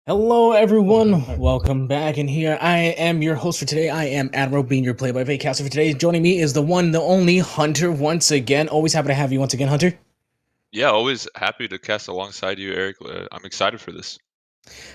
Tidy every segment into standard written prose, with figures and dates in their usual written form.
Hello, everyone. Welcome back. And here I am, your host for today. I am Admiral, being your play-by-play caster for today. Joining me is the one, the only Hunter once again. Always happy to have you once again, Hunter. Yeah, always happy to cast alongside you, Eric. I'm excited for this.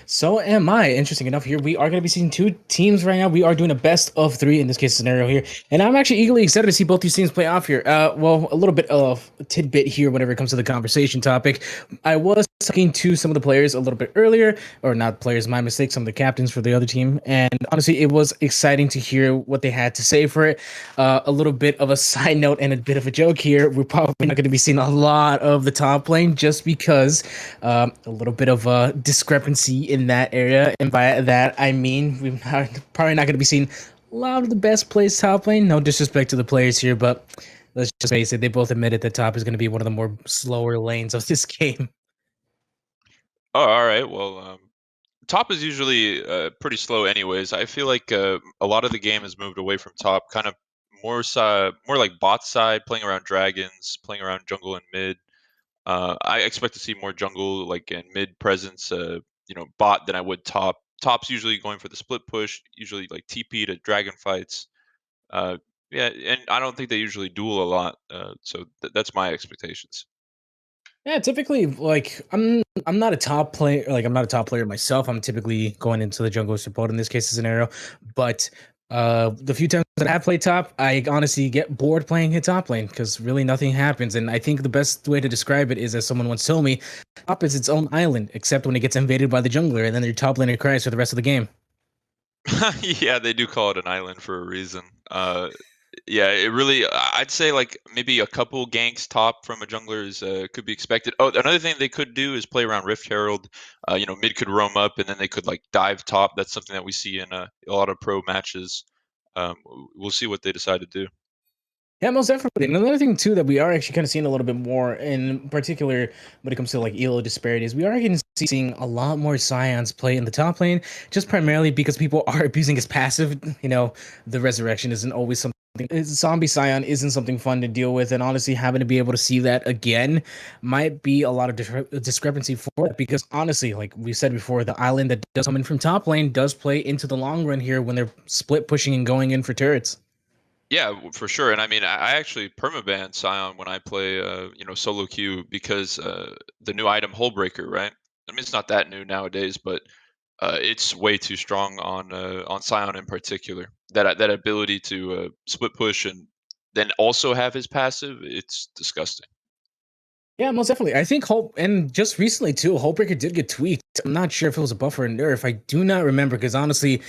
So am I. Interesting enough, here we are going to be seeing two teams right now. We are doing a best of three in this case scenario here, and I'm actually eagerly excited to see both these teams play off here. Well, a little bit of a tidbit here whenever it comes to the conversation topic. I was talking to some of the players a little bit earlier, or not players, my mistake, some of the captains for the other team, and honestly, it was exciting to hear what they had to say for it. A little bit of a side note and a bit of a joke here. We're probably not going to be seeing a lot of the top lane just because a little bit of a discrepancy in that area. And by that, I mean we're probably not going to be seeing a lot of the best plays top lane. No disrespect to the players here, but let's just face it, they both admitted that top is going to be one of the more slower lanes of this game. Oh, all right. Well, top is usually pretty slow, anyways. I feel like a lot of the game has moved away from top, kind of more like bot side, playing around dragons, playing around jungle and mid. I expect to see more jungle, like in mid presence, bot than I would top. Top's usually going for the split push, usually like TP to dragon fights. Uh, yeah, and I don't think they usually duel a lot. So that's my expectations. Yeah, typically, like I'm not a top player. Like I'm not a top player myself. I'm typically going into the jungle support in this case scenario. But the few times that I have played top, I honestly get bored playing hit top lane because really nothing happens. And I think the best way to describe it is, as someone once told me, top is its own island, except when it gets invaded by the jungler, and then your top laner cries for the rest of the game. Yeah, they do call it an island for a reason. Yeah, it really. I'd say like maybe a couple ganks top from a jungler is could be expected. Oh, another thing they could do is play around Rift Herald. Mid could roam up and then they could like dive top. That's something that we see in a lot of pro matches. We'll see what they decide to do. Yeah, most definitely. And another thing too that we are actually kind of seeing a little bit more, in particular when it comes to like elo disparities, we are going to seeing a lot more Scions play in the top lane, just primarily because people are abusing his passive. The resurrection isn't always something. Zombie Scion isn't something fun to deal with, and honestly, having to be able to see that again might be a lot of discrepancy for that. Because honestly, like we said before, the island that does come in from top lane does play into the long run here when they're split pushing and going in for turrets. Yeah, for sure. And I mean, I actually permaban Scion when I play, solo queue because the new item Hullbreaker, right? I mean, it's not that new nowadays, but it's way too strong on Scion in particular. That ability to split push and then also have his passive, it's disgusting. Yeah, most definitely. I think Hope, and just recently too, Hullbreaker did get tweaked. I'm not sure if it was a buffer or nerf. I do not remember because honestly,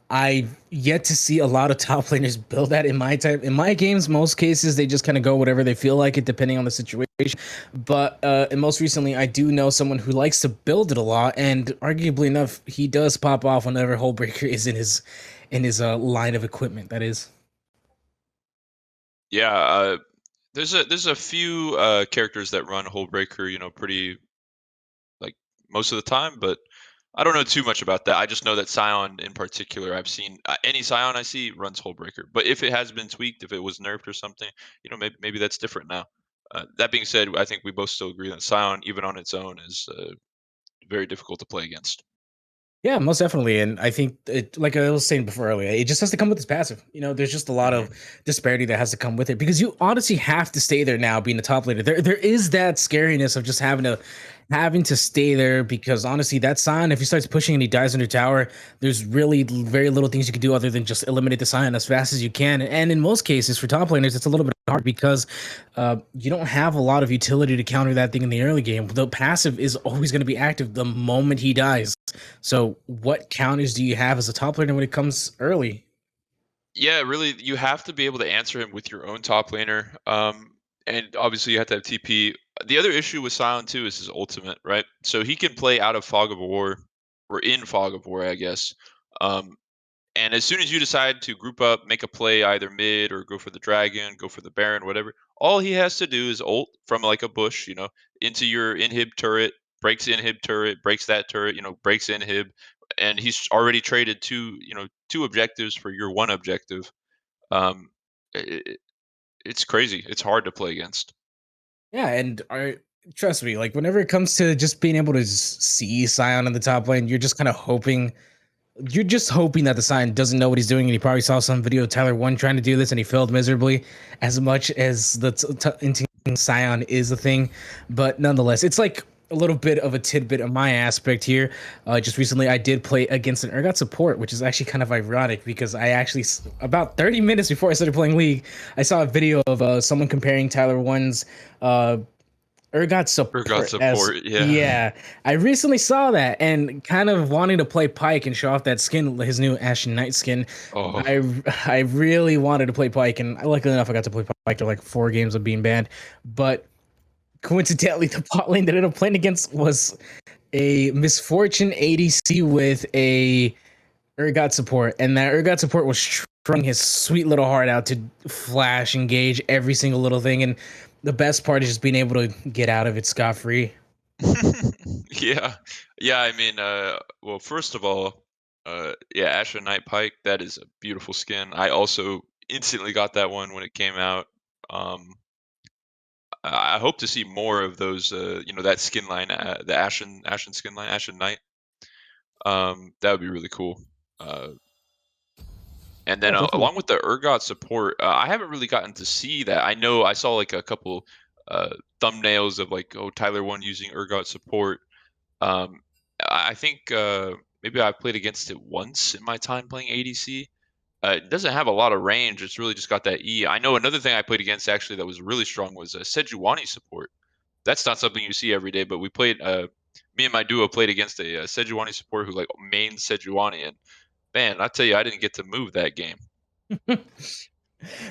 I've yet to see a lot of top laners build that in my type. In my games, most cases they just kind of go whatever they feel like it, depending on the situation. But and most recently, I do know someone who likes to build it a lot, and arguably enough, he does pop off whenever Hullbreaker is in his line of equipment. That is. Yeah, there's a few characters that run Hullbreaker, pretty like most of the time, but I don't know too much about that. I just know that Scion in particular, I've seen any Scion I see runs Hullbreaker. But if it has been tweaked, if it was nerfed or something, maybe that's different now. That being said, I think we both still agree that Scion, even on its own, is very difficult to play against. Yeah, most definitely. And I think it, like I was saying before earlier, it just has to come with its passive. There's just a lot of Hmm. disparity that has to come with it because you honestly have to stay there now being a top laner. There is that scariness of just having to stay there because honestly, that Scion, if he starts pushing and he dies under tower, there's really very little things you can do other than just eliminate the Scion as fast as you can. And in most cases, for top laners, it's a little bit hard because you don't have a lot of utility to counter that thing in the early game. The passive is always going to be active the moment he dies. So, what counters do you have as a top laner when it comes early? Yeah, really, you have to be able to answer him with your own top laner. And obviously, you have to have TP. The other issue with Silent too is his ultimate, right? So he can play out of Fog of War or in Fog of War, I guess. Um, And as soon as you decide to group up, make a play either mid or go for the dragon, go for the baron, whatever, all he has to do is ult from like a bush, into your inhib turret, breaks inhib turret, breaks that turret, breaks inhib, and he's already traded two objectives for your one objective. Um, it, it's crazy. It's hard to play against. Yeah, and trust me, like whenever it comes to just being able to see Sion in the top lane, you're just hoping that the Sion doesn't know what he's doing, and he probably saw some video of Tyler One trying to do this, and he failed miserably. As much as the Sion is a thing, but nonetheless, it's like a little bit of a tidbit of my aspect here. Just recently, I did play against an Urgot support, which is actually kind of ironic because I actually about 30 minutes before I started playing League, I saw a video of someone comparing Tyler One's Urgot Forgot support as support. Yeah. yeah. I recently saw that and kind of wanting to play Pike and show off that skin, his new Ashen Knight skin. Oh. I really wanted to play Pike, and luckily enough, I got to play Pike after like 4 games of being banned. But coincidentally, the bot lane that I ended up playing against was a Misfortune ADC with a Urgot support, and that Urgot support was trying his sweet little heart out to flash, engage every single little thing, and the best part is just being able to get out of it scot free. Yeah. Yeah, I mean, well, first of all, yeah, Ashen Knight Pike, that is a beautiful skin. I also instantly got that one when it came out. Um, I hope to see more of those, that skin line, the Ashen skin line, Ashen Knight. That would be really cool. And Yeah, then definitely. along with the Urgot support, I haven't really gotten to see that. I know I saw like a couple uh, thumbnails of like, oh, Tyler One using Urgot support. Um, I think maybe I played against it once in my time playing ADC. It doesn't have a lot of range. It's really just got that E. I know another thing I played against actually that was really strong was Sejuani support. That's not something you see every day, but we played. Me and my duo played against a Sejuani support who like main Sejuani, and man, I tell you, I didn't get to move that game.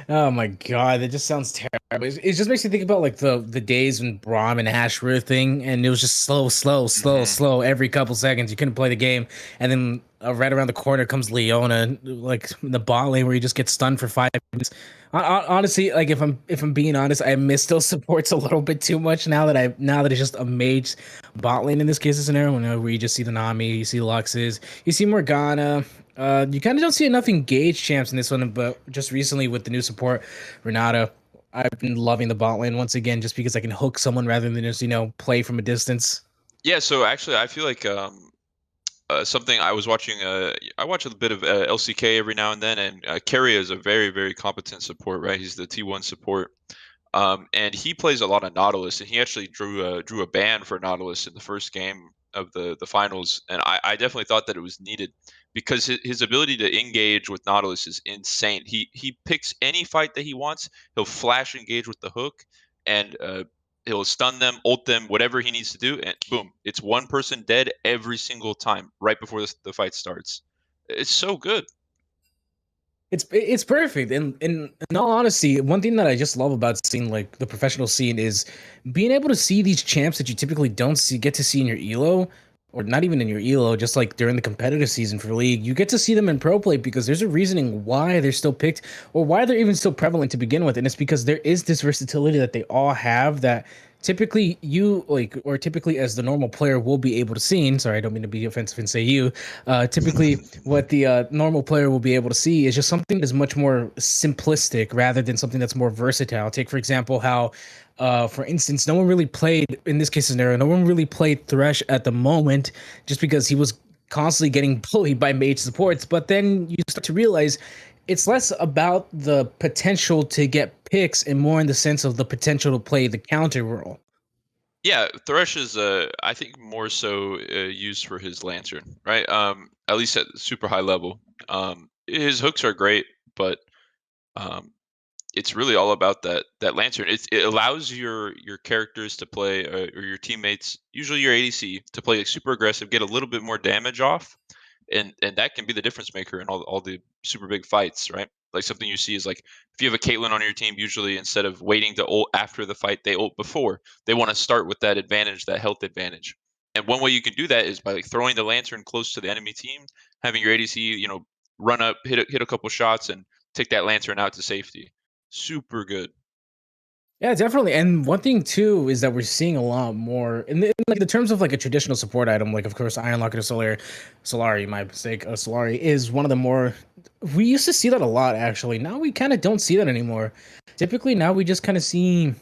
Oh my god, that just sounds terrible. It just makes me think about like the days when Braum and Ash were a thing, and it was just Hmm. slow. Every couple seconds, you couldn't play the game, and then right around the corner comes Leona, like the bot lane where you just get stunned for 5 minutes. Honestly, like if I'm being honest, I miss those supports a little bit too much now that it's just a mage bot lane in this case scenario, where you just see the Nami, you see Luxes, you see Morgana. You kind of don't see enough engaged champs in this one, but just recently with the new support, Renata, I've been loving the bot lane once again just because I can hook someone rather than just, play from a distance. Yeah, so actually, I feel like something I was watching. I watch a bit of LCK every now and then, and Keria is a very, very competent support, right? He's the T1 support, and he plays a lot of Nautilus, and he actually drew a ban for Nautilus in the first game of the finals, and I definitely thought that it was needed because his ability to engage with Nautilus is insane. He picks any fight that he wants. He'll flash engage with the hook, and he'll stun them, ult them, whatever he needs to do, and boom, it's one person dead every single time right before the fight starts. It's so good. It's perfect, and in all honesty, one thing that I just love about seeing like the professional scene is being able to see these champs that you typically don't get to see in your elo, or not even in your elo, just like during the competitive season for League. You get to see them in pro play because there's a reasoning why they're still picked or why they're even still prevalent to begin with, and it's because there is this versatility that they all have that typically you like, or typically as the normal player will be able to see. And sorry, I don't mean to be offensive and say you. Typically what the normal player will be able to see is just something that is much more simplistic rather than something that's more versatile. Take, for example, how, for instance, no one really played, in this case scenario, no one really played Thresh at the moment just because he was constantly getting bullied by mage supports. But then you start to realize it's less about the potential to get picks and more in the sense of the potential to play the counter role. Yeah, Thresh is I think more so used for his lantern, right? At least at super high level. His hooks are great, but um, it's really all about that lantern. It allows your characters to play or your teammates, usually your ADC, to play like super aggressive, get a little bit more damage off, and that can be the difference maker in all the super big fights, right? Like something you see is like if you have a Caitlyn on your team, usually instead of waiting to ult after the fight, they ult before. They want to start with that advantage, that health advantage. And one way you can do that is by like throwing the lantern close to the enemy team, having your ADC, run up, hit a couple shots, and take that lantern out to safety. Super good. Yeah, definitely. And one thing too is that we're seeing a lot more like the terms of like a traditional support item, like of course Iron Locket or Solari, my mistake, Solari is one of the more. We used to see that a lot actually. Now we kind of don't see that anymore. Typically now we just kind of see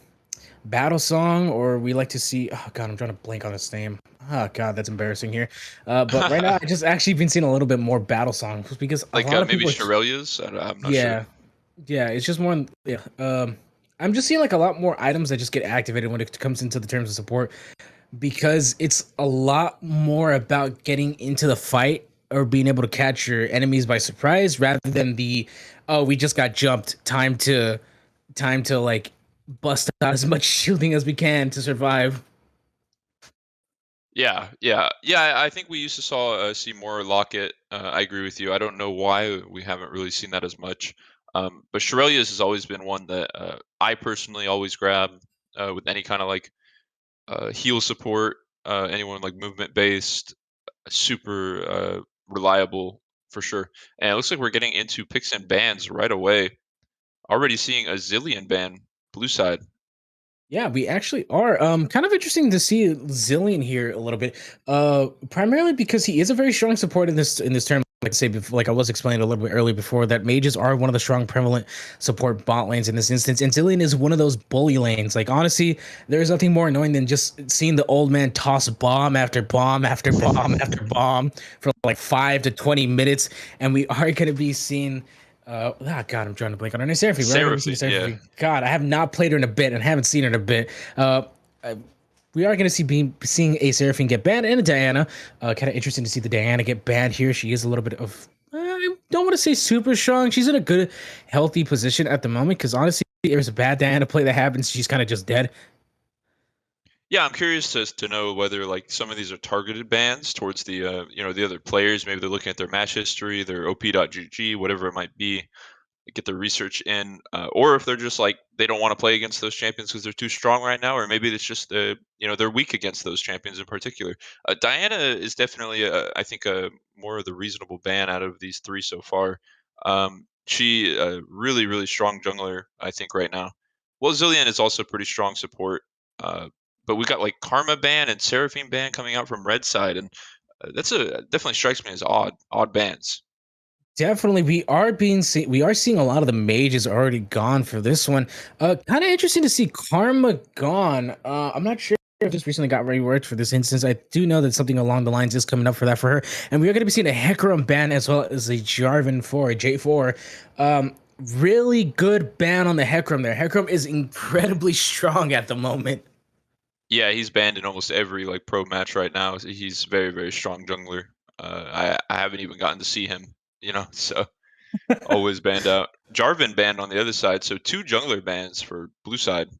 Battle Song, or we like to see. Oh God, I'm trying to blank on his name. Oh God, that's embarrassing here. But right now, I just actually been seeing a little bit more Battle Song because a Like lot of maybe people are. Shirelia's. I'm not sure. Yeah, yeah, it's just more. Yeah, I'm just seeing like a lot more items that just get activated when it comes into the terms of support because it's a lot more about getting into the fight or being able to catch your enemies by surprise rather than the oh we just got jumped time to like bust out as much shielding as we can to survive. Yeah. I think we used to see more Locket. I agree with you. I don't know why we haven't really seen that as much. But Shirelia's has always been one that I personally always grab with any kind of like heal support. Anyone like movement based, super reliable for sure. And it looks like we're getting into picks and bans right away. Already seeing a Zillion ban blue side. Yeah, we actually are. Kind of interesting to see Zillion here a little bit. Primarily because he is a very strong support in this term. Like I say before, like I was explaining a little bit earlier before, that mages are one of the strong prevalent support bot lanes in this instance, and Zillion is one of those bully lanes. Like honestly, there's nothing more annoying than just seeing the old man toss bomb after bomb after bomb after bomb for like 5 to 20 minutes, and we are going to be seeing God, I'm trying to blank on her name. Seraphine. We're going to be seeing Seraphine, yeah. Seraphine. God, I have not played her in a bit and haven't seen her in a bit. I- we are going to seeing a Seraphine get banned and a Diana. Kind of interesting to see the Diana get banned here. She is a little bit of I don't want to say super strong. She's in a good, healthy position at the moment because honestly, if there's a bad Diana play that happens, she's kind of just dead. Yeah, I'm curious to know whether like some of these are targeted bans towards the the other players. Maybe they're looking at their match history, their op.gg, whatever it might be, get their research in, or if they're just like they don't want to play against those champions because they're too strong right now, or maybe it's just they're weak against those champions in particular. Diana is definitely I think a more of the reasonable ban out of these three so far. She really strong jungler I think right now. Well, Zillion is also pretty strong support, uh, but we got like Karma ban and Seraphine ban coming out from Red side, and that's a definitely strikes me as odd bans. Definitely, we are seeing a lot of the mages already gone for this one. Kind of interesting to see Karma gone. I'm not sure if this recently got reworked for this instance. I do know that something along the lines is coming up for that for her, and we are going to be seeing a Hecarim ban as well as a Jarvan for a J4. Really good ban on the Hecarim there. Hecarim is incredibly strong at the moment. Yeah, he's banned in almost every like pro match right now. He's very strong jungler. I haven't even gotten to see him, so always banned out. Jarvan banned on the other side, so two jungler bans for blue side.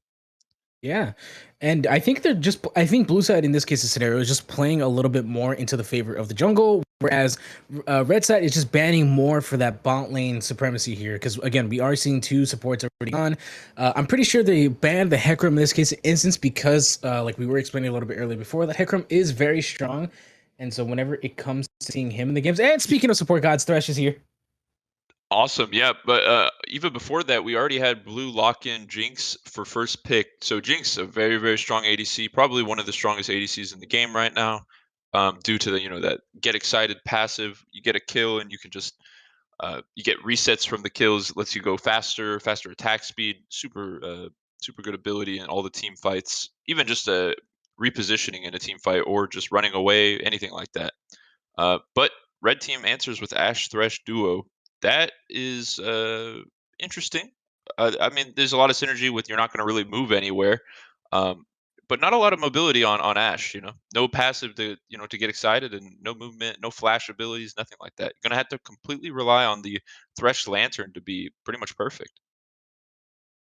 Yeah. And I think Blue Side in this case, the scenario is just playing a little bit more into the favor of the jungle, whereas Red Side is just banning more for that bot lane supremacy here. Because again, we are seeing two supports already on. I'm pretty sure they banned the Hecarim in this case instance because, like we were explaining a little bit earlier before, that Hecarim is very strong. And so whenever it comes to seeing him in the games, and speaking of support gods, Thresh is here. Awesome, yeah. But even before that, we already had blue lock in Jinx for first pick. So Jinx, a very strong ADC, probably one of the strongest ADCs in the game right now. Due to the that get excited passive, you get a kill and you can just you get resets from the kills, lets you go faster attack speed, super good ability in all the team fights, even just repositioning in a team fight or just running away, anything like that. But red team answers with Ash Thresh duo. That is interesting. I mean, there's a lot of synergy with you're not going to really move anywhere, um, but not a lot of mobility on Ash. No passive to to get excited, and no movement, no flash abilities, nothing like that. You're gonna have to completely rely on the Thresh Lantern to be pretty much perfect.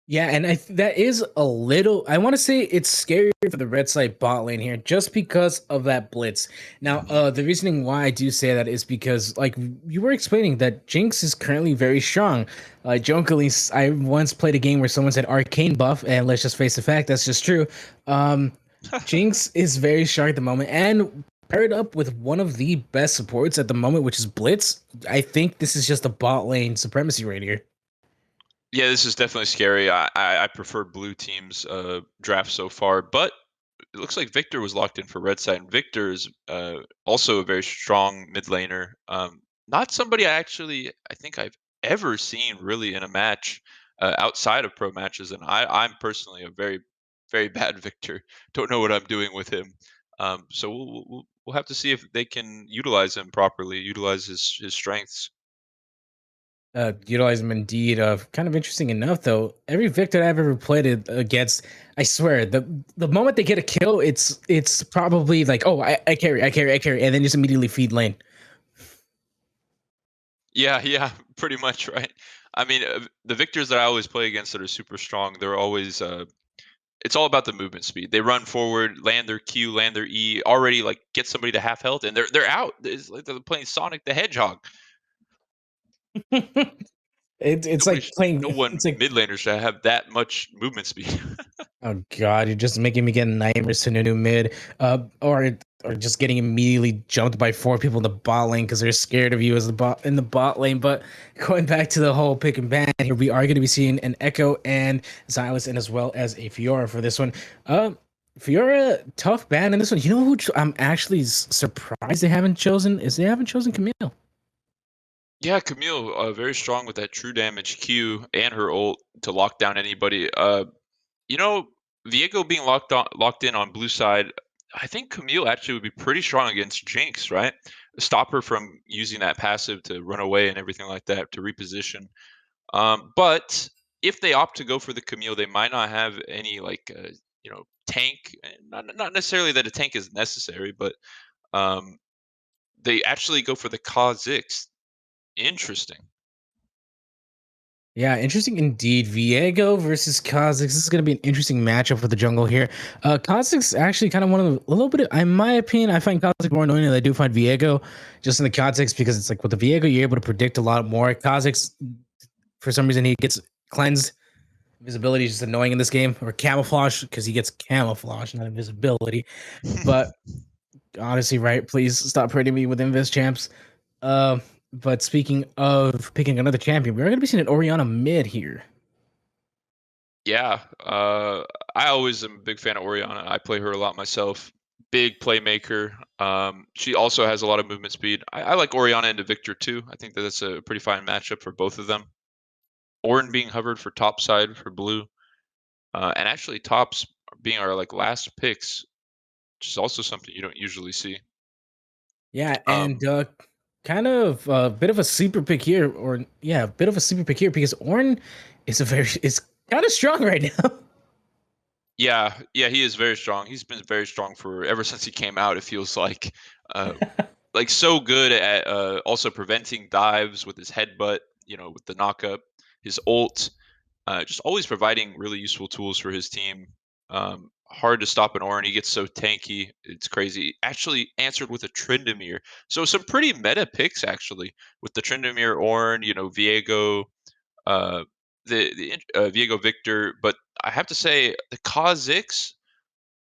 Yeah, and that is a little. I want to say it's scary for the red side bot lane here, just because of that blitz. Now, the reasoning why I do say that is because, like you were explaining, that Jinx is currently very strong. Jokingly, I once played a game where someone said arcane buff, and let's just face the fact that's just true. Um, Jinx is very strong at the moment, and paired up with one of the best supports at the moment, which is Blitz. I think this is just a bot lane supremacy right here. Yeah, this is definitely scary. I prefer blue team's draft so far, but it looks like Victor was locked in for red side. And Victor is also a very strong mid laner. Not somebody I think I've ever seen really in a match outside of pro matches, and I'm personally a very bad Victor. Don't know what I'm doing with him. So we'll have to see if they can utilize him properly, utilize his strengths. Utilize them indeed. Kind of interesting enough, though. Every Victor I've ever played it against, I swear, the moment they get a kill, it's probably like, oh, I carry, and then just immediately feed lane. Yeah, yeah, pretty much, right? I mean, the victors that I always play against that are super strong, they're always it's all about the movement speed. They run forward, land their Q, land their E, already like get somebody to half health, and they're out. It's like they're playing Sonic the Hedgehog. It's Nobody, like playing. no one It's like, mid laner should have that much movement speed. oh god, you're just making me get nightmares to new mid. Or just getting immediately jumped by four people in the bot lane because they're scared of you as the bot in the bot lane. But going back to the whole pick and ban here, we are going to be seeing an Echo and Xylus, and as well as a Fiora for this one. Fiora, tough ban in this one. You know who I'm actually surprised they haven't chosen is they haven't chosen Camille. Yeah, Camille, very strong with that true damage Q and her ult to lock down anybody. You know, Viego being locked in on blue side, I think Camille actually would be pretty strong against Jinx, right? Stop her from using that passive to run away and everything like that to reposition. But if they opt to go for the Camille, they might not have any like tank. Not necessarily that a tank is necessary, but um, they actually go for the Kha'Zix. Interesting. Yeah, interesting indeed. Viego versus Kha'Zix. This is going to be an interesting matchup for the jungle here. Kha'Zix actually kind of one of the, a little bit, in my opinion, I find Kha'Zix more annoying than I do find Viego, just in the context because it's like with the Viego, you're able to predict a lot more. Kha'Zix, for some reason, he gets cleansed. Visibility is just annoying in this game, or camouflage because he gets camouflage, not invisibility. But honestly, right? Please stop hurting me with Invis champs. Uh, but speaking of picking another champion, we're going to be seeing an Orianna mid here. Yeah, I always am a big fan of Orianna. I play her a lot myself. Big playmaker. She also has a lot of movement speed. I like Orianna into Victor too. I think that that's a pretty fine matchup for both of them. Ornn being hovered for top side for blue, and actually tops being our like last picks, which is also something you don't usually see. Yeah, Um, and kind of a bit of a sleeper pick here, or yeah, a bit of a sleeper pick here because Ornn is kind of strong right now. yeah, yeah, he is very strong. He's been very strong for ever since he came out. It feels uh, like so good at also preventing dives with his headbutt, with the knockup, his ult, just always providing really useful tools for his team. Hard to stop an Ornn. He gets so tanky. It's crazy. Actually answered with a Tryndamere. So some pretty meta picks actually with the Tryndamere Ornn, Viego, uh, the Viego Victor. But I have to say the Kha'Zix,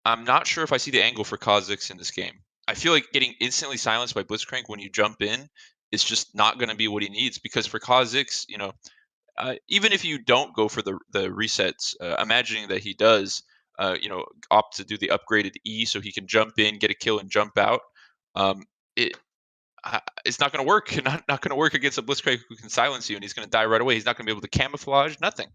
I'm not sure if I see the angle for Kha'Zix in this game. I feel like getting instantly silenced by Blitzcrank when you jump in is just not going to be what he needs because for Kha'Zix, even if you don't go for the resets, imagining that he does, opt to do the upgraded E so he can jump in, get a kill, and jump out. Um, it it's not going to work. Not going to work against a Blitzcrank who can silence you, and he's going to die right away. He's not going to be able to camouflage. Nothing.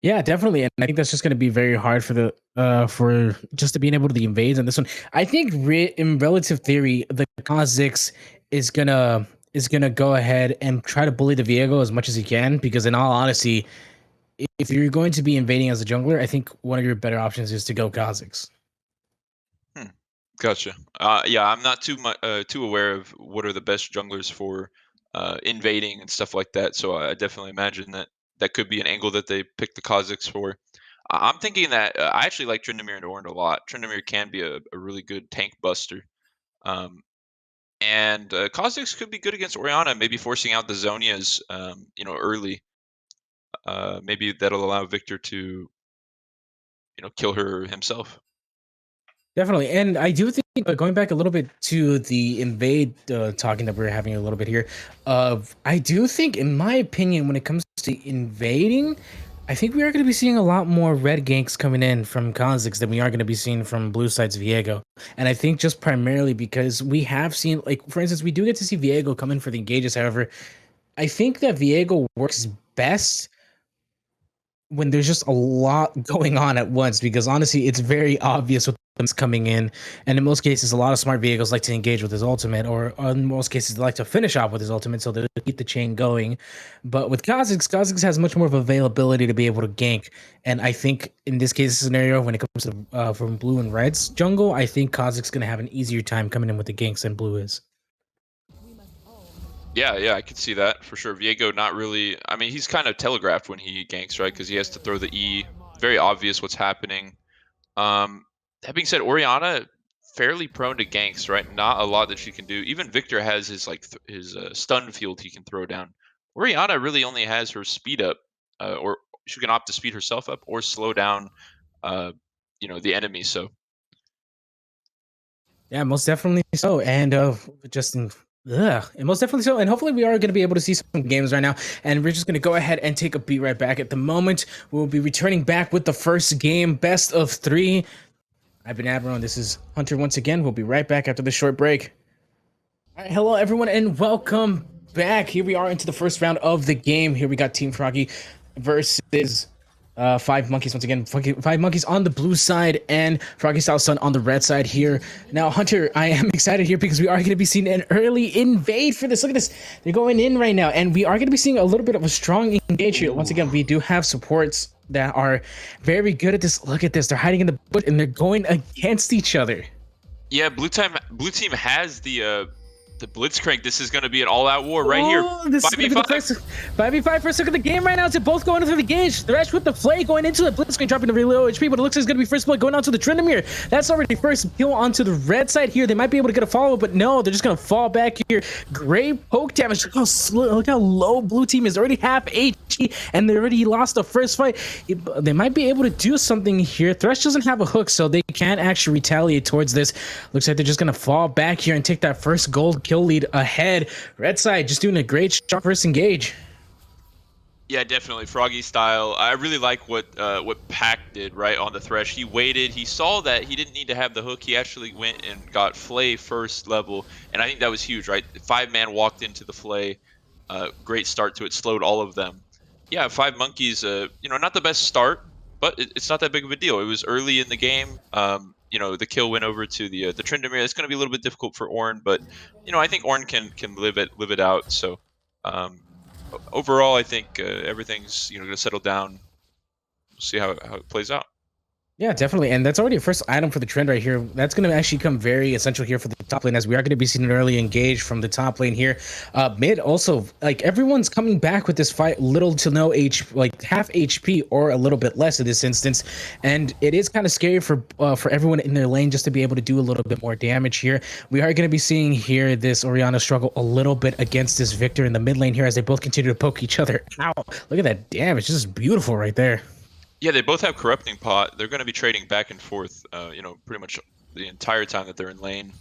Yeah, definitely, and I think that's just going to be very hard for the for just to being able to the invades on this one. I think in relative theory, the Kha'Zix is gonna go ahead and try to bully the Viego as much as he can because, in all honesty, if you're going to be invading as a jungler, I think one of your better options is to go Kha'Zix. Hmm. Gotcha. Yeah, I'm not too aware of what are the best junglers for invading and stuff like that. So I definitely imagine that that could be an angle that they pick the Kha'Zix for. I'm thinking that I actually like Tryndamere and Ornn a lot. Tryndamere can be a really good tank buster. Um, and Kha'Zix could be good against Orianna, maybe forcing out the Zonias, early. Maybe that'll allow Victor to, kill her himself. Definitely, and I do think going back a little bit to the invade talking that we're having a little bit here. I do think, in my opinion, when it comes to invading, I think we are going to be seeing a lot more red ganks coming in from Kha'Zix than we are going to be seeing from Blue Side's Viego. And I think just primarily because we have seen, like for instance, we do get to see Viego come in for the engages. However, I think that Viego works best when there's just a lot going on at once, because honestly it's very obvious what's coming in, and in most cases a lot of smart vehicles like to engage with his ultimate, or in most cases they like to finish off with his ultimate so they keep the chain going. But with Kha'Zix has much more of availability to be able to gank, and I think in this case scenario, when it comes to from blue and red's jungle, I think Kha'Zix gonna have an easier time coming in with the ganks than blue is. Yeah, I could see that for sure. Viego not really. I mean, he's kind of telegraphed when he ganks, right? Because he has to throw the E. Very obvious what's happening. That being said, Orianna fairly prone to ganks, right? Not a lot that she can do. Even Victor has his his stun field he can throw down. Orianna really only has her speed up, or she can opt to speed herself up or slow down, uh, the enemy. So Yeah, most definitely so. And just in, and most definitely so. And hopefully we are going to be able to see some games right now. And we're just going to go ahead and take a beat right back. At the moment, we'll be returning back with the first game, best of 3. I've been Admiral, and this is Hunter once again. We'll be right back after this short break. All right, hello everyone, and welcome back. Here we are into the first round of the game. Here we got Team Froggy versus 5Monkeys once again. 5Monkeys on the blue side and FroggyStyle Sun on the red side here. Now, Hunter, I am excited here because we are going to be seeing an early invade for this. Look at this. They're going in right now, and we are going to be seeing a little bit of a strong engage here. Once again, we do have supports that are very good at this. Look at this. They're hiding in the bush, and they're going against each other. yeah, blue team has the Blitzcrank. This is going to be an all-out war right here. This is gonna be the first 5v5 first look at the game right now. It's both going into the gauge. Thresh with the flay going into the Blitzcrank, dropping the really low HP, but it looks like it's gonna be first blood going on to the Tryndamere. That's already first kill onto the red side here. They might be able to get a follow-up, but no, they're just gonna fall back here. Great poke damage. Look how low blue team is. Already half HP, and they already lost the first fight. They might be able to do something here. Thresh doesn't have a hook, so they can't actually retaliate towards this. Looks like they're just gonna fall back here and take that first gold kill lead ahead. Red side just doing a great shot first engage. Yeah, definitely FroggyStyle. I really like what Pac did right on the Thresh. He waited. He saw that he didn't need to have the hook. He actually went and got Flay first level, and I think that was huge, right? 5-man walked into the Flay. Great start to it. Slowed all of them. Yeah, 5Monkeys. Not the best start, but it's not that big of a deal. It was early in the game. The kill went over to the Tryndamere. It's going to be a little bit difficult for Ornn, but I think Ornn can live it out. So overall, I think everything's going to settle down. We'll see how it plays out. Yeah, definitely. And that's already a first item for the trend right here. That's going to actually come very essential here for the top lane, as we are going to be seeing an early engage from the top lane here. Mid also, like, everyone's coming back with this fight, little to no half HP or a little bit less in this instance. And it is kind of scary for everyone in their lane just to be able to do a little bit more damage here. We are going to be seeing here this Orianna struggle a little bit against this Victor in the mid lane here as they both continue to poke each other. Ow, look at that damage. This is beautiful right there. Yeah, they both have Corrupting Pot. They're going to be trading back and forth, pretty much the entire time that they're in lane.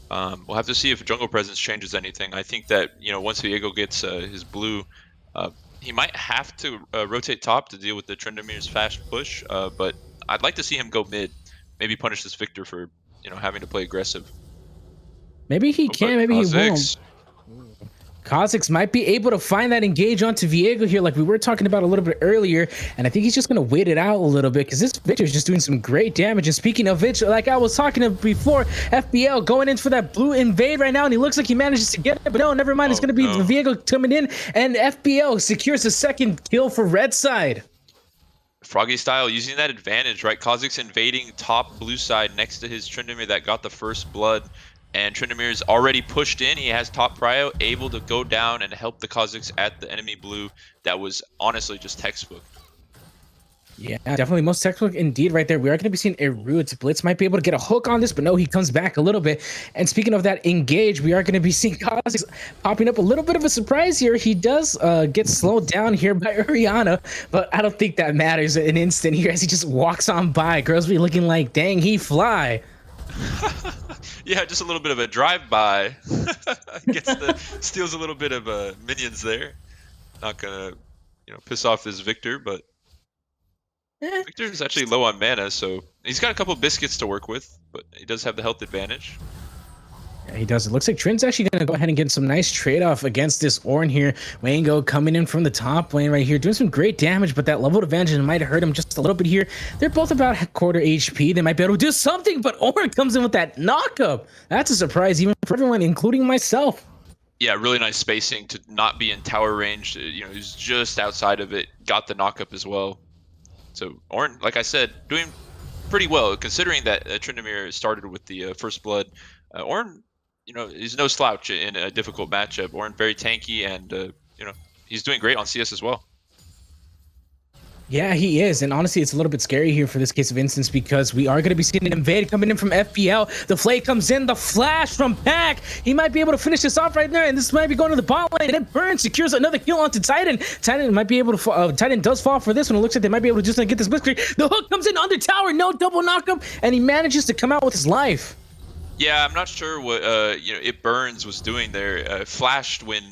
We'll have to see if Jungle Presence changes anything. I think that, once Viego gets his blue, he might have to rotate top to deal with the Tryndamere's fast push, but I'd like to see him go mid. Maybe punish this Victor for, having to play aggressive. Maybe he can, maybe he won't. Kha'Zix might be able to find that engage onto Viego here, like we were talking about a little bit earlier, and I think he's just going to wait it out a little bit because this Victor is just doing some great damage. And speaking of which, like I was talking of before, FBL going in for that blue invade right now, and he looks like he manages to get it, but no, never mind. It's going to be Viego coming in, and FBL secures the second kill for red side. FroggyStyle using that advantage, right? Kha'Zix invading top blue side next to his Tryndamere that got the first blood. And Tryndamere is already pushed in. He has top prio, able to go down and help the Kha'Zix at the enemy blue. That was honestly just textbook. Yeah, definitely most textbook indeed right there. We are going to be seeing a root. Blitz might be able to get a hook on this, but no, he comes back a little bit. And speaking of that engage, we are going to be seeing Kha'Zix popping up a little bit of a surprise here. He does get slowed down here by Orianna, but I don't think that matters an instant here as he just walks on by. Girls be looking like, dang, he fly. Yeah, just a little bit of a drive-by. Steals a little bit of minions there. Not gonna, piss off this Victor, but Victor is actually low on mana, so he's got a couple biscuits to work with, but he does have the health advantage. Yeah, he does. It looks like Trin's actually going to go ahead and get some nice trade-off against this Ornn here. Wango coming in from the top lane right here, doing some great damage, but that level advantage might hurt him just a little bit here. They're both about quarter HP. They might be able to do something, but Ornn comes in with that knockup. That's a surprise even for everyone, including myself. Yeah, really nice spacing to not be in tower range. You know, he's just outside of it, got the knockup as well. So Ornn, like I said, doing pretty well considering that Tryndamere started with the first blood. Ornn, you know, he's no slouch in a difficult matchup. Ornn very tanky, and you know, he's doing great on CS as well. Yeah, he is. And honestly, it's a little bit scary here for this case of instance because we are going to be seeing an invade coming in from FPL. The Flay comes in, the flash from Pack. He might be able to finish this off right there, and this might be going to the bot lane. And then Burn secures another kill onto Titan. Titan might be able to fall. Titan does fall for this one. It looks like they might be able to just get this blitzkrieg. The hook comes in under tower, no double knockup, and he manages to come out with his life. Yeah, I'm not sure what you know, It Burns was doing there. Flashed when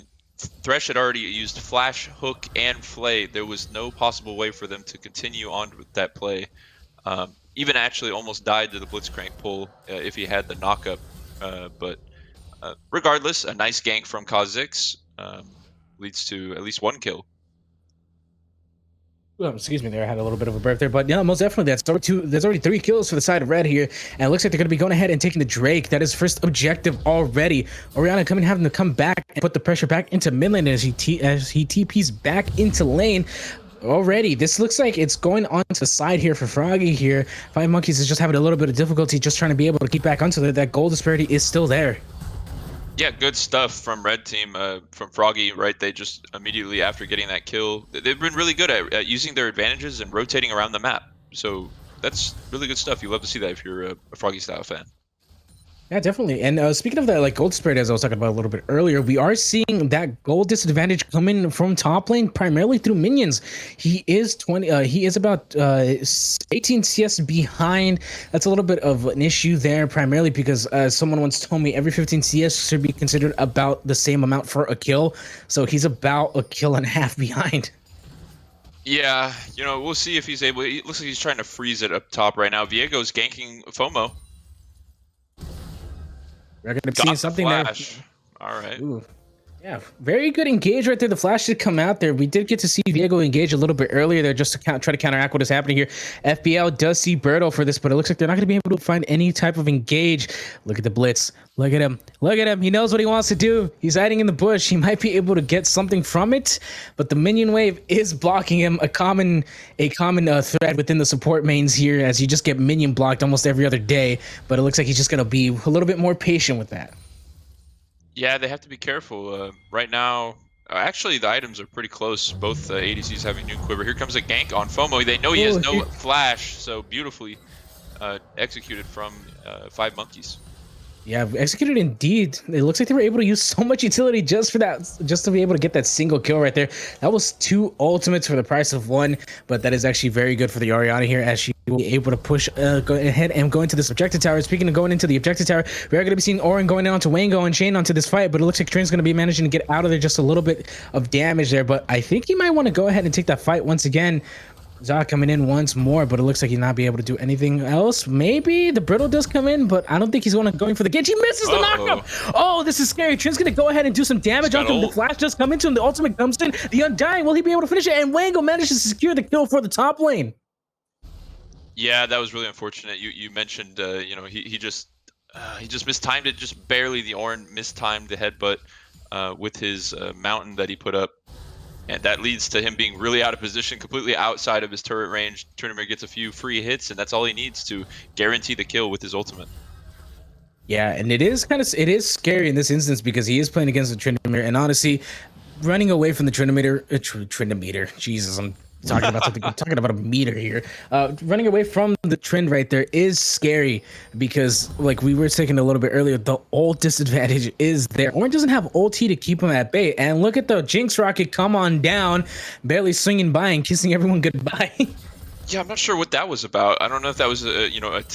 Thresh had already used Flash, Hook, and Flay. There was no possible way for them to continue on with that play. Even actually almost died to the Blitzcrank pull if he had the knockup. But regardless, a nice gank from Kha'Zix leads to at least one kill. Excuse me there, I had a little bit of a burp there, but yeah, most definitely there's already 3 kills for the side of red here, and it looks like they're going to be going ahead and taking the Drake. That is first objective already. Orianna having to come back and put the pressure back into mid lane as he TPs back into lane. Already, this looks like it's going on to the side here for Froggy here. 5Monkeys is just having a little bit of difficulty just trying to be able to keep back onto that goal disparity is still there. Yeah, good stuff from red team, from Froggy, right? They just immediately after getting that kill, they've been really good at using their advantages and rotating around the map. So that's really good stuff. You love to see that if you're a FroggyStyle fan. Yeah, definitely. And speaking of that, like gold spread, as I was talking about a little bit earlier, we are seeing that gold disadvantage coming from top lane primarily through minions. He is about 18 CS behind. That's a little bit of an issue there, primarily because someone once told me every 15 CS should be considered about the same amount for a kill. So he's about a kill and a half behind. Yeah, you know, we'll see if he's able. It looks like he's trying to freeze it up top right now. Viego's ganking FOMO. We're going to be seeing something there. All right. Ooh. Yeah, very good engage right there. The flash did come out there. We did get to see Diego engage a little bit earlier there just to try to counteract what is happening here. FPL does see Birdo for this, but it looks like they're not going to be able to find any type of engage. Look at the blitz. Look at him. Look at him. He knows what he wants to do. He's hiding in the bush. He might be able to get something from it, but the minion wave is blocking him. A common thread within the support mains here, as you just get minion blocked almost every other day. But it looks like he's just going to be a little bit more patient with that. Yeah, they have to be careful. Right now, actually, the items are pretty close. Both ADCs having new quiver. Here comes a gank on FOMO. They know he has no flash, so beautifully executed from 5Monkeys. Yeah, executed indeed. It looks like they were able to use so much utility just for that, just to be able to get that single kill right there. That was 2 ultimates for the price of 1, but that is actually very good for the Orianna here as she will be able to push, go ahead and go into this objective tower. Speaking of going into the objective tower, we are going to be seeing Ornn going down to Wango and Shane onto this fight, but it looks like Trin's going to be managing to get out of there just a little bit of damage there, but I think he might want to go ahead and take that fight once again. Zah coming in once more, but it looks like he'll not be able to do anything else. Maybe the brittle does come in, but I don't think he's going for the gauge. He misses the knockup. Oh, this is scary. Trin's going to go ahead and do some damage on him. The flash does come into him. The ultimate comes in. The Undying, will he be able to finish it? And Wango manages to secure the kill for the top lane. Yeah, that was really unfortunate. You mentioned, you know, he just mistimed it, just barely. The Ornn mistimed the headbutt with his mountain that he put up. And that leads to him being really out of position, completely outside of his turret range. Tryndamere gets a few free hits, and that's all he needs to guarantee the kill with his ultimate. Yeah, and it is scary in this instance because he is playing against the Tryndamere, and honestly, running away from the Tryndamere, Jesus, I'm talking about something. I'm talking about a meter here. Running away from the trend right there is scary because, like we were saying a little bit earlier, the ult disadvantage is there. Ornn doesn't have ulti to keep him at bay, and look at the Jinx rocket come on down, barely swinging by and kissing everyone goodbye. Yeah, I'm not sure what that was about. I don't know if that was a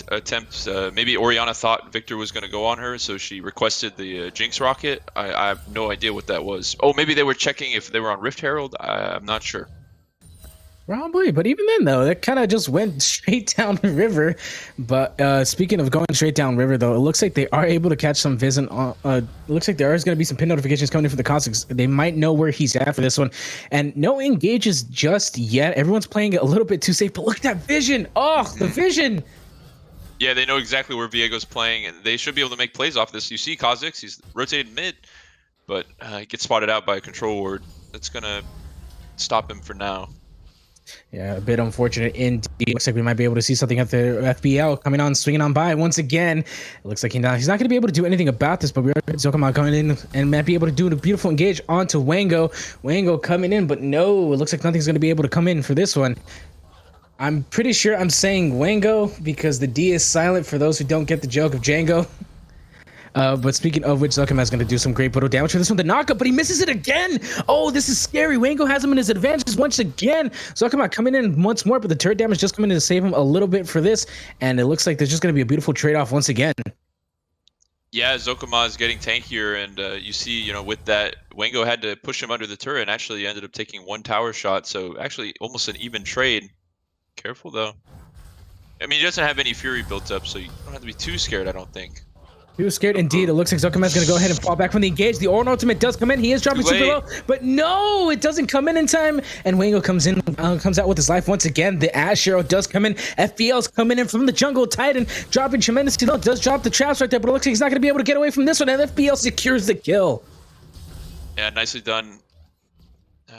attempt. Maybe Orianna thought Victor was going to go on her, so she requested the Jinx rocket. I have no idea what that was. Oh, maybe they were checking if they were on Rift Herald. I'm not sure. Probably, but even then, though, that kind of just went straight down the river. But speaking of going straight down river, though, it looks like they are able to catch some Vision. It looks like there is going to be some pin notifications coming in for the Cossacks. They might know where he's at for this one, and no engages just yet. Everyone's playing it a little bit too safe, but look at that Vision. Oh, the Vision. Yeah, they know exactly where Viego's playing, and they should be able to make plays off this. You see Kha'Zix, he's rotated mid, but he gets spotted out by a control ward. That's going to stop him for now. Yeah, a bit unfortunate indeed. Looks like we might be able to see something at the FBL coming on, swinging on by once again. It looks like he's not going to be able to do anything about this, but we are Zokamon coming in and might be able to do a beautiful engage onto Wango. Wango coming in, but no, it looks like nothing's going to be able to come in for this one. I'm pretty sure I'm saying Wango because the D is silent for those who don't get the joke of Django. But speaking of which, Zuckerman is going to do some great brutal damage for this one. The knockup, but he misses it again. Oh, this is scary. Wango has him in his advantage once again. Zuckerman coming in once more, but the turret damage just coming in to save him a little bit for this. And it looks like there's just going to be a beautiful trade-off once again. Yeah, Zokama is getting tankier, and you see, you know, with that, Wango had to push him under the turret and actually ended up taking one tower shot. So actually almost an even trade. Careful, though. I mean, he doesn't have any fury built up, so you don't have to be too scared, I don't think. He was scared indeed. It looks like Zuckerman's going to go ahead and fall back from the engage. The Orin ultimate does come in. He is dropping super low, but no, it doesn't come in time. And Wango comes out with his life once again. The Ash Arrow does come in. FBL's coming in from the jungle. Titan dropping tremendously low. Does drop the traps right there, but it looks like he's not going to be able to get away from this one. And FBL secures the kill. Yeah, nicely done.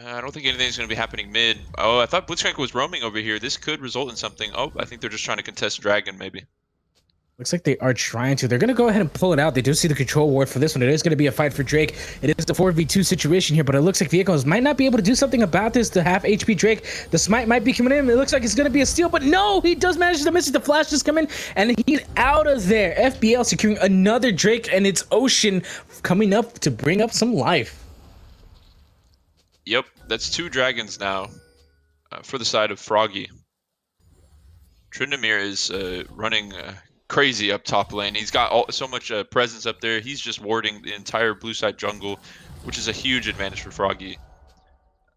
I don't think anything's going to be happening mid. Oh, I thought Blitzcrank was roaming over here. This could result in something. Oh, I think they're just trying to contest Dragon, maybe. Looks like they are trying to. They're going to go ahead and pull it out. They do see the control ward for this one. It is going to be a fight for Drake. It is a 4v2 situation here, but it looks like Vehicles might not be able to do something about this to half HP Drake. The smite might be coming in. It looks like it's going to be a steal, but no, he does manage to miss it. The flash just come in, and he's out of there. FBL securing another Drake, and it's Ocean coming up to bring up some life. Yep, that's 2 dragons now for the side of Froggy. Tryndamere is running crazy up top lane. He's got so much presence up there. He's just warding the entire blue side jungle, which is a huge advantage for Froggy.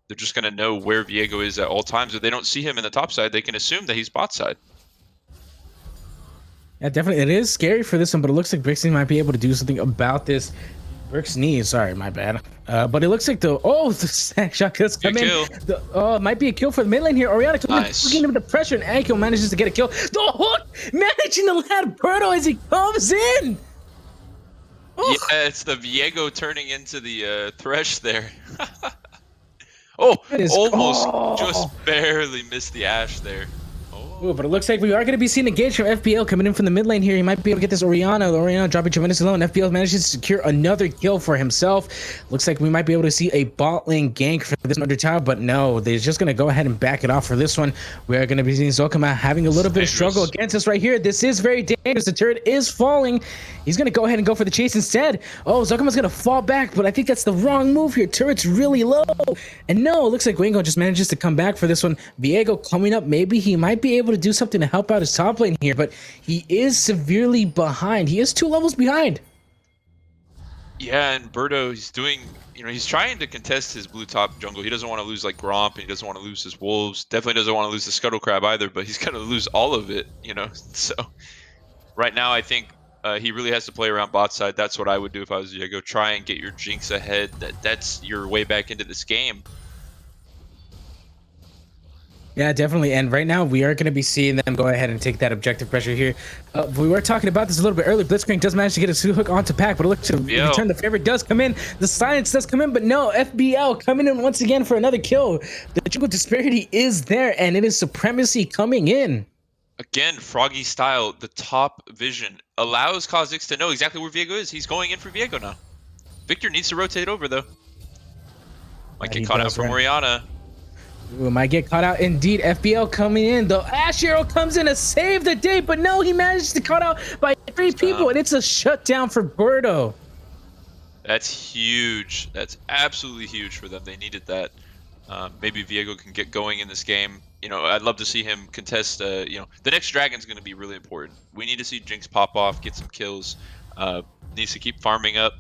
They're just going to know where Viego is at all times. If they don't see him in the top side, they can assume that he's bot side. Yeah, definitely. It is scary for this one, but it looks like Brixie might be able to do something about this. Brick's knees, sorry, my bad. But it looks like the stack shot does come in. It might be a kill for the mid lane here. Oriana coming in with the pressure, and Anko manages to get a kill. The hook managing to land Berto as he comes in. Yeah, it's the Viego turning into the Thresh there. Almost just barely missed the Ashe there. Ooh, but it looks like we are going to be seeing a gauge from FBL coming in from the mid lane here. He might be able to get this Oriana. Oriana dropping tremendously low, and FBL manages to secure another kill for himself. Looks like we might be able to see a bot lane gank for this under tower, but no, they're just going to go ahead and back it off for this one. We are going to be seeing Zokama having a little bit of struggle against us right here. This is very dangerous. The turret is falling. He's going to go ahead and go for the chase instead. Oh, Zokama's going to fall back, but I think that's the wrong move here. Turret's really low. And no, it looks like Wango just manages to come back for this one. Viego coming up. Maybe he might be able to do something to help out his top lane here, but he is severely behind. He is 2 levels behind. Yeah, and Berto, he's doing, he's trying to contest his blue top jungle. He doesn't want to lose like Gromp, and he doesn't want to lose his wolves. Definitely doesn't want to lose the Scuttle Crab either, but he's going to lose all of it, So right now, I think he really has to play around bot side. That's what I would do if I was Diego. Try and get your Jinx ahead. That's your way back into this game. Yeah, definitely. And right now, we are going to be seeing them go ahead and take that objective pressure here. We were talking about this a little bit earlier. Blitzcrank does manage to get a super hook onto Pack, but it looks to return the favor does come in. The silence does come in, but no, FBL coming in once again for another kill. The jungle disparity is there, and it is supremacy coming in. Again, FroggyStyle, the top vision, allows Kha'Zix to know exactly where Viego is. He's going in for Viego now. Victor needs to rotate over, though. Might get caught out from Oriana. We might get caught out indeed. FBL coming in. The Ash Arrow comes in to save the day, but no, he manages to cut out by 3 people, and it's a shutdown for Berto. That's huge. That's absolutely huge for them. They needed that. Maybe Viego can get going in this game. I'd love to see him contest. The next Dragon's going to be really important. We need to see Jinx pop off, get some kills. Needs to keep farming up.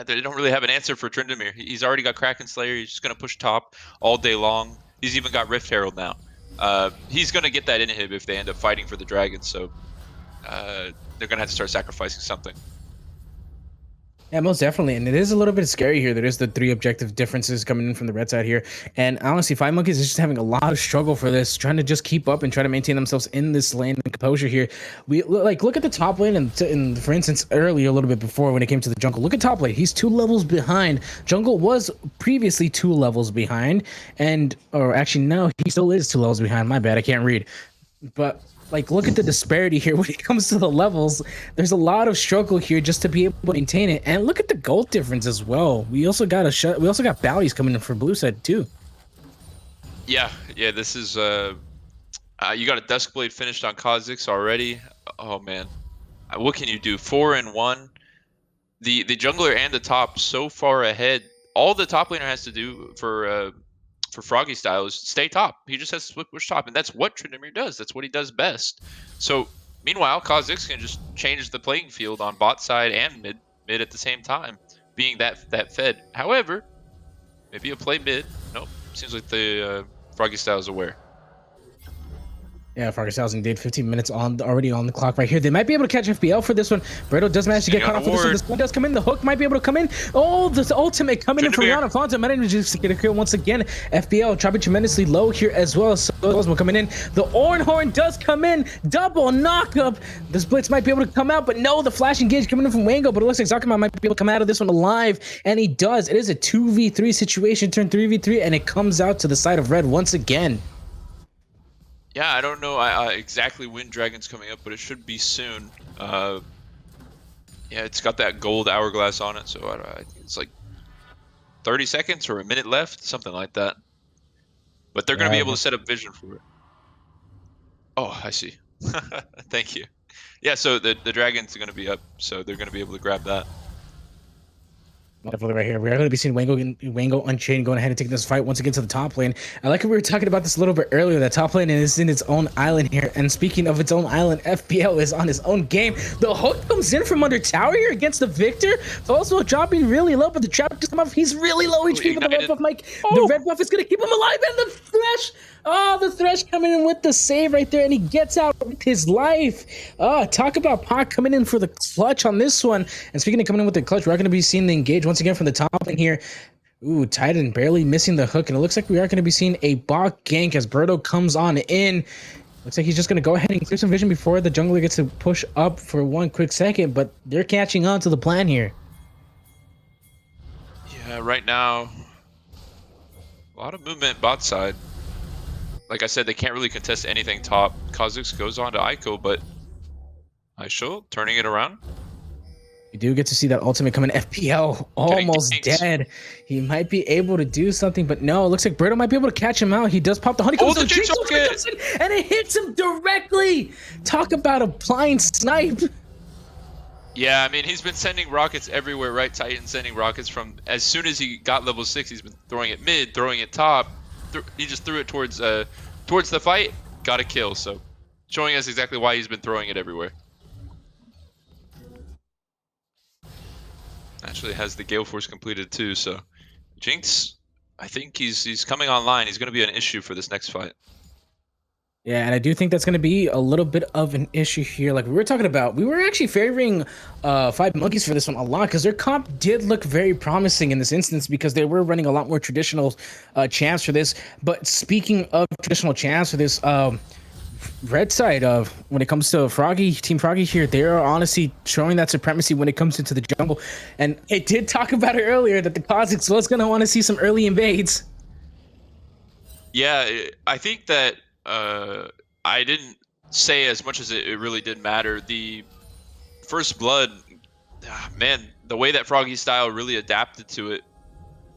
They don't really have an answer for Tryndamere. He's already got Kraken Slayer. He's just going to push top all day long. He's even got Rift Herald now. He's going to get that inhib if they end up fighting for the dragon, so they're going to have to start sacrificing something. Yeah, most definitely. And it is a little bit scary here. There is the 3 objective differences coming in from the red side here. And honestly, 5monkeys is just having a lot of struggle for this, trying to just keep up and try to maintain themselves in this lane and composure here. We look at the top lane and for instance, earlier a little bit before when it came to the jungle, look at top lane. He's 2 levels behind. Jungle was previously 2 levels behind. Or actually, no, he still is 2 levels behind. My bad, I can't read. But like, look at the disparity here when it comes to the levels. There's a lot of struggle here just to be able to maintain it. And look at the gold difference as well. We also got Bally's coming in for blue side too. Yeah, this is you got a Duskblade finished on Kha'Zix already. Oh man. What can you do? 4 and 1. The jungler and the top so far ahead. All the top laner has to do for FroggyStyle is stay top. He just has to push top, and that's what Tryndamere does. That's what he does best. So meanwhile, Kha'Zix can just change the playing field on bot side and mid at the same time, being that fed. However, maybe a play mid. Nope. Seems like the FroggyStyle is aware. Yeah, FroggyStyle indeed. 15 minutes already on the clock right here. They might be able to catch FPL for this one. Bredo does manage to get caught off for this one. The spin does come in. The hook might be able to come in. Oh, this ultimate coming in from Yana Fonta. Might even just get a kill once again. FPL dropping tremendously low here as well. So Cosmo coming in. The Ornhorn does come in. Double knockup. The splits might be able to come out, but no, the flash engage coming in from Wango. But it looks like Zakama might be able to come out of this one alive, and he does. It is a 2v3 situation, turn 3v3, and it comes out to the side of red once again. Yeah, I don't know exactly when Dragon's coming up, but it should be soon. Yeah, it's got that gold hourglass on it, so it's like 30 seconds or a minute left, something like that. But they're going to be able to set up vision for it. Oh, I see. Thank you. Yeah, so the Dragon's going to be up, so they're going to be able to grab that. Definitely right here. We are going to be seeing Wango Unchained going ahead and taking this fight once again to the top lane. I like how we were talking about this a little bit earlier. That top lane is in its own island here. And speaking of its own island, FPL is on his own game. The hook comes in from under tower here against the Victor. Also dropping really low, but the trap just come off. He's really low HP with the red buff, Mike. Oh. The red buff is going to keep him alive. And the Thresh. Oh, the Thresh coming in with the save right there. And he gets out with his life. Talk about Pac coming in for the clutch on this one. And speaking of coming in with the clutch, we're going to be seeing the engage once again from the top lane here. Ooh, Titan barely missing the hook, and it looks like we are going to be seeing a bot gank as Berto comes on in. Looks like he's just going to go ahead and clear some vision before the jungler gets to push up for one quick second, but they're catching on to the plan here. Yeah, right now, a lot of movement bot side. Like I said, they can't really contest anything top. Kha'Zix goes on to Aiko, but Aisho turning it around. We do get to see that ultimate coming. FPL almost dead. He might be able to do something, but no, it looks like Berto might be able to catch him out. He does pop the honeycomb, the and it hits him directly. Talk about a blind snipe. Yeah, I mean, he's been sending rockets everywhere, right? Titan sending rockets from as soon as he got level 6. He's been throwing it mid, throwing it top. He just threw it towards the fight. Got a kill, so showing us exactly why he's been throwing it everywhere. Actually has the Gale Force completed too, so Jinx, I think he's coming online. He's going to be an issue for this next fight. Yeah, and I do think that's going to be a little bit of an issue here. Like we were talking about, we were actually favoring 5monkeys for this one a lot because their comp did look very promising in this instance because they were running a lot more traditional champs for this. But speaking of traditional champs for this, red side of when it comes to Team Froggy here, they are honestly showing that supremacy when it comes into the jungle. And it did talk about it earlier that the Kha'Zix was going to want to see some early invades. Yeah, I think that I didn't say as much as it really did matter. The first blood, man, the way that FroggyStyle really adapted to it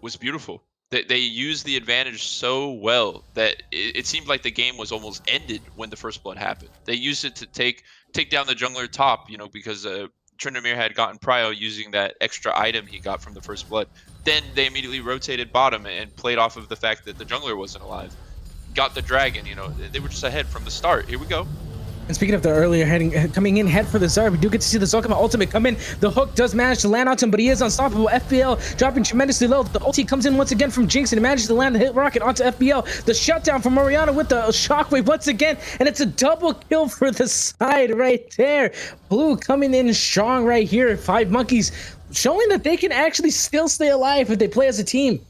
was beautiful. They used the advantage so well that it seemed like the game was almost ended when the first blood happened. They used it to take down the jungler top, you know, because Tryndamere had gotten prio using that extra item he got from the first blood. Then they immediately rotated bottom and played off of the fact that the jungler wasn't alive. Got the dragon, you know, they were just ahead from the start. Here we go. And speaking of the earlier coming in head for the Zara, we do get to see the Zokama ultimate come in. The hook does manage to land onto him, but he is unstoppable. FBL dropping tremendously low. The ulti comes in once again from Jinx, and he manages to land the hit rocket onto FBL. The shutdown from Oriana with the shockwave once again, and it's a double kill for the side right there. Blue coming in strong right here. 5Monkeys showing that they can actually still stay alive if they play as a team.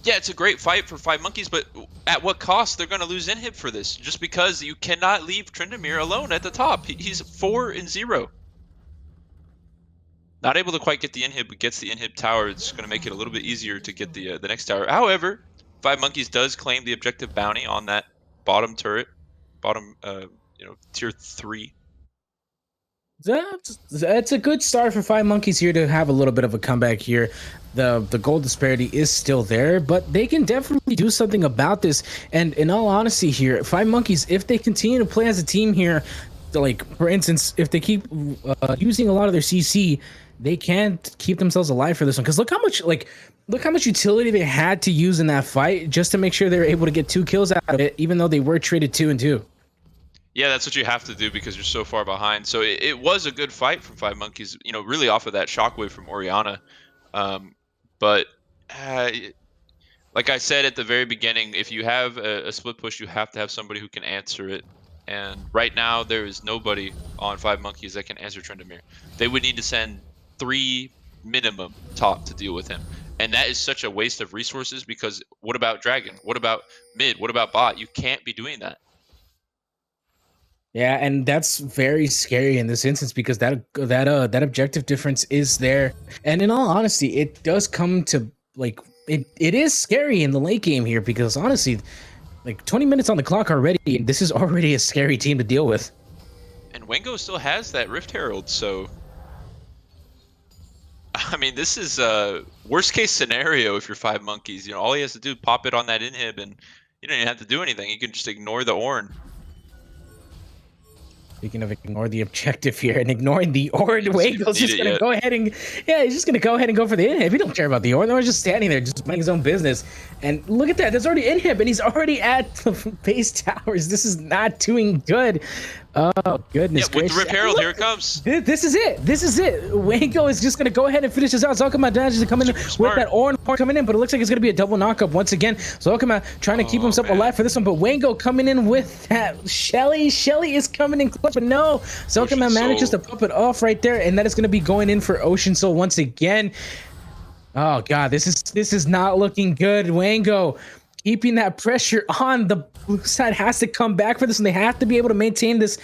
Yeah, it's a great fight for 5Monkeys, but at what cost? They're going to lose inhib for this, just because you cannot leave Tryndamere alone at the top. He's 4-0. Not able to quite get the inhib, but gets the inhib tower. It's going to make it a little bit easier to get the next tower. However, 5Monkeys does claim the objective bounty on that bottom turret, bottom tier 3. That's a good start for 5Monkeys here to have a little bit of a comeback here. The gold disparity is still there, but they can definitely do something about this. And in all honesty here, 5Monkeys, if they continue to play as a team here, like for instance, if they keep using a lot of their CC, they can keep themselves alive for this one. Because look how much utility they had to use in that fight just to make sure they were able to get 2 kills out of it, even though they were traded 2-2. Yeah, that's what you have to do because you're so far behind. So it was a good fight from 5Monkeys, really off of that shockwave from Oriana. But like I said at the very beginning, if you have a split push, you have to have somebody who can answer it. And right now, there is nobody on 5Monkeys that can answer Tryndamere. They would need to send 3 minimum top to deal with him. And that is such a waste of resources because what about Dragon? What about mid? What about bot? You can't be doing that. Yeah, and that's very scary in this instance because that objective difference is there. And in all honesty, it does come to it is scary in the late game here because honestly, 20 minutes on the clock already, and this is already a scary team to deal with. And Wengo still has that Rift Herald, so I mean, this is a worst case scenario if you're 5Monkeys. All he has to do is pop it on that inhib, and you don't even have to do anything. You can just ignore the Ornn. Speaking of ignore the objective here and ignoring the Ornn, Wengo's just gonna go ahead and he's just gonna go ahead and go for the inhib. He don't care about the Ornn. They're just standing there, just minding his own business. And look at that, there's already inhib, and he's already at the base towers. This is not doing good. Oh goodness gracious! With the Rip Herald, here it comes. This is it. This is it. Wengo is just gonna go ahead and finish this out. Zokama manages to come in with that Ornn part coming in, but it looks like it's gonna be a double knockup once again. Zokama trying to keep himself alive for this one, but Wengo coming in with that Shelly. Shelly is coming in close, but no. Zokama manages to pop it off right there, and that is gonna be going in for Ocean Soul once again. Oh god, this is not looking good. Wengo keeping that pressure on. The blue side has to come back for this, and they have to be able to maintain this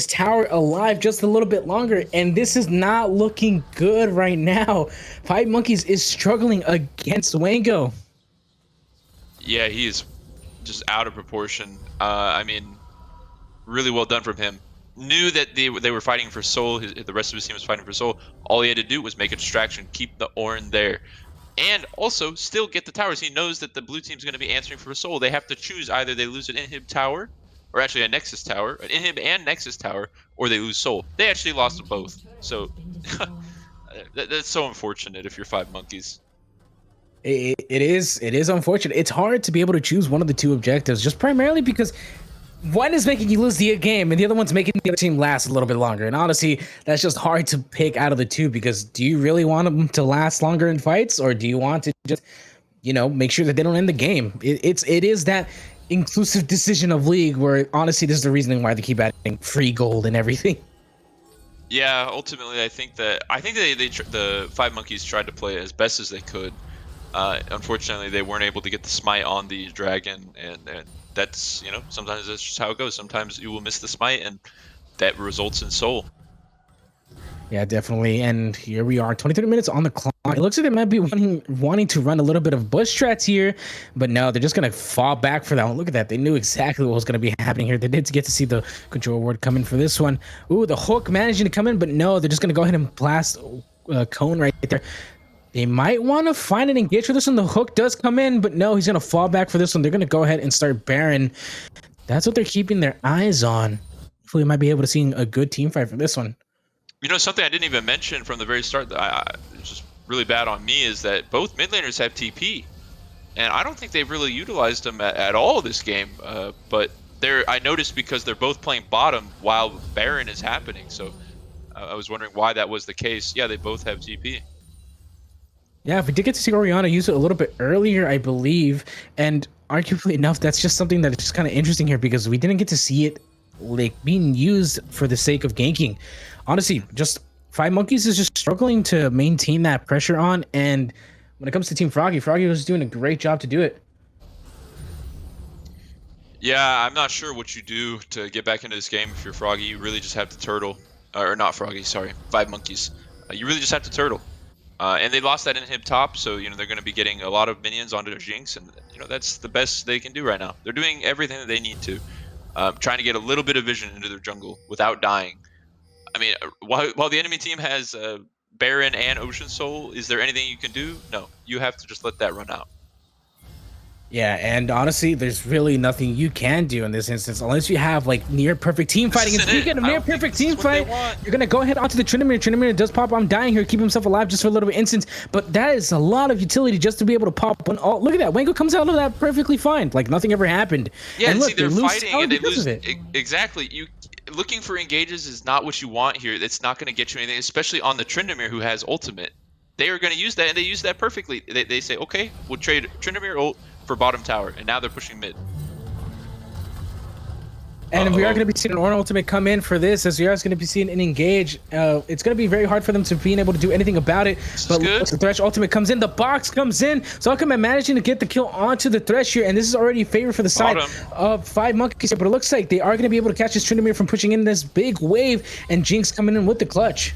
tower alive just a little bit longer, and this is not looking good right now. 5Monkeys is struggling against Wengo. Yeah, he is just out of proportion. I mean, really well done from him. Knew that they were fighting for soul. The rest of his team was fighting for soul. All he had to do was make a distraction, keep the Ornn there, and also still get the towers. He knows that the blue team's going to be answering for soul. They have to choose: either they lose an inhib tower, or actually a nexus tower, an inhib and nexus tower, or they lose soul. They actually lost both. So that's so unfortunate if you're 5Monkeys. It is unfortunate. It's hard to be able to choose one of the 2 objectives, just primarily because one is making you lose the game, and the other one's making the other team last a little bit longer. And honestly, that's just hard to pick out of the 2 because do you really want them to last longer in fights, or do you want to just, make sure that they don't end the game? It is that inclusive decision of League where honestly, this is the reasoning why they keep adding free gold and everything. Yeah, ultimately, I think the 5Monkeys tried to play as best as they could. Unfortunately, they weren't able to get the smite on the dragon, and that's, sometimes that's just how it goes. Sometimes you will miss the smite, and that results in soul. Yeah, definitely. And here we are, 23 minutes on the clock. It looks like they might be wanting to run a little bit of bush strats here, but no, they're just going to fall back for that one. Look at that. They knew exactly what was going to be happening here. They did get to see the control ward come in for this one. Ooh, the hook managing to come in, but no, they're just going to go ahead and blast cone right there. They might want to find an engage for this one. The hook does come in, but no, he's going to fall back for this one. They're going to go ahead and start Baron. That's what they're keeping their eyes on. Hopefully, we might be able to see a good team fight for this one. Something I didn't even mention from the very start that it's just really bad on me is that both mid laners have TP. And I don't think they've really utilized them at all this game. But I noticed because they're both playing bottom while Baron is happening. So I was wondering why that was the case. Yeah, they both have TP. Yeah, we did get to see Oriana use it a little bit earlier, I believe, and arguably enough, that's just something that is just kind of interesting here because we didn't get to see it like being used for the sake of ganking. Honestly, just 5monkeys is just struggling to maintain that pressure on, and when it comes to Team Froggy, Froggy was doing a great job to do it. Yeah, I'm not sure what you do to get back into this game if you're Froggy. You really just have to turtle, or not Froggy, sorry, 5monkeys. You really just have to turtle. And they lost that inhib top, so they're going to be getting a lot of minions onto their Jinx, and that's the best they can do right now. They're doing everything that they need to, trying to get a little bit of vision into their jungle without dying. I mean, while the enemy team has Baron and Ocean Soul, is there anything you can do? No, you have to just let that run out. Yeah, and honestly, there's really nothing you can do in this instance unless you have like near perfect team fighting. And speaking of near perfect team fight, you're gonna go ahead onto the Tryndamere. Tryndamere does pop. I'm dying here, keep himself alive just for a little bit instance, but that is a lot of utility just to be able to pop one. Oh, look at that! Wango comes out of that perfectly fine, like nothing ever happened. Yeah, and look, see, they're fighting and they lose. Exactly. Looking for engages is not what you want here. It's not going to get you anything, especially on the Tryndamere who has ultimate. They are going to use that, and they use that perfectly. They say, okay, we'll trade Tryndamere ult for bottom tower, and now they're pushing mid. And we are going to be seeing an Ornn ultimate come in for this, as we are going to be seeing an engage. It's going to be very hard for them to being able to do anything about it. But the Thresh ultimate comes in, the box comes in. So Alchemy managing to get the kill onto the Thresh here, and this is already a favor for the side of 5monkeys here. But it looks like they are going to be able to catch this Tryndamere from pushing in this big wave, and Jinx coming in with the clutch.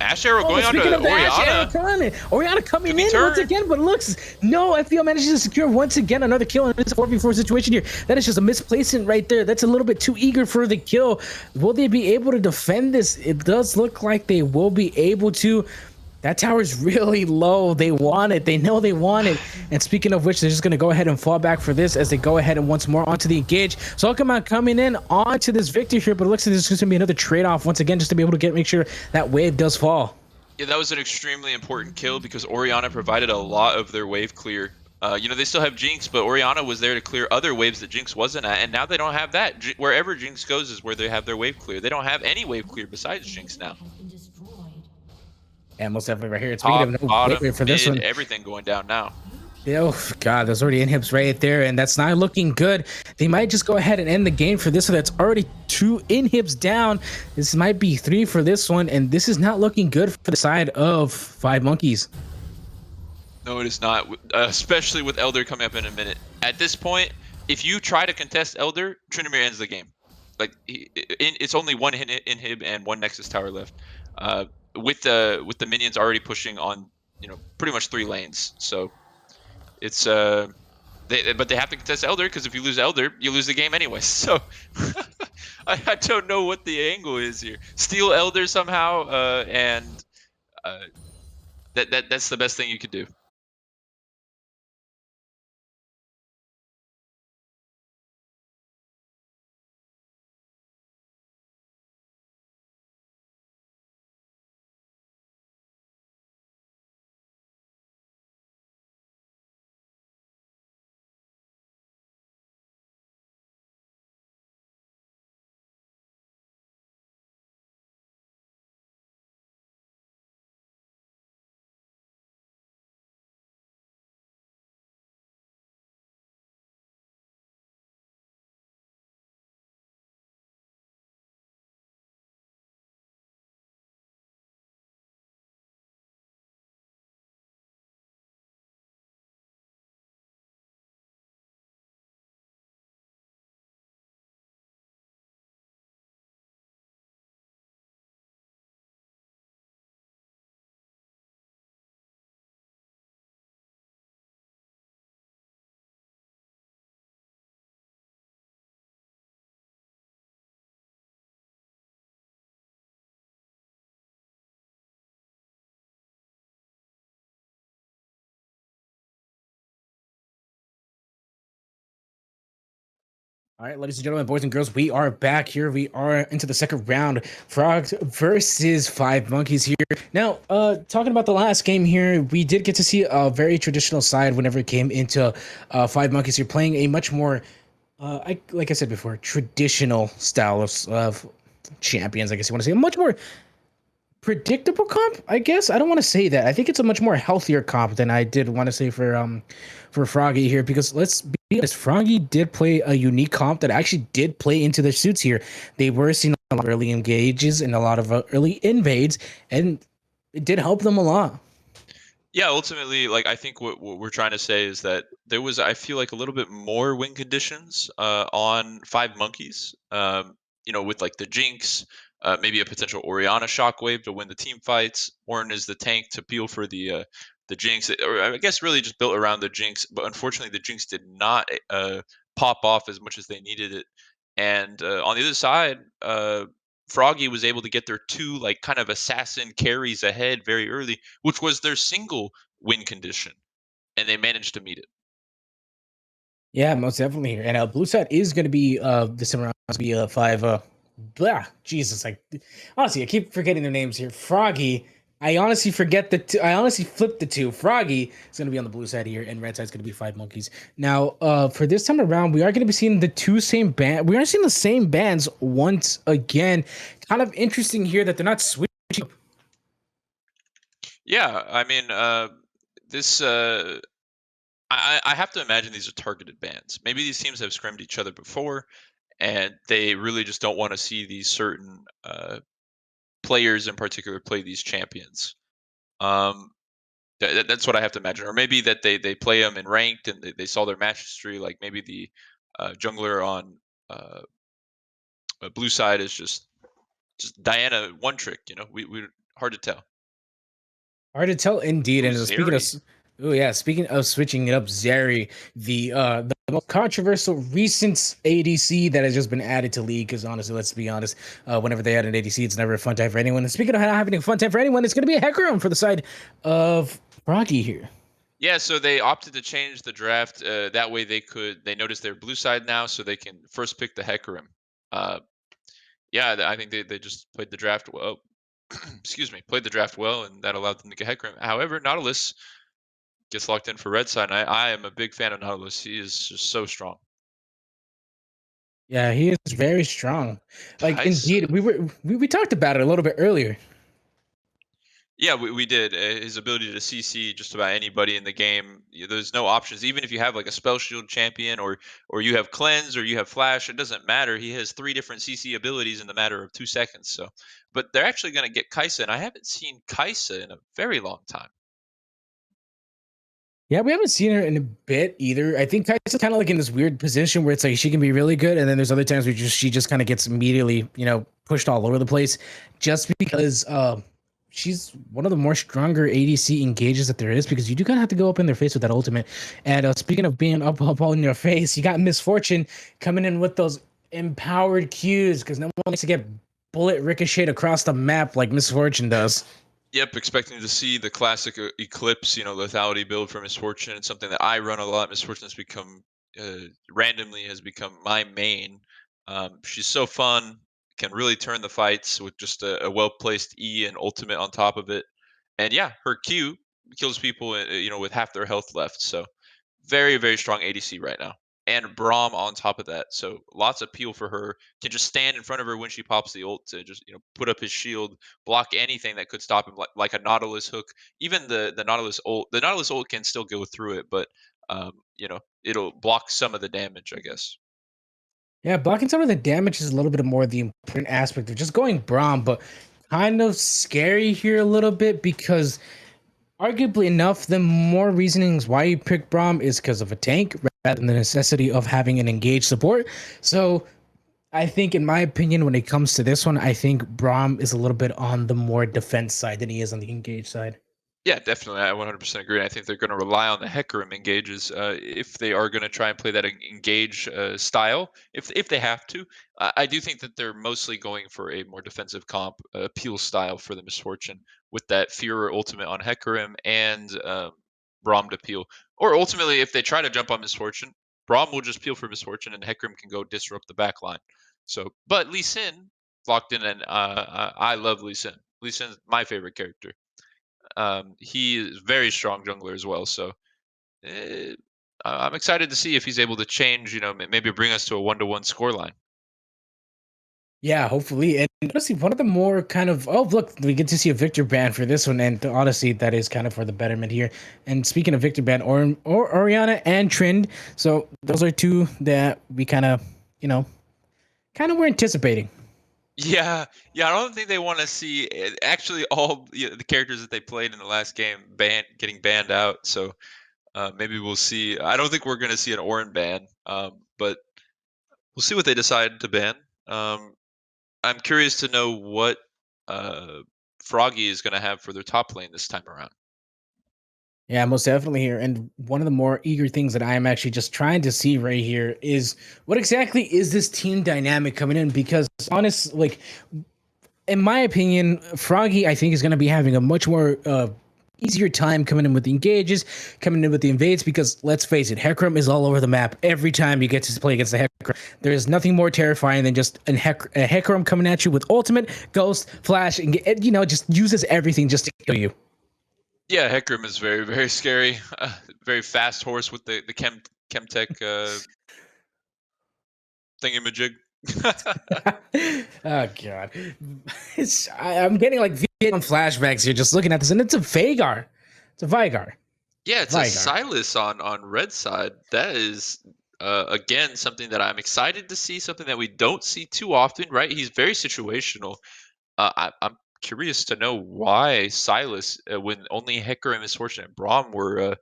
Ash Arrow going on to Oriana. Oriana coming in once again, but looks no. FPL manages to secure once again another kill, and it's a 4v4 situation here. That is just a misplacement right there. That's a little bit too eager for the kill. Will they be able to defend this? It does look like they will be able to. That tower's really low. They want it. They know they want it. And speaking of which, they're just going to go ahead and fall back for this as they go ahead and once more onto the engage. So Alchemy coming in onto this victory here, but it looks like there's going to be another trade-off once again just to be able to make sure that wave does fall. Yeah, that was an extremely important kill because Oriana provided a lot of their wave clear. They still have Jinx, but Oriana was there to clear other waves that Jinx wasn't at, and now they don't have that. Wherever Jinx goes is where they have their wave clear. They don't have any wave clear besides Jinx now. And most definitely right here. It's speaking of no wait for this one. Everything going down now. Oh god, there's already inhibs right there, and that's not looking good. They might just go ahead and end the game for this one. That's already 2 inhibs down. This might be 3 for this one, and this is not looking good for the side of 5monkeys. No, it is not, especially with Elder coming up in a minute. At this point, if you try to contest Elder, Tryndamere ends the game. Like it's only 1 inhib and 1 Nexus tower left. With the minions already pushing on, pretty much 3 lanes. So it's but they have to contest Elder because if you lose Elder, you lose the game anyway. So I don't know what the angle is here. Steal Elder somehow, and that's the best thing you could do. All right, ladies and gentlemen, boys and girls, we are back here. We are into the second round. Frogs versus 5monkeys here. Now, talking about the last game here, we did get to see a very traditional side whenever it came into 5monkeys. You're playing a much more Like I said before, traditional style of champions. I guess you want to say a much more predictable comp. I guess I don't want to say that. I think it's a much more healthier comp than I did want to say for Froggy here, because let's be honest, Froggy did play a unique comp that actually did play into their suits here. They were seeing a lot of early engages and a lot of early invades, and it did help them a lot. Yeah, ultimately, like I think what we're trying to say is that there was, I feel like, a little bit more win conditions on 5 Monkeys. With like the Jinx, maybe a potential Orianna Shockwave to win the team fights. Ornn is the tank to peel for the Jinx, or I guess really just built around the Jinx. But unfortunately, the Jinx did not pop off as much as they needed it. And on the other side, Froggy was able to get their two like kind of assassin carries ahead very early, which was their single win condition, and they managed to meet it. Yeah, most definitely here. And blue side is going to be this time around to be five. Blah, Jesus, like honestly, I keep forgetting their names here. Froggy. I honestly forget the two. I honestly flipped the two. Froggy is going to be on the blue side here, and red side is going to be 5 Monkeys. Now, for this time around, we are going to be seeing the two same band. We are seeing the same bands once again. Kind of interesting here that they're not switching. Yeah, I mean, this. I have to imagine these are targeted bans. Maybe these teams have scrimmed each other before, and they really just don't want to see these certain players in particular play these champions. Um, that's what I have to imagine. Or maybe that they play them in ranked and they saw their match history. Like maybe the jungler on uh, blue side is just Diana one trick. We hard to tell. Hard to tell indeed. Ooh, And speaking of, Zeri. oh yeah, speaking of switching it up, Zeri, the most controversial recent ADC that has just been added to League. Because honestly, let's be honest, whenever they add an ADC, it's never a fun time for anyone. And speaking of not having a fun time for anyone, it's going to be a heck room for the side of Froggy here. Yeah, so they opted to change the draft. That way they notice they're blue side now, so they can first pick the Hecarim. Uh, yeah, I think they just played the draft well. Excuse me, played the draft well, and that allowed them to get Hecarim. However, Nautilus gets locked in for red side, and I am a big fan of Nautilus. He is just so strong. Yeah, he is very strong. Like Kai'Sa. indeed, we talked about it a little bit earlier. Yeah, we did. His ability to CC just about anybody in the game. There's no options. Even if you have like a spell shield champion or you have cleanse or you have flash, it doesn't matter. He has 3 different CC abilities in the matter of 2 seconds. So, but they're actually going to get Kai'Sa, and I haven't seen Kai'Sa in a very long time. Yeah, we haven't seen her in a bit either. I think Kai's kind of like in this weird position where it's like she can be really good, and then there's other times where she just kind of gets immediately, pushed all over the place, just because she's one of the more stronger ADC engages that there is. Because you do kind of have to go up in their face with that ultimate. And speaking of being up on your face, you got Misfortune coming in with those empowered Qs because no one likes to get bullet ricocheted across the map like Misfortune does. Yep, expecting to see the classic Eclipse, lethality build for Misfortune. It's something that I run a lot. Misfortune has become randomly has become my main. She's so fun, can really turn the fights with just a well placed E and ultimate on top of it. And yeah, her Q kills people, with half their health left. So very, very strong ADC right now. And Braum on top of that. So lots of peel for her. Can just stand in front of her when she pops the ult to just, put up his shield, block anything that could stop him, like a Nautilus hook. Even the Nautilus ult can still go through it, but it'll block some of the damage, I guess. Yeah, blocking some of the damage is a little bit more the important aspect of just going Braum, but kind of scary here a little bit because arguably enough, the more reasonings why you pick Braum is because of a tank rather than the necessity of having an engaged support. So I think, in my opinion, when it comes to this one, I think Braum is a little bit on the more defense side than he is on the engaged side. Yeah, definitely. I 100% agree. I think they're going to rely on the Hecarim engages if they are going to try and play that engage style, if they have to. I do think that they're mostly going for a more defensive comp, peel style for the Misfortune with that Führer ultimate on Hecarim and Braum to peel. Or ultimately, if they try to jump on Misfortune, Braum will just peel for Misfortune and Hecarim can go disrupt the back line. So, but Lee Sin locked in, and I love Lee Sin. Lee Sin's my favorite character. He is very strong jungler as well. So uh, I'm excited to see if he's able to change. Maybe bring us to a 1-1 scoreline. Yeah, hopefully. And honestly, one of the more kind of look, we get to see a Victor ban for this one, and honestly, that is kind of for the betterment here. And speaking of Victor ban, or Oriana and Trend, so those are two that we kind of were anticipating. Yeah, yeah. I don't think they want to see actually all the characters that they played in the last game getting banned out. So maybe we'll see. I don't think we're going to see an Orin ban, but we'll see what they decide to ban. I'm curious to know what uh, Froggy is going to have for their top lane this time around. Yeah, most definitely here. And one of the more eager things that I am actually just trying to see right here is what exactly is this team dynamic coming in? Because honest, like in my opinion, Froggy, I think, is going to be having a much more easier time coming in with the engages, coming in with the invades, because let's face it, Hecarim is all over the map every time you get to play against the Hecarim. There is nothing more terrifying than just a Hecarim coming at you with ultimate, ghost, flash, and just uses everything just to kill you. Yeah, Hecarim is very, very scary. Very fast horse with the Chemtech thingamajig. Oh god, I'm getting like Vietnam flashbacks here just looking at this, and it's a Veigar. It's a Veigar. Yeah, it's a Veigar. Silas on red side. That is again something that I'm excited to see. Something that we don't see too often, right? He's very situational. I'm curious to know why Silas, when only Hecarim, Misfortune, and Braum were,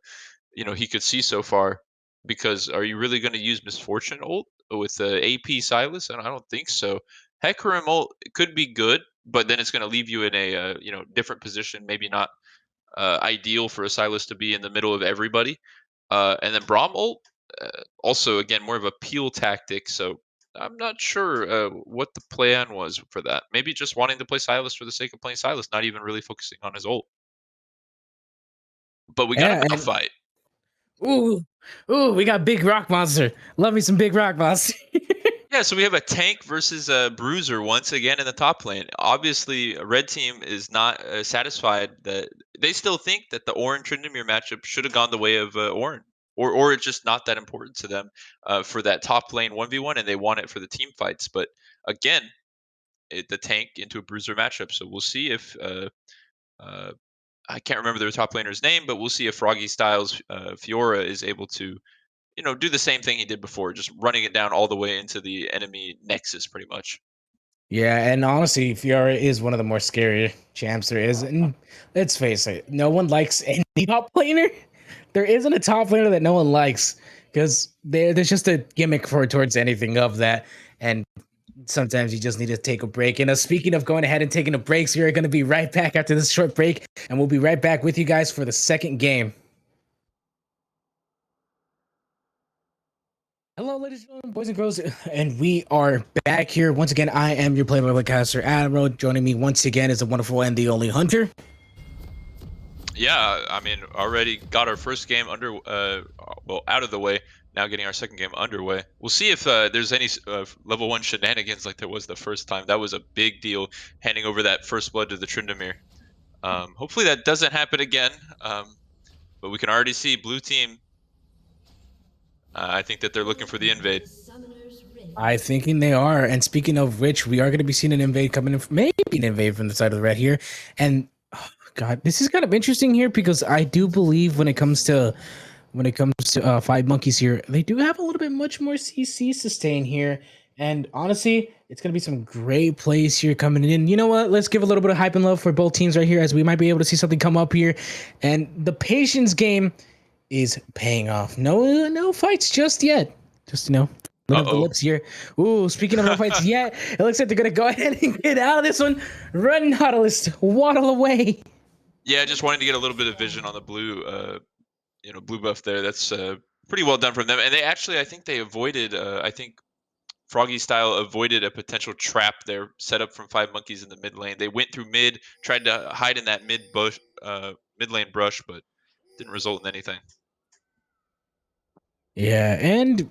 he could see so far. Because are you really going to use Misfortune ult with AP Silas? And I don't think so. Hecarim ult could be good, but then it's going to leave you in a different position. Maybe not ideal for a Silas to be in the middle of everybody. And then Braum ult, also again more of a peel tactic. So I'm not sure what the plan was for that. Maybe just wanting to play Silas for the sake of playing Silas, not even really focusing on his ult. But we got a Yeah, mouth and fight. ooh, ooh, we got big rock monster. Love me some big rock monster. Yeah, so we have a tank versus a bruiser once again in the top lane. Obviously, red team is not satisfied that they still think that the Orin Tryndamere matchup should have gone the way of Orin, or it's just not that important to them for that top lane 1v1, and they want it for the team fights. But again, the tank into a bruiser matchup. So we'll see if uh, I can't remember their top laner's name, but we'll see if FroggyStyle's Fiora is able to do the same thing he did before, just running it down all the way into the enemy nexus, pretty much. Yeah, and honestly, Fiora is one of the more scary champs there is. And let's face it, no one likes any top laner. There isn't a top laner that no one likes because there's just a gimmick for towards anything of that. And sometimes you just need to take a break. And speaking of going ahead and taking a break, so we're going to be right back after this short break, and we'll be right back with you guys for the second game. Hello, ladies and gentlemen, boys and girls, and we are back here once again. I am your play-by-play caster, Admiral. Joining me once again is the wonderful and the only Hunter. Yeah, I mean, already got our first game out of the way. Now getting our second game underway. We'll see if there's any level 1 shenanigans like there was the first time. That was a big deal, handing over that first blood to the Tryndamere. Hopefully that doesn't happen again. But we can already see blue team. I think that they're looking for the invade. I thinking they are. And speaking of which, we are going to be seeing an invade coming in, maybe an invade from the side of the red here. And oh God, this is kind of interesting here because I do believe when it comes to 5Monkeys here, they do have a little bit much more CC sustain here. And honestly, it's going to be some great plays here coming in. You know what? Let's give a little bit of hype and love for both teams right here as we might be able to see something come up here. And the patience game is paying off. No fights just yet. Just, of the lips here. Ooh, speaking of no fights yet, it looks like they're going to go ahead and get out of this one. Run, Nautilus. Waddle away. Yeah, just wanting to get a little bit of vision on the blue, blue buff there. That's pretty well done from them. And they actually, I think they avoided, FroggyStyle avoided a potential trap there set up from 5Monkeys in the mid lane. They went through mid, tried to hide in that mid lane brush, but didn't result in anything. Yeah, and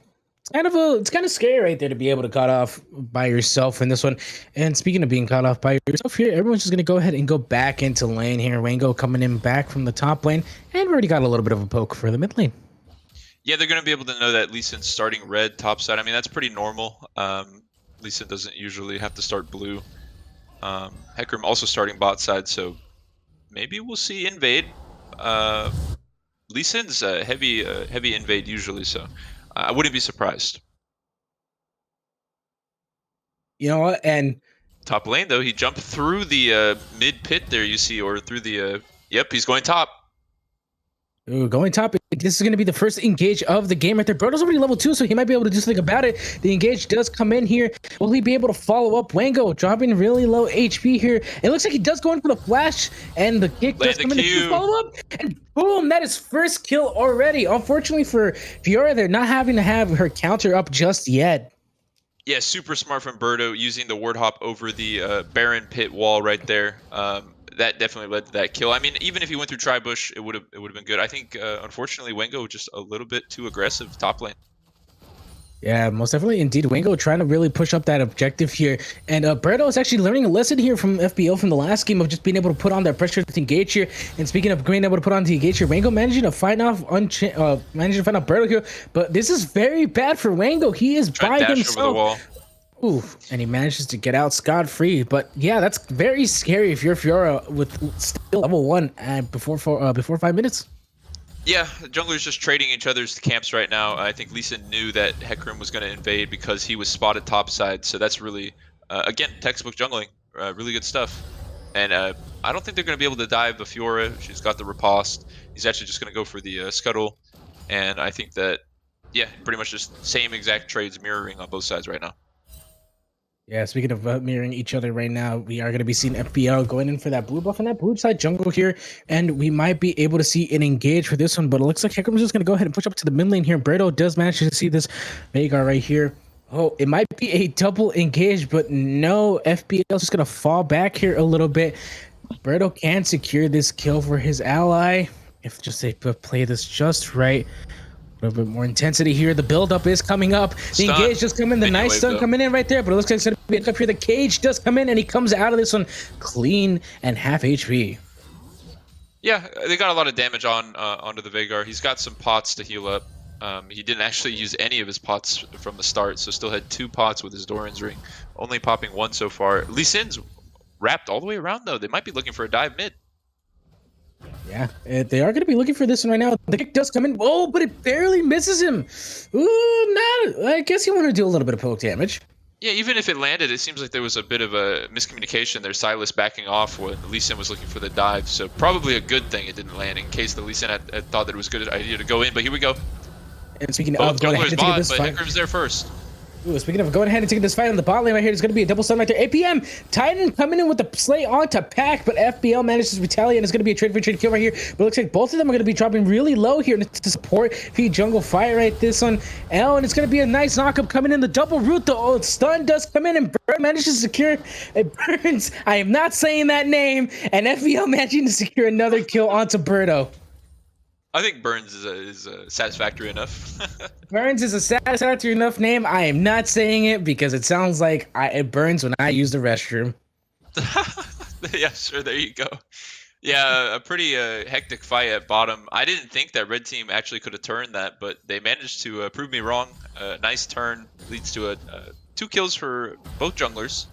it's kind of scary right there to be able to cut off by yourself in this one. And speaking of being cut off by yourself here, everyone's just gonna go ahead and go back into lane here. Wango coming in back from the top lane, and we already got a little bit of a poke for the mid lane. Yeah, they're going to be able to know that Lee Sin's starting red topside. I mean, that's pretty normal. Lee Sin doesn't usually have to start blue. Hecarim also starting bot side, so maybe we'll see invade. Lee Sin's heavy invade usually, so I wouldn't be surprised. You know what? And Top lane though, he jumped through the mid pit there, you see, or through the. Yep, he's going top. ooh, going top. This is going to be the first engage of the game right there. Brodo's already level 2, so he might be able to do something about it. The engage does come in here. Will he be able to follow up? Wango dropping really low HP here. It looks like he does go in for the flash, and the kick does come in to follow up. And boom, that is first kill already. Unfortunately for Fiora, they're not having to have her counter up just yet. Yeah, super smart from Birdo using the ward hop over the Baron pit wall right there. That definitely led to that kill. I mean, even if he went through Tribush, it would have been good. I think unfortunately Wango just a little bit too aggressive top lane. Yeah, most definitely. Indeed, Wango trying to really push up that objective here. And Birdo is actually learning a lesson here from FBO from the last game of just being able to put on that pressure to engage here. And speaking of being able to put on the engage here, Wango managing to fight off Birdo here. But this is very bad for Wango. He is by himself. Ooh, and he manages to get out scot-free. But yeah, that's very scary if you're Fiora with still level 1 and before 5 minutes. Yeah, the junglers just trading each other's camps right now. I think Lee Sin knew that Hecarim was going to invade because he was spotted topside. So that's really, again, textbook jungling. Really good stuff. And I don't think they're going to be able to dive the Fiora. She's got the riposte. He's actually just going to go for the scuttle. And I think that, yeah, pretty much just same exact trades mirroring on both sides right now. Yeah, speaking of mirroring each other right now, we are going to be seeing FBL going in for that blue buff and that blue side jungle here, and we might be able to see an engage for this one, but it looks like Hecarim's just going to go ahead and push up to the mid lane here. Birdo does manage to see this Veigar right here. Oh, it might be a double engage, but no, FBL is just going to fall back here a little bit. Birdo can secure this kill for his ally if just they play this just right. A little bit more intensity here. The build-up is coming up. The engage just come in. The nice stun coming in right there, but it looks like it's going to be up here. The cage does come in, and he comes out of this one clean and half HP. Yeah, they got a lot of damage onto the Veigar. He's got some pots to heal up. He didn't actually use any of his pots from the start, so still had 2 pots with his Doran's Ring. Only popping 1 so far. Lee Sin's wrapped all the way around, though. They might be looking for a dive mid. Yeah, they are going to be looking for this one right now. The kick does come in. Oh, but it barely misses him. Ooh, I guess he wanted to do a little bit of poke damage. Yeah, even if it landed, it seems like there was a bit of a miscommunication there. Silas backing off when Lee Sin was looking for the dive, so probably a good thing it didn't land in case the Lee Sin had thought that it was a good idea to go in, but here we go. And speaking of going ahead and taking this fight, Hecarim's there first. Ooh, speaking of going ahead and taking this fight on the bot lane right here, there's going to be a double stun right there. APM, Titan coming in with the slay onto Pack, but FBL manages to retaliate, and it's going to be a trade for trade kill right here. But it looks like both of them are going to be dropping really low here to support the jungle fight right this one. And it's going to be a nice knockup coming in. The double root, the stun does come in, and Burn manages to secure. It Burns, I am not saying that name, and FBL managing to secure another kill onto Birdo. I think Burns is satisfactory enough. Burns is a satisfactory enough name. I am not saying it because it sounds like it burns when I use the restroom. Yeah, sure. There you go. Yeah, a pretty hectic fight at bottom. I didn't think that red team actually could have turned that, but they managed to prove me wrong. Nice turn leads to 2 kills for both junglers.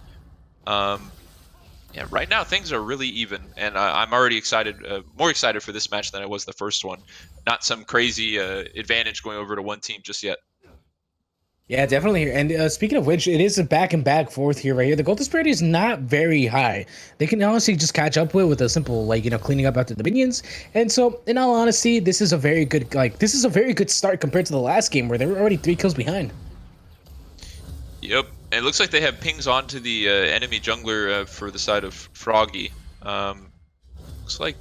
Yeah, right now things are really even, and I'm already excited, more excited for this match than I was the first one. Not some crazy advantage going over to one team just yet. Yeah, definitely. And speaking of which, it is a back and back forth here right here. The gold disparity is not very high. They can honestly just catch up with a simple, cleaning up after the minions. And so, in all honesty, this is a very good, start compared to the last game where they were already 3 kills behind. Yep. And it looks like they have pings onto the enemy jungler for the side of Froggy. Looks like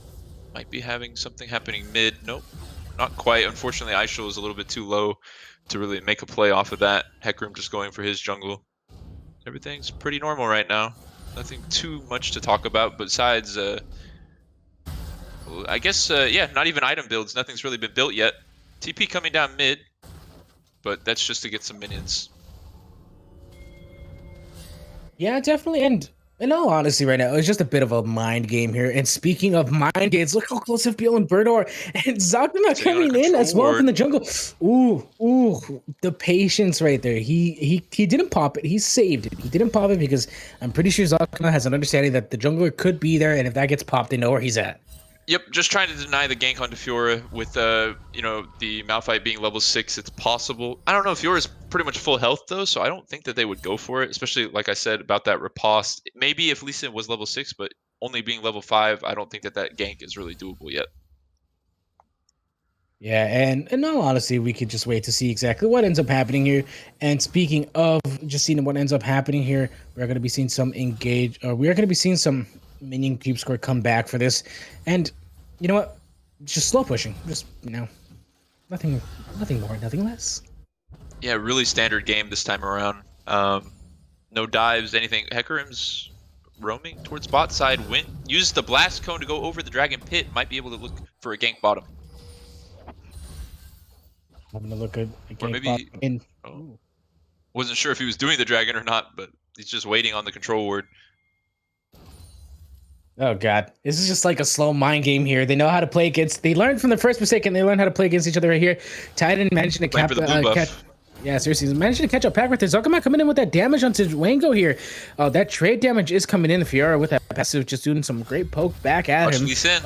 might be having something happening mid. Nope, not quite. Unfortunately, Aishul is a little bit too low to really make a play off of that. Hecarim just going for his jungle. Everything's pretty normal right now. Nothing too much to talk about besides, I guess, yeah, not even item builds. Nothing's really been built yet. TP coming down mid, but that's just to get some minions. Yeah, definitely. And In all honesty, right now, it's just a bit of a mind game here. And speaking of mind games, look how close FPL and Bird are. And Zakuna Sitting on a coming in control as well from ward. the jungle. Ooh, the patience right there. He didn't pop it. He saved it. He didn't pop it because I'm pretty sure Zakuna has an understanding that the jungler could be there, and if that gets popped, they know where he's at. Yep, just trying to deny the gank onto Fiora with you know, the Malphite being level 6. It's possible. I don't know. Fiora's pretty much full health though, so I don't think that they would go for it. Especially like I said about that riposte. Maybe if Lee Sin was level 6, but only being level 5, I don't think that that gank is really doable yet. Yeah, and in all honesty, we could just wait to see exactly what ends up happening here. And speaking of just seeing what ends up happening here, we're going to be seeing some we are going to be seeing some minion cube score come back for this. And you know what? Just slow pushing. Just, nothing more, nothing less. Yeah, really standard game this time around. No dives, anything. Hecarim's roaming towards bot side. Used the blast cone to go over the dragon pit. Might be able to look for a gank bottom. I'm gonna look at Or maybe wasn't sure if he was doing the dragon or not, but he's just waiting on the control ward. Oh god, this is just like a slow mind game here. They know how to play against. They learned from the first mistake, and they learned how to play against each other right here. Titan managing to Playing for the blue buff. catch. Yeah, seriously, he's managing to catch up back with this. Zakama coming in with that damage onto Wango here. That trade damage is coming in. The Fiora with that passive, just doing some great poke back at him. Lee Sin.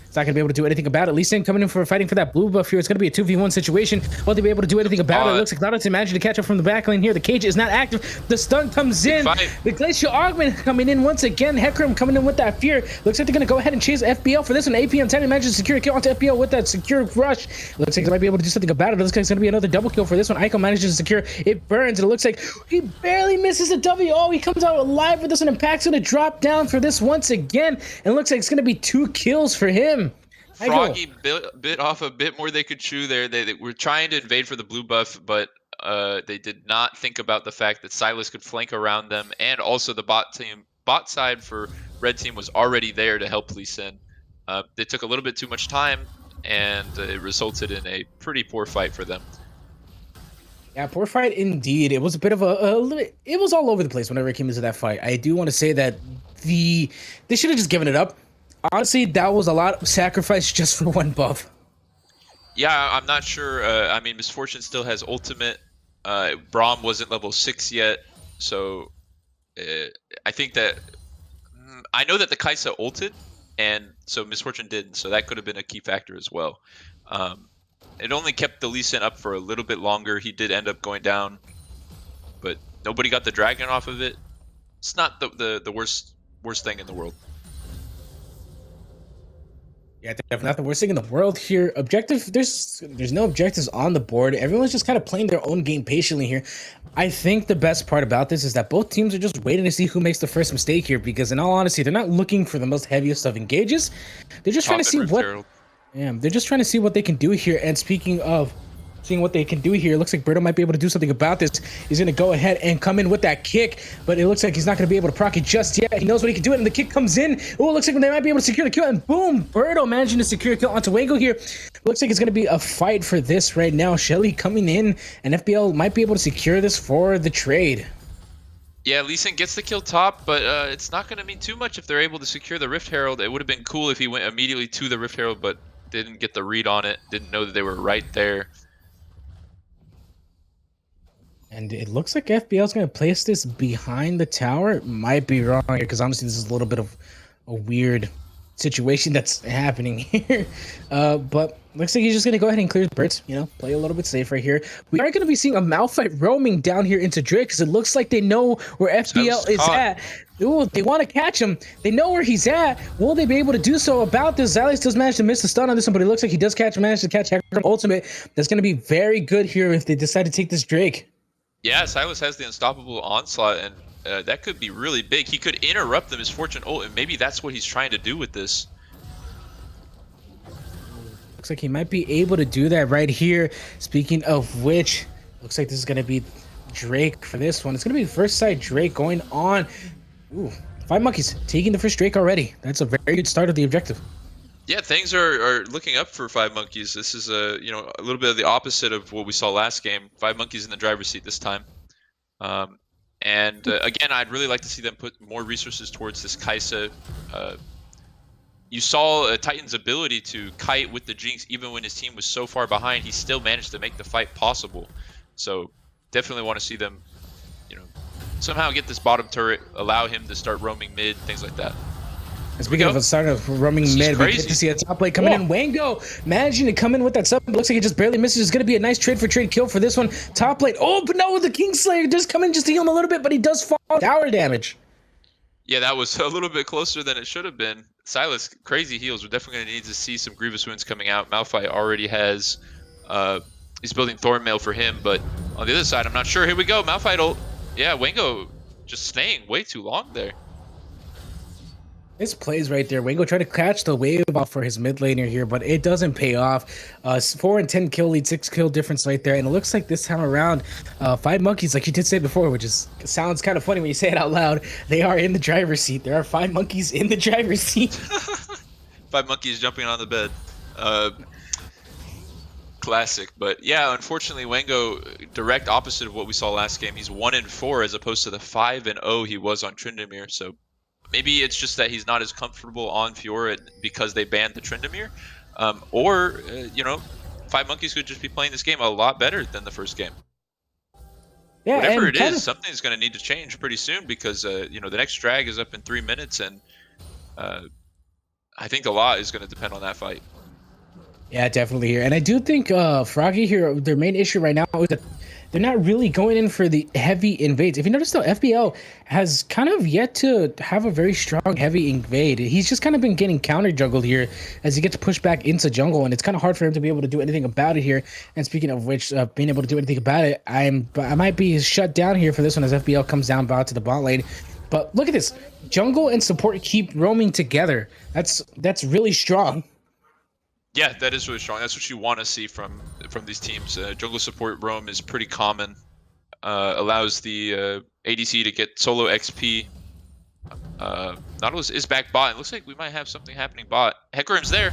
It's not going to be able to do anything about it. Lee Sin coming in for fighting for that blue buff here. It's going to be a 2v1 situation. Will they be able to do anything about it? It looks like Naruto managing to catch up from the back lane here. The cage is not active. The stun comes in. The Glacial Augment coming in once again. Hecarim coming in with that fear. Looks like they're going to go ahead and chase FBL for this one. APM 10 manages to secure a kill onto FBL with that secure rush. Looks like they might be able to do something about it. It looks like it's going to be another double kill for this one. Ico manages to secure. It burns. And it looks like he barely misses a W. Oh, he comes out alive with this one. Impact's going to drop down for this once again. And it looks like it's going to be 2 kills for him. Froggy bit off a bit more they could chew there. They were trying to invade for the blue buff, but they did not think about the fact that Silas could flank around them, and also the bot side for red team was already there to help Lee Sin. They took a little bit too much time, and it resulted in a pretty poor fight for them. Yeah, poor fight indeed. It was a bit of it was all over the place whenever it came into that fight. I do want to say that they should have just given it up. Honestly, that was a lot of sacrifice just for one buff. Yeah, I'm not sure. I mean, Misfortune still has ultimate. Braum wasn't level 6 yet, so I think that I know that the Kaisa ulted, and so Misfortune didn't. So that could have been a key factor as well. It only kept the Lee Sin up for a little bit longer. He did end up going down, but nobody got the dragon off of it. It's not the worst thing in the world. Yeah, definitely not the worst thing in the world here. Objective, there's no objectives on the board. Everyone's just kind of playing their own game patiently here. I think the best part about this is that both teams are just waiting to see who makes the first mistake here, because in all honesty, they're not looking for the most heaviest of engages. They're just trying to see they're just trying to see what they can do here. And speaking of seeing what they can do here, it looks like Berto might be able to do something about this. He's going to go ahead and come in with that kick, but it looks like he's not going to be able to proc it just yet. He knows what he can do, and the kick comes in. Oh, it looks like they might be able to secure the kill, and boom, Berto managing to secure a kill onto Wango here. Looks like it's going to be a fight for this right now. Shelly coming in, and FBL might be able to secure this for the trade. Yeah, Lee Sin gets the kill top, but it's not going to mean too much if they're able to secure the Rift Herald. It would have been cool if he went immediately to the Rift Herald, but didn't get the read on it, didn't know that they were right there. And it looks like FBL is going to place this behind the tower. It might be wrong here, because honestly, this is a little bit of a weird situation that's happening here. But looks like he's just going to go ahead and clear the birds, play a little bit safe right here. We are going to be seeing a Malphite roaming down here into Drake, because it looks like they know where FBL is at. Ooh, they want to catch him. They know where he's at. Will they be able to do so about this? Xylius does manage to miss the stun on this one, but it looks like he does manage to catch Hecarim ultimate. That's going to be very good here if they decide to take this Drake. Yeah, Silas has the unstoppable onslaught, and that could be really big. He could interrupt the Misfortune ult, and maybe that's what he's trying to do with this. Looks like he might be able to do that right here. Speaking of which, looks like this is going to be Drake for this one. It's going to be the first side Drake going on. Ooh, 5monkeys taking the first Drake already. That's a very good start of the objective. Yeah, things are looking up for 5monkeys. This is a little bit of the opposite of what we saw last game. 5monkeys in the driver's seat this time, and And again, I'd really like to see them put more resources towards this Kai'Sa. You saw Titan's ability to kite with the Jinx even when his team was so far behind. He still managed to make the fight possible. So definitely want to see them, you know, somehow get this bottom turret, allow him to start roaming mid, things like that. And speaking of a start of roaming mid, we get to see a top plate coming in. Wango managing to come in with that sub. Looks like it just barely misses. It's going to be a nice trade for trade kill for this one. Top plate. Oh, but no, the Kingslayer does come in just to heal him a little bit, but he does fall tower damage. Yeah, that was a little bit closer than it should have been. Silas, crazy heals. We're definitely going to need to see some Grievous Wounds coming out. Malphite already has, he's building Thornmail for him, but on the other side, I'm not sure. Here we go, Malphite ult. Yeah, Wango just staying way too long there. This plays right there. Wango tried to catch the wave off for his mid laner here, but it doesn't pay off. 4 and 10 kill lead, 6 kill difference right there. And it looks like this time around, 5Monkeys, like you did say before, which is sounds kind of funny when you say it out loud, they are in the driver's seat. There are 5Monkeys in the driver's seat. 5Monkeys jumping on the bed. Classic. But yeah, unfortunately, Wango, direct opposite of what we saw last game. He's 1 and 4 as opposed to the 5 and 0 he was on Tryndamere. So maybe it's just that he's not as comfortable on Fiora because they banned the Tryndamere, or you know, 5Monkeys could just be playing this game a lot better than the first game. Yeah, whatever it is, something's going to need to change pretty soon because you know, the next drag is up in 3 minutes, and I think a lot is going to depend on that fight. Yeah, definitely here, and I do think Froggy here, their main issue right now is that they're not really going in for the heavy invades. If you notice though, FBL has kind of yet to have a very strong heavy invade. He's just kind of been getting counter juggled here as he gets pushed back into jungle, and it's kind of hard for him to be able to do anything about it here. And speaking of which, being able to do anything about it, I might be shut down here for this one as FBL comes down bot to the bot lane. But look at this, jungle and support keep roaming together. That's really strong. Yeah, that is really strong. That's what you want to see from these teams. Jungle support roam is pretty common. Allows the ADC to get solo XP. Nautilus is back bot. It looks like we might have something happening bot. Hecarim's there.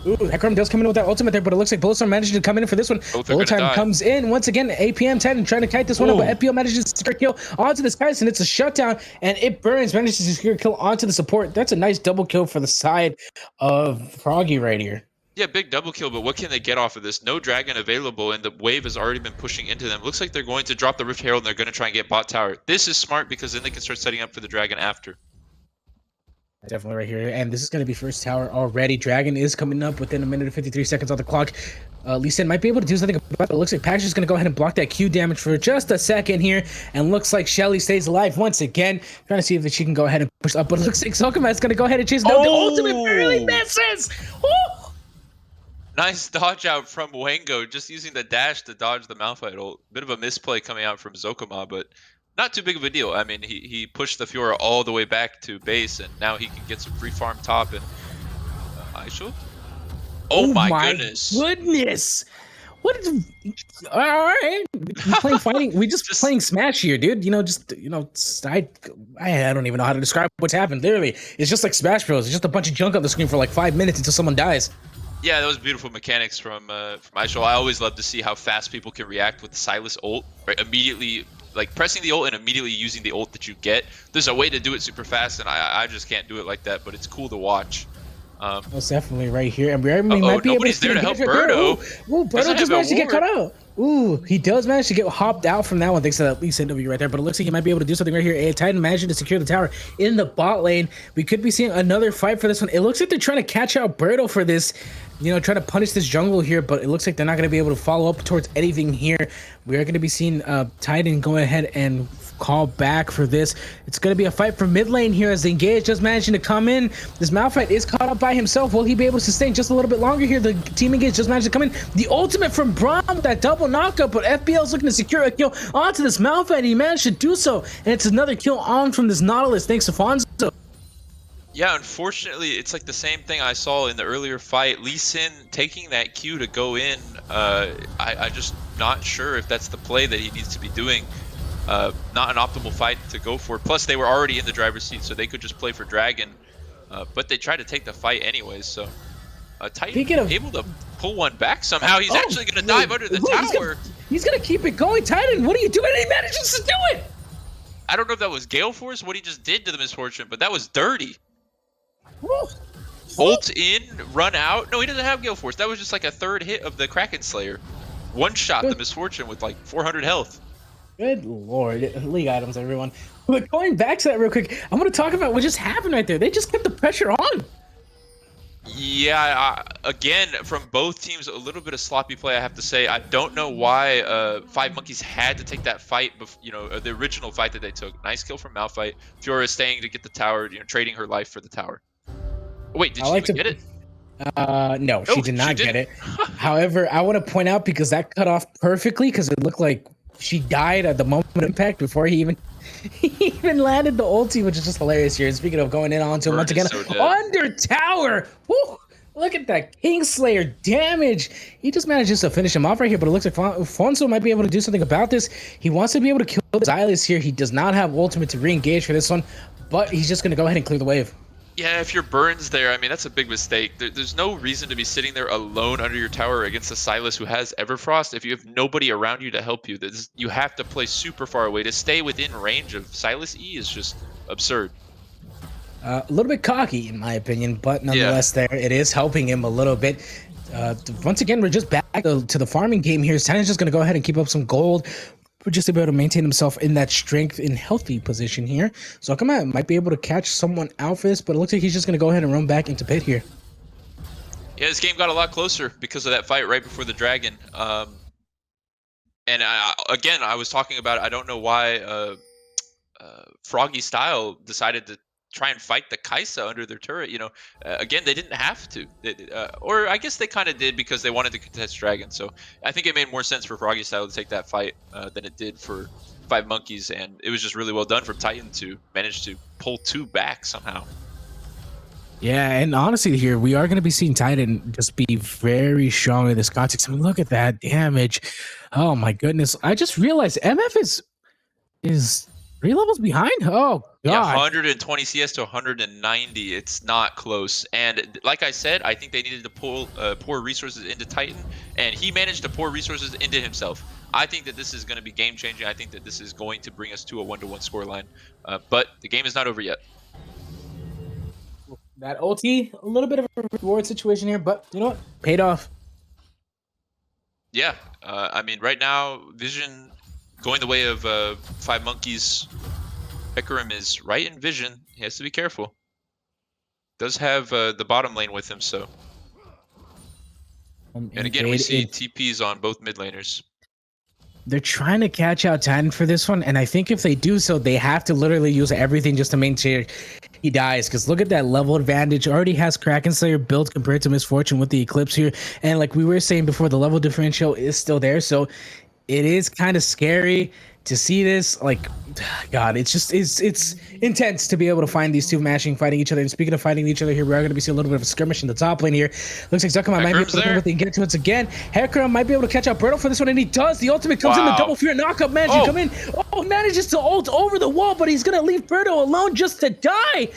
Ooh, Hecarim does come in with that ultimate there, but it looks like Bulletstorm managed to come in for this one. Bullet time comes in once again. APM Titan trying to kite this one up, but FPL manages to secure kill onto this Kai'Sa, and it's a shutdown, and it burns, manages to secure kill onto the support. That's a nice double kill for the side of Froggy right here. Yeah, big double kill, but what can they get off of this? No dragon available, and the wave has already been pushing into them. Looks like they're going to drop the Rift Herald, and they're going to try and get bot tower. This is smart because then they can start setting up for the dragon after. Definitely right here, and this is going to be first tower already. Dragon is coming up within a minute and 53 seconds on the clock. Lee Sin might be able to do something about it. It looks like Patrick's going to go ahead and block that Q damage for just a second here, and looks like Shelly stays alive once again. Trying to see if she can go ahead and push up, but it looks like Sokamat's going to go ahead and chase down the ultimate. Barely misses. Woo! Nice dodge out from Wango, just using the dash to dodge the Malphite ult. Bit of a misplay coming out from Zokama, but not too big of a deal. I mean, he pushed the Fiora all the way back to base, and now he can get some free farm top and Aisho. Oh my goodness! What is? All right, we playing fighting. We just playing Smash here, dude. You know, I don't even know how to describe what's happened. Literally, it's just like Smash Bros. It's just a bunch of junk on the screen for like 5 minutes until someone dies. Yeah, that was beautiful mechanics from Aisho. I always love to see how fast people can react with the Silas ult, right? Immediately, like pressing the ult and immediately using the ult that you get. There's a way to do it super fast, and I just can't do it like that, but it's cool to watch. Most definitely right here, and we might be able to there to help Birdo. Ooh, Birdo just managed to get cut out. Ooh, he does manage to get hopped out from that one thanks to that Lee Sin W right there, but it looks like he might be able to do something right here. A Titan managing to secure the tower in the bot lane. We could be seeing another fight for this one. It looks like they're trying to catch out Birdo for this, you know, trying to punish this jungle here, but it looks like they're not going to be able to follow up towards anything here. We are going to be seeing Titan go ahead and call back for this. It's going to be a fight for mid lane here as the engage just managing to come in. This Malphite is caught up by himself. Will he be able to sustain just a little bit longer here? The team engage just managed to come in. The ultimate from Braum, that double knockup, but FBL is looking to secure a kill onto this Malphite. He managed to do so, and it's another kill on from this Nautilus thanks to Fonzo. Yeah, unfortunately, it's like the same thing I saw in the earlier fight. Lee Sin taking that Q to go in. I just not sure if that's the play that he needs to be doing. Not an optimal fight to go for. Plus, they were already in the driver's seat, so they could just play for Dragon. But they tried to take the fight anyways, so Titan able to pull one back somehow. He's actually going to dive under the tower. He's going to keep it going. Titan, what are you doing? He manages to do it! I don't know if that was Gale Force, what he just did to the Misfortune, but that was dirty. Woo. Ult in, run out. No, he doesn't have Gale Force. That was just like a third hit of the Kraken Slayer. One shot the Misfortune with like 400 health. Good lord, league items, everyone. But going back to that real quick, I want to talk about what just happened right there. They just kept the pressure on. Yeah, again, from both teams, a little bit of sloppy play, I have to say. I don't know why 5Monkeys had to take that fight, you know, the original fight that they took. Nice kill from Malphite. Fiora is staying to get the tower, you know, trading her life for the tower. Oh, wait, did she even get it? No, she did not get it. However, I want to point out, because that cut off perfectly, because it looked like she died at the moment of impact before he even landed the ulti, which is just hilarious here. And speaking of going in onto him once again, under tower. Woo! Look at that Kingslayer damage. He just manages to finish him off right here, but it looks like Fonso might be able to do something about this. He wants to be able to kill Xylus here. He does not have ultimate to re-engage for this one, but he's just going to go ahead and clear the wave. Yeah, if you're Burns there, I mean, that's a big mistake. There's no reason to be sitting there alone under your tower against a Sylas who has Everfrost if you have nobody around you to help you. You have to play super far away. To stay within range of Sylas E is just absurd. A little bit cocky, in my opinion, but nonetheless, there it is helping him a little bit. Once again, we're just back to the farming game here. Titan's just going to go ahead and keep up some gold. We're just able to maintain himself in that strength and healthy position here. So Akama might be able to catch someone out for this, but it looks like he's just going to go ahead and run back into pit here. Yeah, this game got a lot closer because of that fight right before the dragon. And again, I was talking about, I don't know why FroggyStyle decided to try and fight the Kaisa under their turret. You know, again, they didn't have to, or I guess they kind of did because they wanted to contest Dragon. So I think it made more sense for FroggyStyle to take that fight than it did for 5Monkeys, and it was just really well done from Titan to manage to pull 2 back somehow. Yeah, and honestly here, we are going to be seeing Titan just be very strong in this context. I mean, look at that damage. Oh my goodness. I just realized MF is 3 levels behind? Oh, God. Yeah, 120 CS to 190. It's not close. And like I said, I think they needed to pour resources into Titan, and he managed to pour resources into himself. I think that this is going to be game-changing. I think that this is going to bring us to a 1-to-1 scoreline. But the game is not over yet. That ulti, a little bit of a reward situation here, but you know what? Paid off. Yeah, I mean, right now, Vision going the way of 5Monkeys. Hecarim is right in Vision. He has to be careful. Does have the bottom lane with him, so. And again, we see TPs on both mid laners. They're trying to catch out Titan for this one, and I think if they do so, they have to literally use everything just to maintain he dies. Because look at that level advantage. Already has Kraken Slayer built compared to Misfortune with the Eclipse here. And like we were saying before, the level differential is still there. So it is kind of scary to see this. Like, God, it's just it's intense to be able to find these two fighting each other. And speaking of fighting each other here, we are going to be seeing a little bit of a skirmish in the top lane here. Looks like Zuckerman might be able to get with get to it again. Hecarim might be able to catch out Berto for this one, and he does. The ultimate comes in, the double fear knockup manages to come in. Oh, manages to ult over the wall, but he's going to leave Berto alone just to die.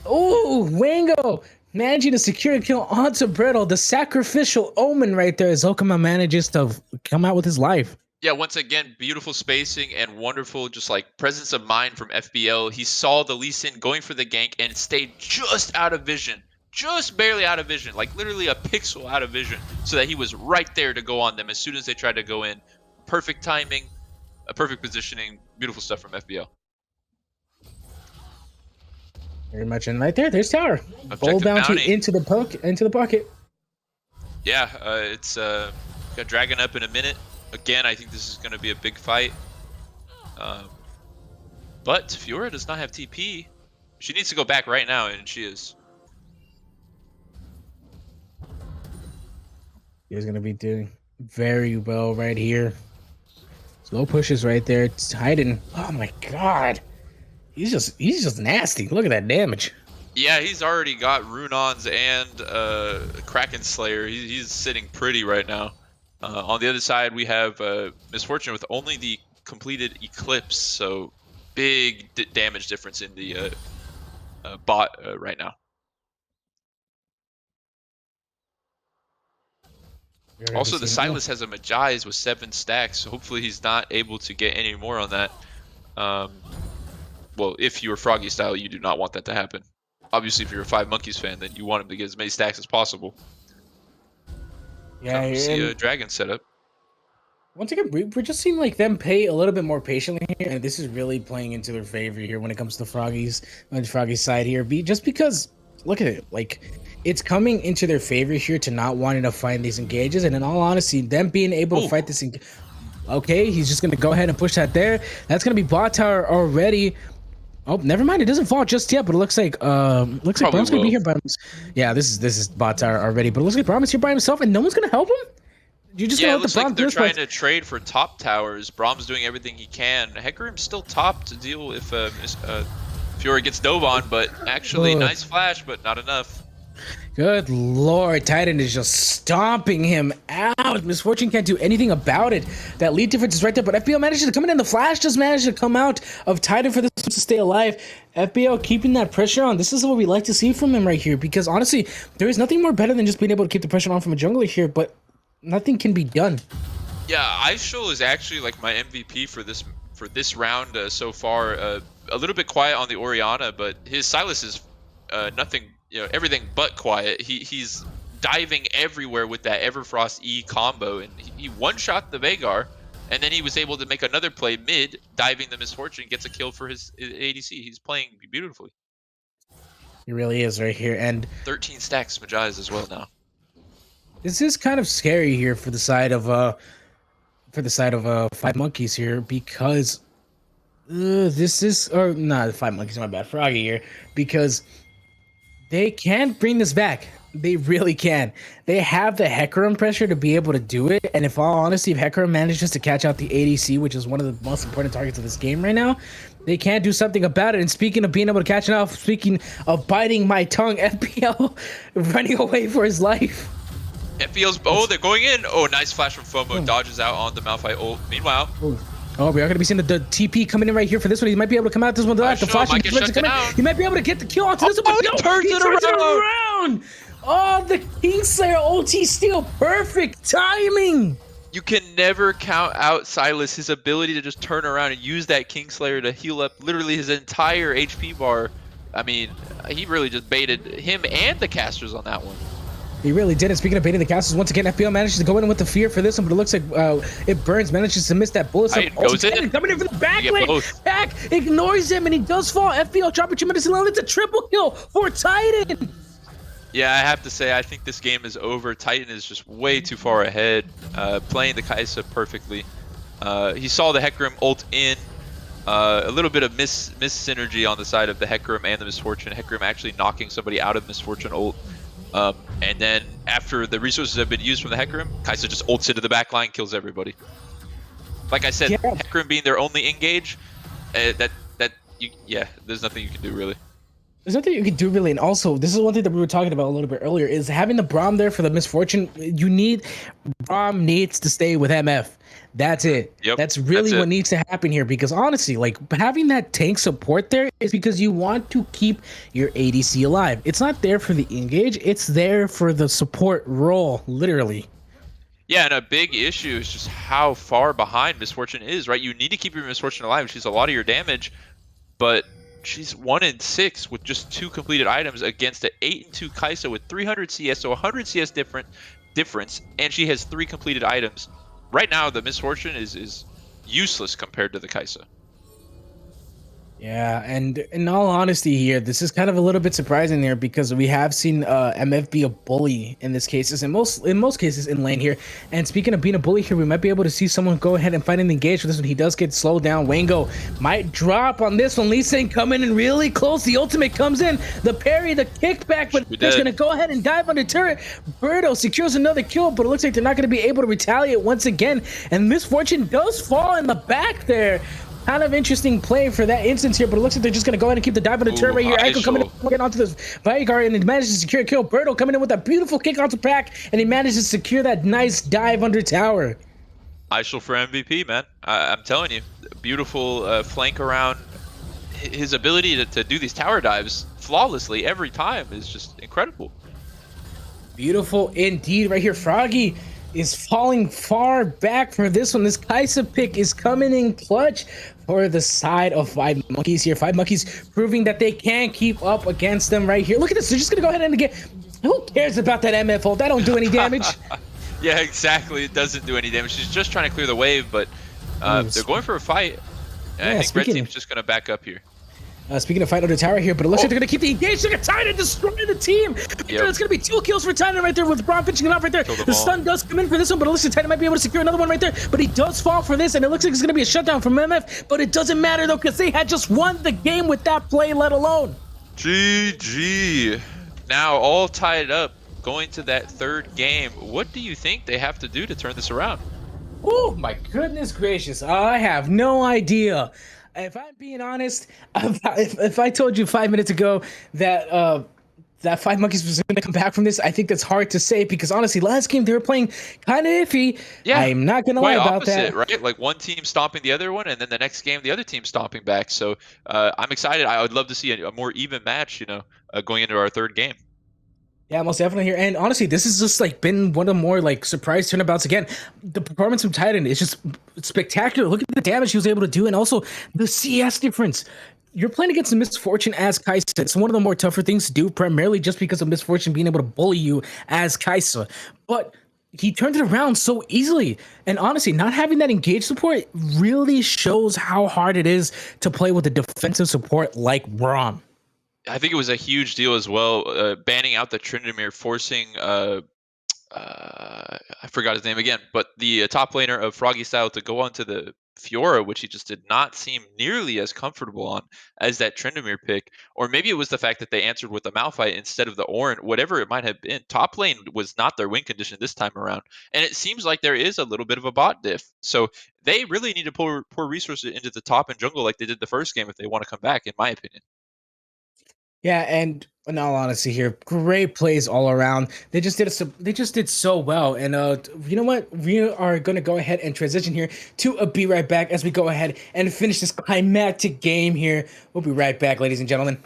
Oh, Wango managing to secure a kill onto Brittle. The sacrificial omen right there as Okama manages to come out with his life. Yeah, once again, beautiful spacing and wonderful just like presence of mind from FBL. He saw the Lee Sin going for the gank and stayed just out of vision. Just barely out of vision, like literally a pixel out of vision, so that he was right there to go on them as soon as they tried to go in. Perfect timing, a perfect positioning, beautiful stuff from FBL. Very much in right there. There's tower. Bowl bounty into the bucket. Yeah, it's got Dragon up in a minute. Again, I think this is going to be a big fight. But Fiora does not have TP. She needs to go back right now, and she is. He's going to be doing very well right here. Slow pushes right there. Titan. Oh my God. He's just nasty. Look at that damage. Yeah, he's already got Runons and Kraken Slayer. He's sitting pretty right now. On the other side, we have Misfortune with only the completed Eclipse, so big damage difference in the bot right now. Also, the Sylas has a Magize with 7 stacks, so hopefully he's not able to get any more on that. well, if you're FroggyStyle, you do not want that to happen. Obviously, if you're a 5Monkeys fan, then you want him to get as many stacks as possible. Yeah, Come see and a dragon setup. once again, we're just seeing like them pay a little bit more patiently here, and this is really playing into their favor here when it comes to Froggy's on Froggy's side here. Just because, look at it, like it's coming into their favor here to not wanting to find these engages, and in all honesty, them being able to fight this. Okay, he's just gonna go ahead and push that there. That's gonna be bot tower already. Oh, never mind. It doesn't fall just yet, but it looks like Brahm's gonna be here by himself. Yeah, this is bot tower already, but it looks like Brahm's here by himself, and no one's gonna help him. You're just Yeah, gonna it let looks the like they're Braum trying to trade for top towers. Brahm's doing everything he can. Hecarim's still top to deal if Fiora gets dove on, but actually nice flash, but not enough. Good lord, Titan is just stomping him out. Misfortune can't do anything about it. That lead difference is right there, but FBO manages to come in, and the flash just managed to come out of Titan for this to stay alive. FBO keeping that pressure on. This is what we like to see from him right here, because honestly, there is nothing more better than just being able to keep the pressure on from a jungler here, but nothing can be done. Yeah, Aishul is actually like my MVP for this round so far. A little bit quiet on the Orianna, but his Sylas is nothing, everything but quiet. He's diving everywhere with that Everfrost E combo, and he one-shot the Veigar, and then he was able to make another play mid, diving the Misfortune, gets a kill for his ADC. He's playing beautifully. He really is right here, and 13 stacks Majais as well now. this is kind of scary here for the side of 5Monkeys here, because this is, or not 5Monkeys, my bad, Froggy here, because they can bring this back. They really can. They have the Hecarim pressure to be able to do it, and if all honesty, if Hecarim manages to catch out the ADC, which is one of the most important targets of this game right now, they can't do something about it. And speaking of being able to catch it off, speaking of biting my tongue, FPL running away for his life. FPL's, they're going in. Oh, nice flash from FOMO. Dodges out on the Malphite ult. Meanwhile, oh, we are going to be seeing the TP coming in right here for this one. He might be able to come out this one. The flash might get shut down. He might be able to get the kill onto this one. He turns it around. Oh, the Kingslayer ulti steal. Perfect timing. You can never count out Sylas, his ability to just turn around and use that Kingslayer to heal up literally his entire HP bar. I mean, he really just baited him and the casters on that one. He really did. And speaking of baiting the casters, once again, FPL manages to go in with the fear for this one, but it looks like it burns, manages to miss that bullet. Goes in. Coming in for the back lane. Back ignores him, and he does fall. FPL dropping tremendous level. It's a triple kill for Titan. Yeah, I have to say, I think this game is over. Titan is just way too far ahead, playing the Kai'Sa perfectly. He saw the Hecarim ult in. A little bit of miss synergy on the side of the Hecarim and the Misfortune. Hecarim actually knocking somebody out of Misfortune ult. And then after the resources have been used from the Hecarim, Kai'Sa just ults into the backline, kills everybody. Like I said, Hecarim being their only engage, there's nothing you can do really. There's nothing you can do really, and also this is one thing that we were talking about a little bit earlier, is having the Braum there for the Misfortune. Braum needs to stay with MF. That's it. Yep, that's really what needs to happen here, because honestly, like, having that tank support there is because you want to keep your ADC alive. It's not there for the engage, it's there for the support role, literally. Yeah, and a big issue is just how far behind Misfortune is, right? You need to keep your Misfortune alive. She's a lot of your damage, but she's 1 in 6 with just 2 completed items against an 8-2 Kai'Sa with 300 CS, so 100 CS difference, and she has 3 completed items. Right now, the Misfortune is useless compared to the Kai'Sa. Yeah, and in all honesty here, this is kind of a little bit surprising there, because we have seen MF be a bully in this case, in most cases in lane here. And speaking of being a bully here, we might be able to see someone go ahead and find an engage for this one. He does get slowed down. Wango might drop on this one. Lee Sin coming in really close. The ultimate comes in. The parry, the kickback, but he's going to go ahead and dive under turret. Birdo secures another kill, but it looks like they're not going to be able to retaliate once again. And Misfortune does fall in the back there. Kind of interesting play for that instance here, but it looks like they're just going to go ahead and keep the dive on the turret right here. Echo coming in onto this Veigar, and he manages to secure a kill. Birdo coming in with a beautiful kick onto pack, and he manages to secure that nice dive under tower. Aishul for MVP, man. I'm telling you, beautiful flank around. His ability to do these tower dives flawlessly every time is just incredible. Beautiful indeed right here. Froggy is falling far back for this one. This Kaisa pick is coming in clutch for the side of 5Monkeys here. 5Monkeys proving that they can keep up against them right here. Look at this. They're just going to go ahead and get... Who cares about that MF ult? That don't do any damage. Yeah, exactly. It doesn't do any damage. She's just trying to clear the wave, but they're going for a fight. And Yeah, I think Red Team's just going to back up here. Speaking of fight under tower here, but it looks like they're going to keep the engage. Look at Titan destroying the team. It's going to be 2 kills for Titan right there with Braum pitching it off right there. The stun does come in for this one, but it looks like Titan might be able to secure another one right there. But he does fall for this, and it looks like it's going to be a shutdown from MF. But it doesn't matter, though, because they had just won the game with that play, let alone. GG. Now all tied up, going to that third game. What do you think they have to do to turn this around? Oh, my goodness gracious. I have no idea. If I'm being honest, if I told you 5 minutes ago that that 5Monkeys was going to come back from this, I think that's hard to say because honestly, last game they were playing kind of iffy. Yeah, I'm not going to lie about that. Right? Like one team stomping the other one, and then the next game the other team stomping back. So I'm excited. I would love to see a more even match. You know, going into our third game. Yeah, most definitely here. And honestly, this has just like been one of the more like surprise turnabouts again. The performance from Titan is just spectacular. Look at the damage he was able to do, and also the CS difference. You're playing against the Misfortune as Kaisa. It's one of the more tougher things to do, primarily just because of Misfortune being able to bully you as Kaisa. But he turned it around so easily. And honestly, not having that engage support really shows how hard it is to play with a defensive support like Braum. I think it was a huge deal as well, banning out the Tryndamere, forcing I forgot his name again, but the top laner of FroggyStyle to go onto the Fiora, which he just did not seem nearly as comfortable on as that Tryndamere pick. Or maybe it was the fact that they answered with the Malphite instead of the Ornn, whatever it might have been. Top lane was not their win condition this time around. And it seems like there is a little bit of a bot diff. So they really need to pour resources into the top and jungle like they did the first game if they want to come back, in my opinion. Yeah, and in all honesty here, great plays all around. They just did so well. And you know what? We are gonna go ahead and transition here to a be right back as we go ahead and finish this climactic game here. We'll be right back, ladies and gentlemen.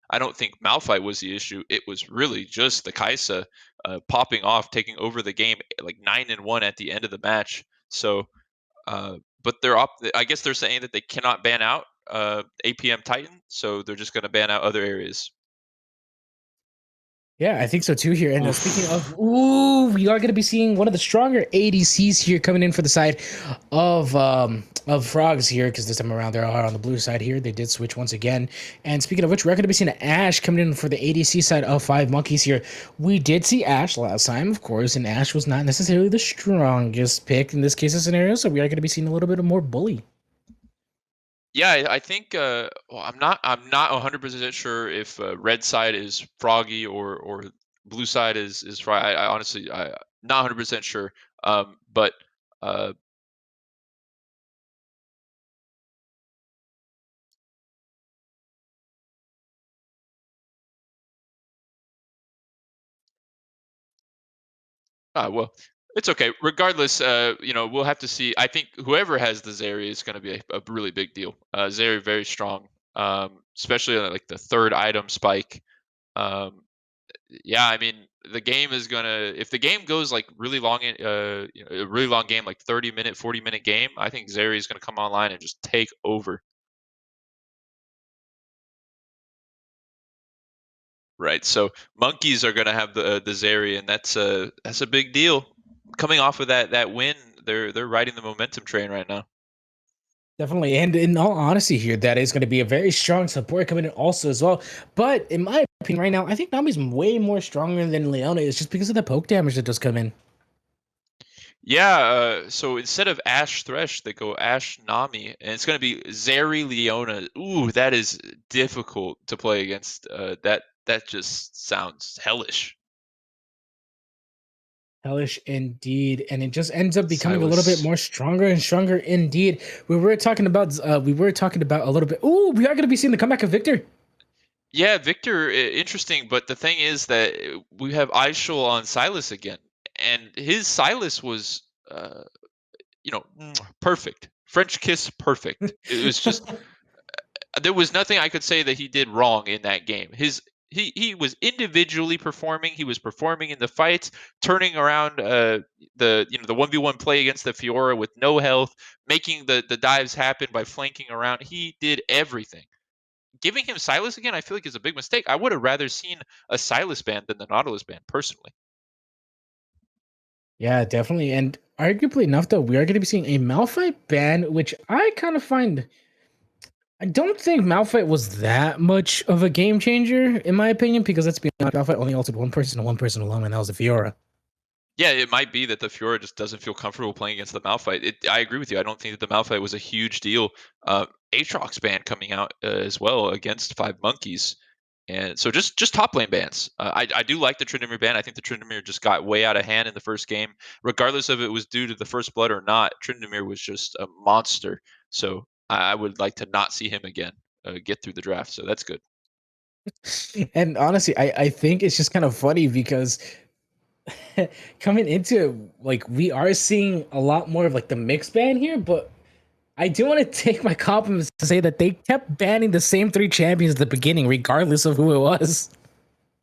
I don't think Malphite was the issue. It was really just the Kaisa popping off, taking over the game, like 9-1 at the end of the match. So, but I guess they're saying that they cannot ban out APM Titan, so they're just going to ban out other areas. Yeah, I think so too here. And speaking of, we are going to be seeing one of the stronger ADCs here coming in for the side of Frogs here, because this time around they are on the blue side here. They did switch once again. And speaking of which, we're going to be seeing Ashe coming in for the ADC side of 5Monkeys here. We did see Ashe last time, of course, and Ashe was not necessarily the strongest pick in this case of scenario, so we are going to be seeing a little bit of more bully. Yeah, I think well, I'm not 100% sure if red side is Froggy or blue side is Froggy. I honestly not 100% sure. But well, it's okay. Regardless, we'll have to see. I think whoever has the Zeri is going to be a really big deal. Zeri very strong, especially like the third item spike. Yeah, I mean the game is gonna. If the game goes like really long, a really long game, like 30-minute, 40-minute game, I think Zeri is gonna come online and just take over. Right. So monkeys are gonna have the Zeri, and that's a big deal. Coming off of that win, they're riding the momentum train right now. Definitely, and in all honesty here, that is going to be a very strong support coming in also as well. But in my opinion right now, I think Nami's way more stronger than Leona is just because of the poke damage that does come in. Yeah, so instead of Ashe Thresh, they go Ashe Nami, and it's going to be Zeri Leona. Ooh, that is difficult to play against. That just sounds hellish. Hellish indeed, and it just ends up becoming a little bit more stronger and stronger indeed. We were talking about a little bit. Ooh, we are going to be seeing the comeback of Victor. Yeah, Victor, interesting, but the thing is that we have Aishul on Silas again, and his Silas was, perfect. French kiss, perfect. It was just there was nothing I could say that he did wrong in that game. His He was individually performing. He was performing in the fights, turning around the 1v1 play against the Fiora with no health, making the dives happen by flanking around. He did everything. Giving him Silas again, I feel like is a big mistake. I would have rather seen a Silas ban than the Nautilus ban personally. Yeah, definitely. And arguably enough, though, we are going to be seeing a Malphite ban, which I kind of find. I don't think Malphite was that much of a game changer, in my opinion, because let's be honest, Malphite only altered one person alone, and that was the Fiora. Yeah, it might be that the Fiora just doesn't feel comfortable playing against the Malphite. I agree with you. I don't think that the Malphite was a huge deal. Aatrox ban coming out as well against 5Monkeys. And so just top lane bans. I do like the Tryndamere ban. I think the Tryndamere just got way out of hand in the first game. Regardless of it was due to the first blood or not, Tryndamere was just a monster. So I would like to not see him again get through the draft. So that's good. And honestly, I think it's just kind of funny because coming into it, like we are seeing a lot more of like the mix ban here, but I do want to take my compliments to say that they kept banning the same three champions at the beginning, regardless of who it was.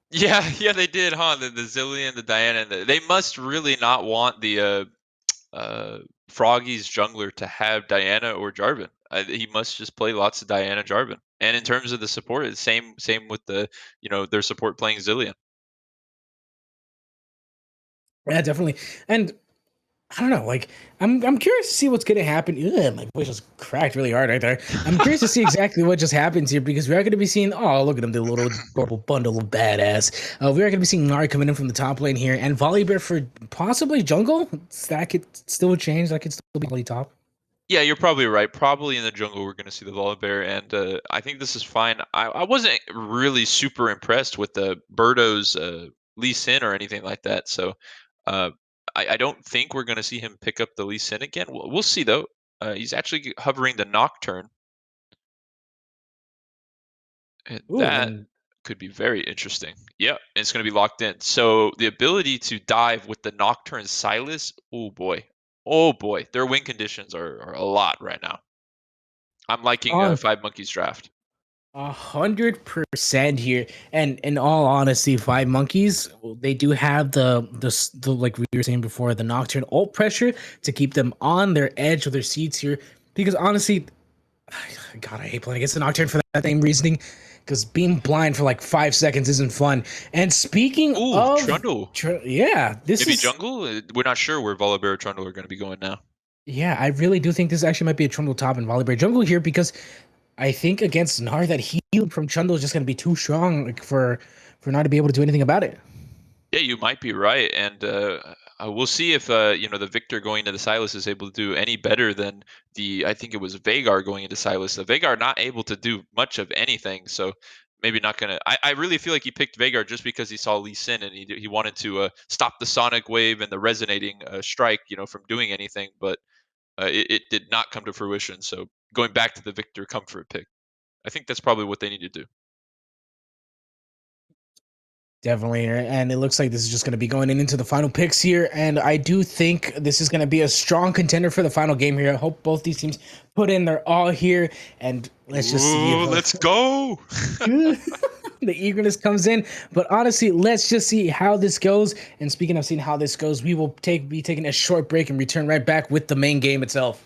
Yeah, yeah, they did, huh? The Zillion, the Diana, they must really not want the Froggy's jungler to have Diana or Jarvan. He must just play lots of Diana Jarvan. And in terms of the support, it's same with their support playing Zillion. Yeah, definitely. And I don't know, like I'm curious to see what's gonna happen. Ugh, my voice just cracked really hard right there. I'm curious to see exactly what just happens here because we are gonna be seeing. Oh, look at him, the little adorable bundle of badass. We are gonna be seeing Nari coming in from the top lane here, and Volibear for possibly jungle. That could still change. That could still be early top. Yeah, you're probably right. Probably in the jungle, we're going to see the Volibear, and I think this is fine. I wasn't really super impressed with the Birdo's Lee Sin or anything like that, so uh, I don't think we're going to see him pick up the Lee Sin again. We'll see though. He's actually hovering the Nocturne, and Ooh, that and could be very interesting. Yeah, it's going to be locked in. So the ability to dive with the Nocturne Silas, oh boy, their win conditions are a lot right now. I'm liking on 5Monkeys draft. 100% here. And in all honesty, Five Monkeys, they do have the like we were saying before, the nocturne ult pressure to keep them on their edge of their seats here. Because honestly, God, I hate playing against the nocturne for that same reasoning. Because being blind for like 5 seconds isn't fun. And speaking Ooh, of, Trundle. yeah, this Maybe is jungle? We're not sure where Volibear or Trundle are going to be going now. yeah, I really do think this actually might be a Trundle top and Volibear jungle here because I think against Gnar that heal from Trundle is just going to be too strong like, for Gnar to be able to do anything about it. Yeah, you might be right, and we'll see if the Victor going into the Silas is able to do any better than the I think it was Vagar going into Silas. The Vagar not able to do much of anything, so maybe not gonna. I really feel like he picked Vagar just because he saw Lee Sin and he wanted to stop the Sonic Wave and the resonating strike, from doing anything, but it did not come to fruition. So going back to the Victor comfort pick, I think that's probably what they need to do. Definitely, and it looks like this is just going to be going into the final picks here, and I do think this is going to be a strong contender for the final game here. I hope both these teams put in their all here, and let's just see Ooh, if let's go! the eagerness comes in. But honestly, let's just see how this goes. And speaking of seeing how this goes, we will be taking a short break and return right back with the main game itself.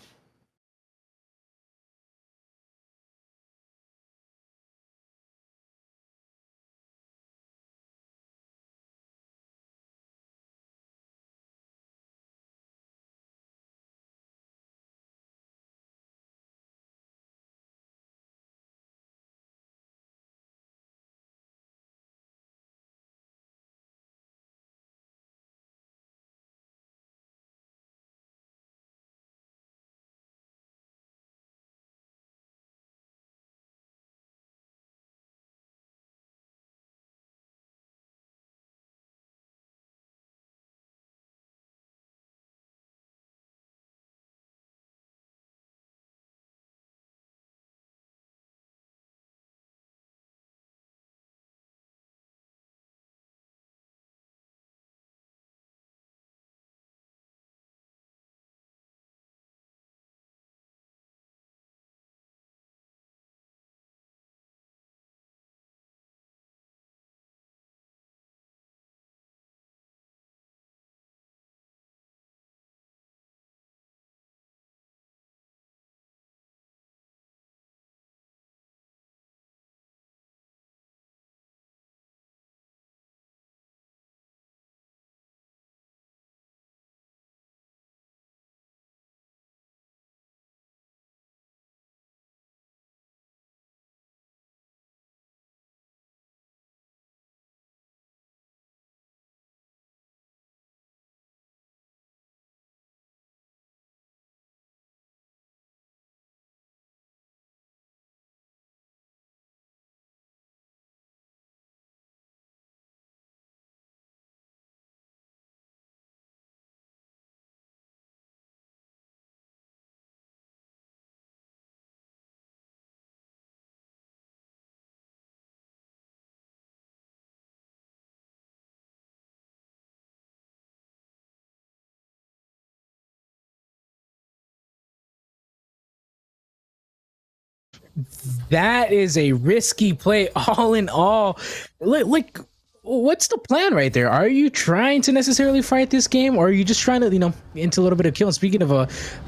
That is a risky play, all in all. Like, what's the plan right there? Are you trying to necessarily fight this game, or are you just trying to, into a little bit of kill? And speaking of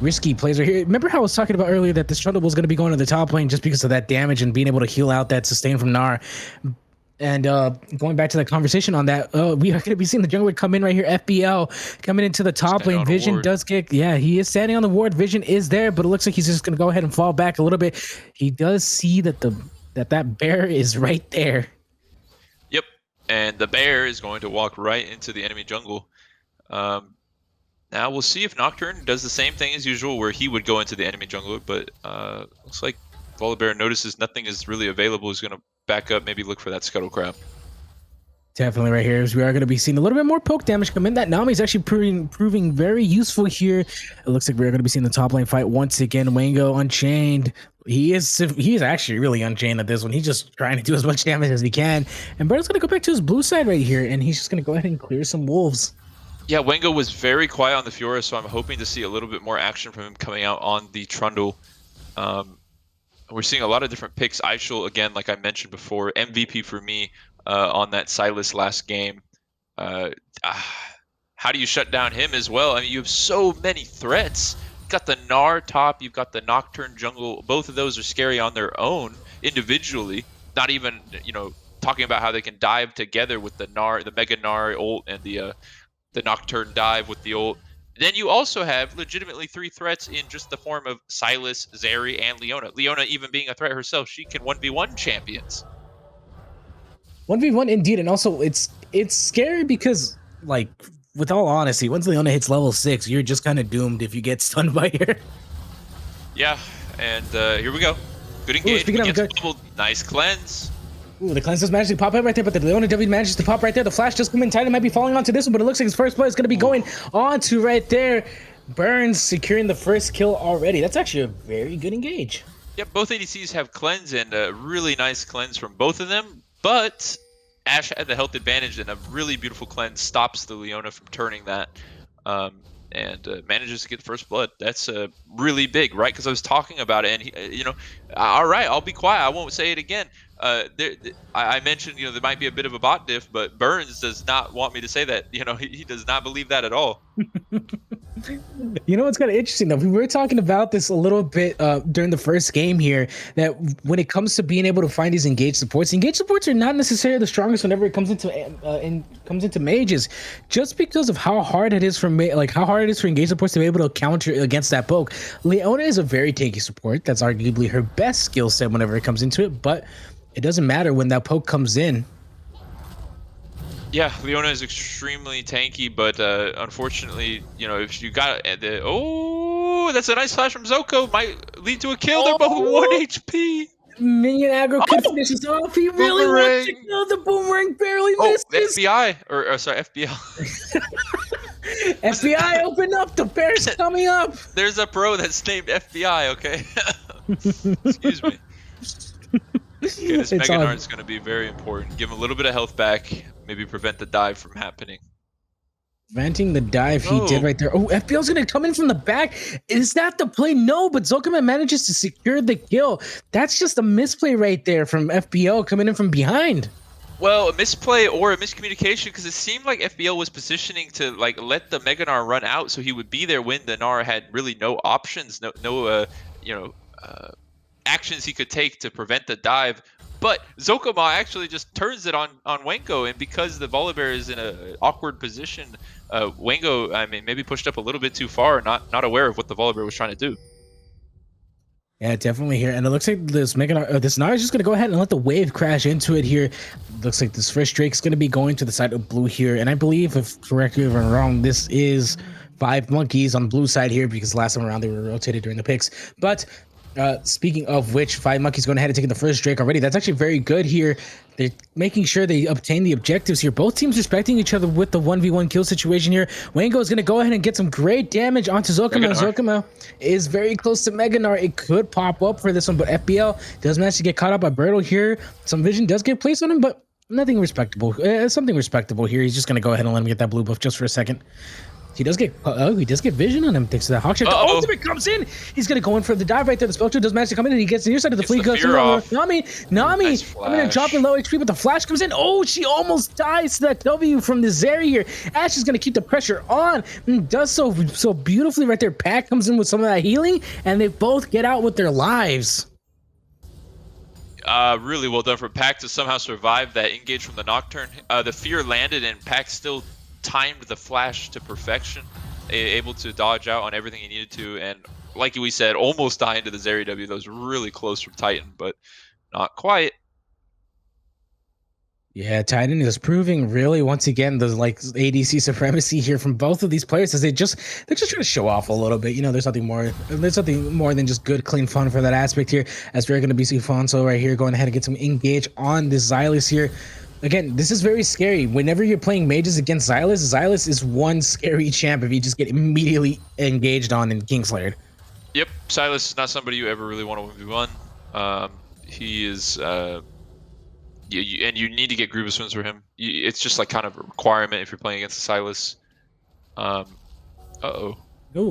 risky plays right here, remember how I was talking about earlier that this Trundle was going to be going to the top lane just because of that damage and being able to heal out that sustain from Gnar? And going back to the conversation on that, we are going to be seeing the jungler come in right here. FBL coming into the top lane. Vision does get, he is standing on the ward. Vision is there, but it looks like he's just going to go ahead and fall back a little bit. He does see that that bear is right there. Yep, and the bear is going to walk right into the enemy jungle. Now we'll see if Nocturne does the same thing as usual, where he would go into the enemy jungle, but looks like Volibear notices nothing is really available. He's going to back up, maybe look for that Scuttle Crab. Definitely right here, as we are going to be seeing a little bit more poke damage come in. That Nami is actually proving very useful here. It looks like we're going to be seeing the top lane fight once again. Wango unchained. He is actually really unchained at this one. He's just trying to do as much damage as he can. And Berto's going to go back to his blue side right here, and he's just going to go ahead and clear some wolves. Yeah, Wango was very quiet on the Fiora, so I'm hoping to see a little bit more action from him coming out on the Trundle. We're seeing a lot of different picks. Aishul, again, like I mentioned before, MVP for me on that Sylas last game. How do you shut down him as well? I mean, you have so many threats. You've got the Gnar top, you've got the Nocturne jungle. Both of those are scary on their own individually. Not even, talking about how they can dive together with the Gnar, the Mega Gnar ult, and the Nocturne dive with the ult. Then you also have legitimately 3 threats in just the form of Sylas, Zeri, and Leona. Leona even being a threat herself, she can 1v1 champions. 1v1 indeed, and also it's scary because, like, with all honesty, once Leona hits level 6, you're just kind of doomed if you get stunned by her. Yeah, and here we go. Good engagement. Nice cleanse. Ooh, the cleanse does manage to pop up right there, but the Leona W manages to pop right there. The flash just coming tight. It might be falling onto this one, but it looks like his first play is going to be going onto right there. Burns securing the first kill already. That's actually a very good engage. Yep, both ADCs have cleanse, and a really nice cleanse from both of them, but Ashe had the health advantage, and a really beautiful cleanse stops the Leona from turning that, and manages to get first blood. That's really big, right? Because I was talking about it, and he, all right, I'll be quiet. I won't say it again. I mentioned, there might be a bit of a bot diff, but Burns does not want me to say that. He does not believe that at all. What's kind of interesting though? We were talking about this a little bit during the first game here, that when it comes to being able to find these engaged supports are not necessarily the strongest whenever it comes into mages, just because of how hard it is for engaged supports to be able to counter against that poke. Leona is a very tanky support. That's arguably her best skill set whenever it comes into it, but it doesn't matter when that poke comes in. Yeah, Leona is extremely tanky, but unfortunately, if you got that's a nice flash from Zoko. Might lead to a kill. They're both 1 HP. Minion aggro could finish this off. He really wants to kill. The boomerang barely misses. FBI, sorry, FBL. FBI, open up. The bear's coming up. There's a pro that's named FBI, okay? Excuse me. Okay, this Mega Gnar is going to be very important. Give him a little bit of health back. Maybe prevent the dive from happening. Preventing the dive he did right there. Oh, FBL's going to come in from the back. Is that the play? No, but Zokama manages to secure the kill. That's just a misplay right there from FBL coming in from behind. Well, a misplay or a miscommunication, because it seemed like FBL was positioning to let the Mega Gnar run out, so he would be there when the Gnar had really no options, no actions he could take to prevent the dive. But Zokama actually just turns it on Wango, and because the Volibear is in an awkward position, Wango, maybe pushed up a little bit too far, not aware of what the Volibear was trying to do. Yeah, definitely here. And it looks like this Gnar is just going to go ahead and let the wave crash into it here. Looks like this first Drake's going to be going to the side of blue here. And I believe, if correct me if I'm wrong, this is 5Monkeys on the blue side here, because last time around they were rotated during the picks. But speaking of which, 5Monkeys going ahead and taking the first Drake already. That's actually very good here. They're making sure they obtain the objectives here. Both teams respecting each other with the 1v1 kill situation here. Wango is going to go ahead and get some great damage onto Zokama. Zokama is very close to Mega Gnar. It could pop up for this one, but FBL does manage to get caught up by Bertle here. Some vision does get placed on him, but nothing respectable. Something respectable here. He's just going to go ahead and let him get that blue buff just for a second. he does get vision on him thanks to that hawk shift. The ultimate comes in. He's gonna go in for the dive right there. The spell does manage to come in, and he gets the near side of the fleet. Goes Nami nice coming in, dropping low HP, but the flash comes in. Oh, she almost dies to that W from the Zeri here. Ash is gonna keep the pressure on, and does so beautifully right there. Pack comes in with some of that healing, and they both get out with their lives. Really well done for Pack to somehow survive that engage from the Nocturne. The fear landed, and Pack still timed the flash to perfection, able to dodge out on everything he needed to, and like we said, almost dying to the Zeri W. That was really close from Titan, but not quite. Yeah, Titan is proving really once again the like ADC supremacy here from both of these players as they're just trying to show off a little bit. You know, there's something more than just good, clean fun for that aspect here. As we're gonna be seeing Fonso right here going ahead and get some engage on this Xylus here. Again, this is very scary. Whenever you're playing mages against Xylus, Xylus is one scary champ if you just get immediately engaged on and Kingslayered. Yep, Silas is not somebody you ever really want to 1v1. He is, and you need to get Grievous wins for him. It's just like kind of a requirement if you're playing against Silas. Oh,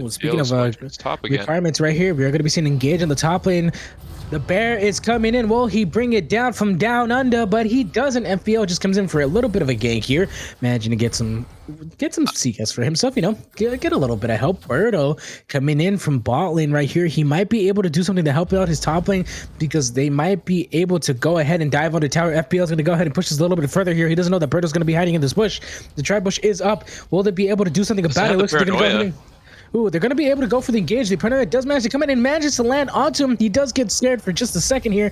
speaking of top requirements right here, we're going to be seeing engage on the top lane. The bear is coming in. Will he bring it down from down under? But he doesn't. FBL just comes in for a little bit of a gank here. Imagine to get some CS for himself, you know, get a little bit of help. Birdo coming in from bot lane right here. He might be able to do something to help out his top lane because they might be able to go ahead and dive on the tower. FBL is going to go ahead and push this a little bit further here. He doesn't know that Birdo's going to be hiding in this bush. The tri bush is up. Will they be able to do something about it? Looks like they're going to go ahead. Ooh, they're going to be able to go for the engage. The Predator does manage to come in and manages to land onto him. He does get scared for just a second here.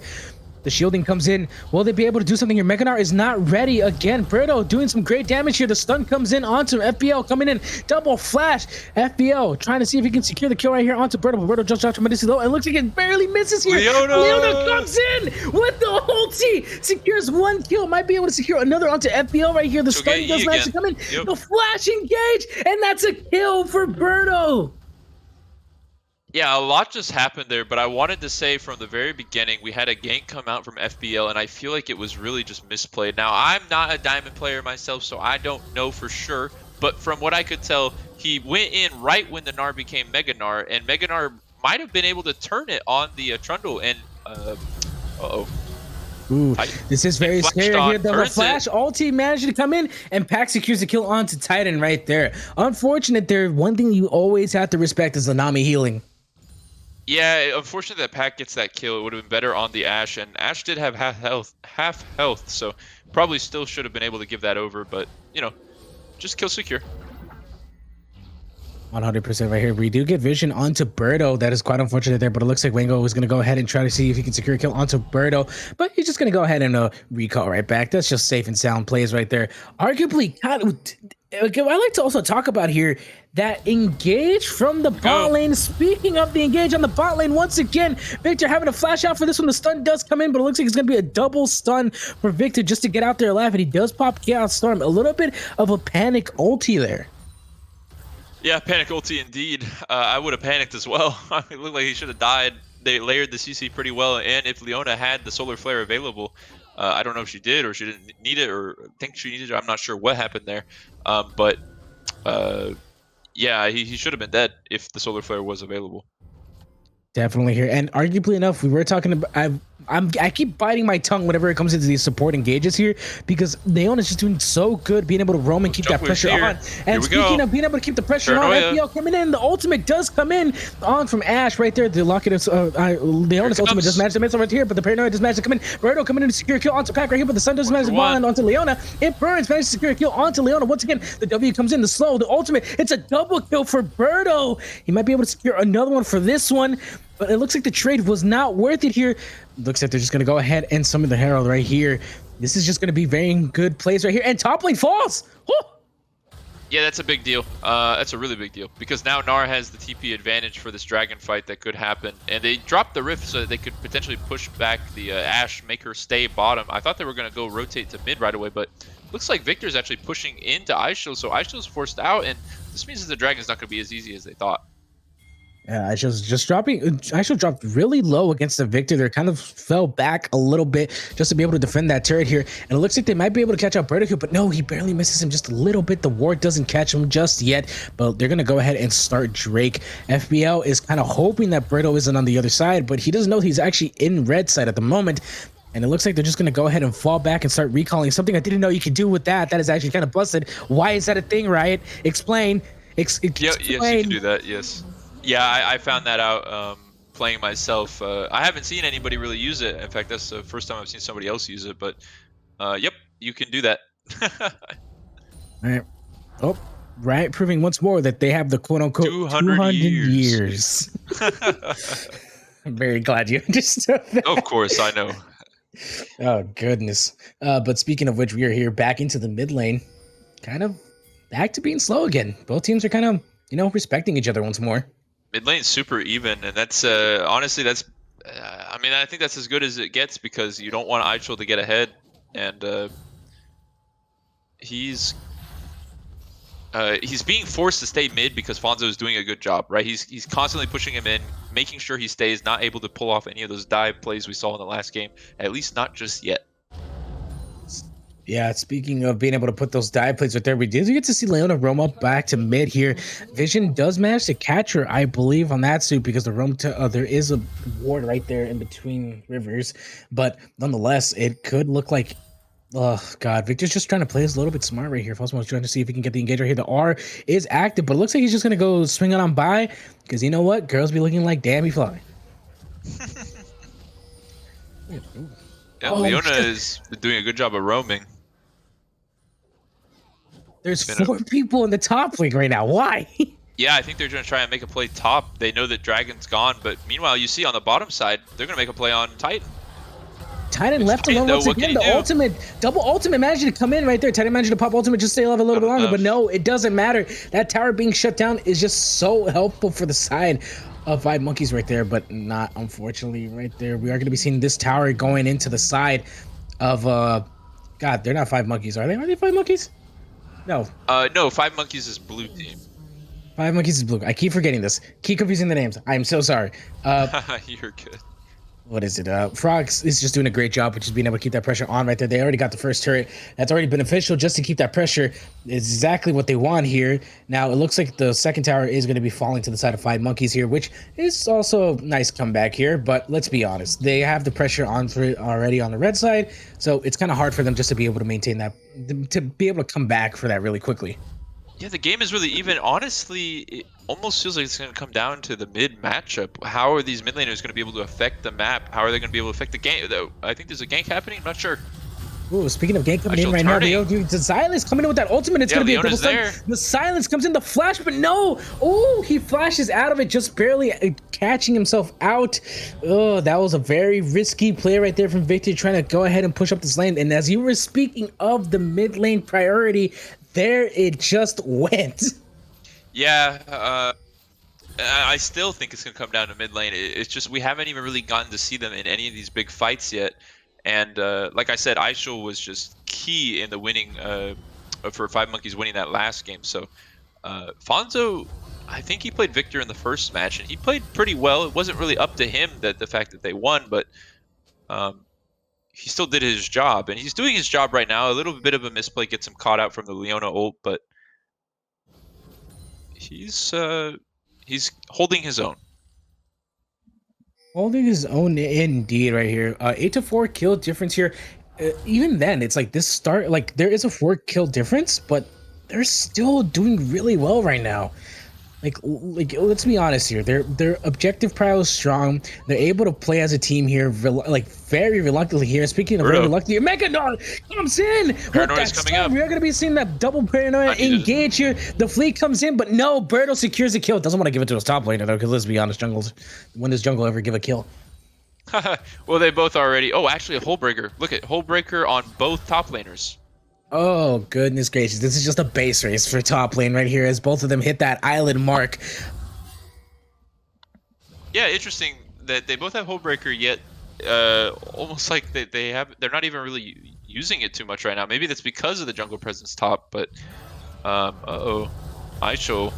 The shielding comes in. Will they be able to do something here? Meganar is not ready again. Birdo doing some great damage here. The stun comes in onto him. FBL coming in. Double flash. FBL trying to see if he can secure the kill right here onto Birdo. But Birdo jumps out tremendously low and looks like it barely misses here. Leona comes in with the ulti. Secures one kill. Might be able to secure another onto FBL right here. The stun does manage to come in. Yep. The flash engage. And that's a kill for Birdo. Yeah, a lot just happened there, but I wanted to say from the very beginning, we had a gank come out from FBL, and I feel like it was really just misplayed. Now, I'm not a diamond player myself, so I don't know for sure, but from what I could tell, he went in right when the Gnar became Mega Gnar, and Mega Gnar might have been able to turn it on the Trundle, and, Ooh, this is very scary here. The flash ulti managed to come in, and Pack secures the kill onto Titan right there. Unfortunate there, one thing you always have to respect is the Nami healing. Yeah, unfortunately that Pack gets that kill. It would have been better on the Ashe, and Ashe did have half health, so probably still should have been able to give that over, but, you know, just kill secure. 100% right here. We do get vision onto Birdo. That is quite unfortunate there, but it looks like Wango is going to go ahead and try to see if he can secure a kill onto Birdo, but he's just going to go ahead and recall right back. That's just safe and sound plays right there. Arguably, I like to also talk about here that engage from the bot lane. Speaking of the engage on the bot lane, once again, Victor having a flash out for this one. The stun does come in, but it looks like it's going to be a double stun for Victor just to get out there alive, and he does pop Chaos Storm. A little bit of a panic ulti there. Yeah, panic ulti indeed. I would have panicked as well. It looked like he should have died. They layered the CC pretty well, and if Leona had the Solar Flare available, I don't know if she did or she didn't need it or think she needed it. I'm not sure what happened there. But yeah, he should have been dead if the Solar Flare was available. Definitely here, and arguably enough, we were talking about. I keep biting my tongue whenever it comes into these support engages here because Leon is just doing so good being able to roam and keep that pressure on. And speaking of being able to keep the pressure on, FPL coming in, the ultimate does come in on from Ashe right there. The locket is Leona's ultimate does manage to miss right here, but the paranoia does manage to come in. Birdo coming in to secure a kill onto Pack right here, but the sun does manage to bond onto Leona. It burns, manages to secure a kill onto Leona. Once again, the W comes in, the slow, the ultimate. It's a double kill for Birdo. He might be able to secure another one for this one. But it looks like the trade was not worth it here. Looks like they're just going to go ahead and summon the Herald right here. This is just going to be very good plays right here. And top lane falls. Woo! Yeah, that's a big deal. That's a really big deal. Because now Gnar has the TP advantage for this dragon fight that could happen. And they dropped the Rift so that they could potentially push back the Ashe, make her stay bottom. I thought they were going to go rotate to mid right away, but looks like Victor's actually pushing into Ice Shield. So Ice Shield's forced out, and this means that the dragon's not going to be as easy as they thought. Aisha's just dropping. Aisha dropped really low against the Victor. They kind of fell back a little bit just to be able to defend that turret here. And it looks like they might be able to catch out Berticu, but no, he barely misses him just a little bit. The ward doesn't catch him just yet, but they're going to go ahead and start Drake. FBL is kind of hoping that Berto isn't on the other side, but he doesn't know he's actually in red side at the moment. And it looks like they're just going to go ahead and fall back and start recalling. Something I didn't know you could do with that. That is actually kind of busted. Why is that a thing, Riot? Explain. Yes, you can do that, yes. Yeah, I found that out playing myself. I haven't seen anybody really use it. In fact, that's the first time I've seen somebody else use it. But yep, you can do that. All right. Oh, right. Proving once more that they have the quote-unquote 200 years. I'm very glad you understood that. Of course, I know. Oh, goodness. But speaking of which, we are here back into the mid lane. Kind of back to being slow again. Both teams are kind of, respecting each other once more. Mid lane's super even, and that's honestly, that's I mean, I think that's as good as it gets because you don't want Aichel to get ahead, and he's being forced to stay mid because Fonzo is doing a good job, right? He's constantly pushing him in, making sure he stays, not able to pull off any of those dive plays we saw in the last game, at least not just yet. Yeah, speaking of being able to put those dive plays right there, we did get to see Leona roam up back to mid here. Vision does manage to catch her, I believe, on that suit because there is a ward right there in between rivers. But nonetheless, it could look like, oh god, Victor's just trying to play us a little bit smart right here. Fosmo's trying to see if he can get the engager here. The R is active, but it looks like he's just gonna go swing it on by because you know what? Girls be looking like Dammy Fly. Yeah, Leona is doing a good job of roaming. There's 4 people in the top league right now. Why? Yeah, I think they're going to try and make a play top. They know that Dragon's gone, but meanwhile, you see on the bottom side, they're going to make a play on Titan. Titan left alone once again. The ultimate, double ultimate managed to come in right there. Titan managed to pop ultimate, just stay alive a little bit longer, but no, it doesn't matter. That tower being shut down is just so helpful for the side of 5Monkeys right there, but not, unfortunately, right there. We are going to be seeing this tower going into the side of, God, they're not 5Monkeys, are they? Are they 5Monkeys? No. No, 5Monkeys is blue team. 5Monkeys is blue. I keep forgetting this. Keep confusing the names. I'm so sorry. You're good. What is it? Frogs is just doing a great job with just being able to keep that pressure on right there. They already got the first turret. That's already beneficial just to keep that pressure. It's exactly what they want here. Now, it looks like the second tower is going to be falling to the side of 5Monkeys here, which is also a nice comeback here. But let's be honest. They have the pressure on already on the red side. So it's kind of hard for them just to be able to maintain that, to be able to come back for that really quickly. Yeah, the game is really even. Honestly, it almost feels like it's going to come down to the mid matchup. How are these mid laners going to be able to affect the map? How are they going to be able to affect the game? Though I think there's a gank happening. I'm not sure. Ooh, speaking of gank coming in right now, the silence coming in with that ultimate. It's going to be a double stun. The silence comes in, the flash, but no. Oh, he flashes out of it, just barely catching himself out. Oh, that was a very risky play right there from Victor, trying to go ahead and push up this lane. And as you were speaking of the mid lane priority, there it just went. Yeah, I still think it's going to come down to mid lane. It's just we haven't even really gotten to see them in any of these big fights yet. And like I said, Aichel was just key in the winning, for 5Monkeys winning that last game. So Fonzo, I think he played Victor in the first match, and he played pretty well. It wasn't really up to him that the fact that they won, but he still did his job, and he's doing his job right now. A little bit of a misplay gets him caught out from the Leona ult, but he's holding his own. Holding his own indeed right here. 8-4 kill difference here. Even then, it's like this start, like there is a 4 kill difference, but they're still doing really well right now. Like let's be honest here. Their objective prowess is strong. They're able to play as a team here, like very reluctantly here. Speaking of very reluctantly, Megadon comes in. Paranoia is coming up. We're gonna be seeing that double paranoia engage here. The fleet comes in, but no, Berto secures the kill. Doesn't want to give it to his top laner though, because let's be honest, when does jungle ever give a kill? Well, they both already. Oh, actually, a hole breaker. Look at hole breaker on both top laners. Oh, goodness gracious. This is just a base race for top lane right here as both of them hit that island mark. Yeah, interesting that they both have Hullbreaker, yet almost like they're not even really using it too much right now. Maybe that's because of the jungle presence top, but uh-oh. Aichel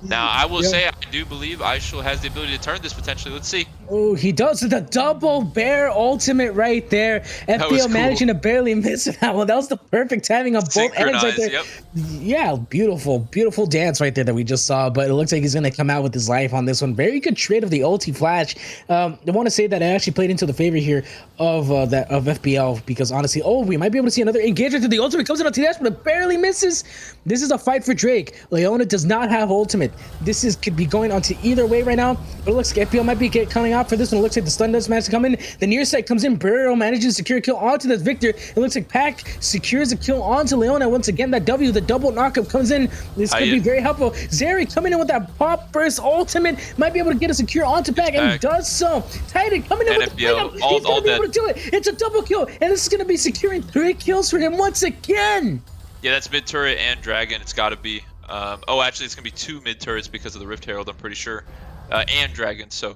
Now, I will Yeah. say I do believe Aishul has the ability to turn this potentially. Let's see. Oh, he does the double bear ultimate right there. That was FBO cool. managing to barely miss that one. That was the perfect timing on both ends right Synchronized, there. yep. Yeah, beautiful dance right there that we just saw. But it looks like he's going to come out with his life on this one. Very good trade of the ulti flash. I want to say that it actually played into the favor here of FBL because honestly, we might be able to see another engagement to the ultimate. Comes in on TS, but it barely misses. This is a fight for Drake. Leona does not have ultimate. This could be going on to either way right now. But it looks like FBL might be coming out for this one. It looks like the stun does manage to come in. The near side comes in. Burrow manages to secure a kill onto the Victor. It looks like Pac secures a kill onto Leona. Once again, that W, the double knockup comes in. This could be very helpful. Zeri coming in with that pop burst ultimate. Might be able to get a secure onto Pac and does so. Titan coming in with the pickup. He's going to be able to do it. It's a double kill. And this is going to be securing 3 kills for him once again. Yeah, that's mid turret and dragon. It's got to be. Actually, it's going to be 2 mid turrets because of the Rift Herald, I'm pretty sure. And dragon, so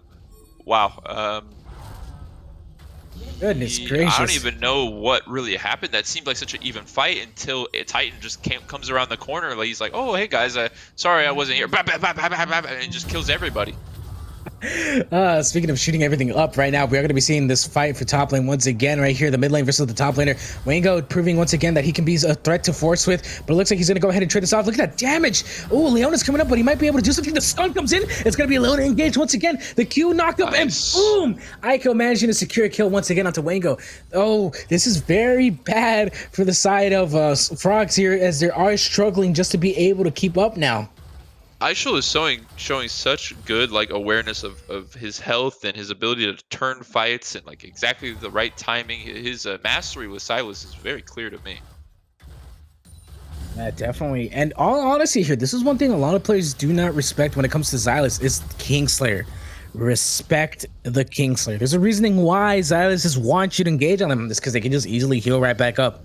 wow. Goodness gracious. I don't even know what really happened. That seemed like such an even fight until Titan just comes around the corner. Like he's like, oh, hey guys, sorry I wasn't here. And just kills everybody. Speaking of shooting everything up right now, we are going to be seeing this fight for top lane once again right here, the mid lane versus the top laner. Wango proving once again that he can be a threat to force with, but it looks like he's going to go ahead and trade this off. Look at that damage. Oh, Leona's coming up, but he might be able to do something. The stun comes in. It's going to be Leona engaged once again. The Q knockup and boom! Aiko managing to secure a kill once again onto Wango. Oh, this is very bad for the side of Frogs here as they are struggling just to be able to keep up now. Aishul is showing such good awareness of his health and his ability to turn fights and exactly the right timing. His mastery with Sylas is very clear to me. Yeah, definitely. And all honesty here, this is one thing a lot of players do not respect when it comes to Sylas is Kingslayer. Respect the Kingslayer. There's a reasoning why Sylas wants you to engage on them. This because they can just easily heal right back up.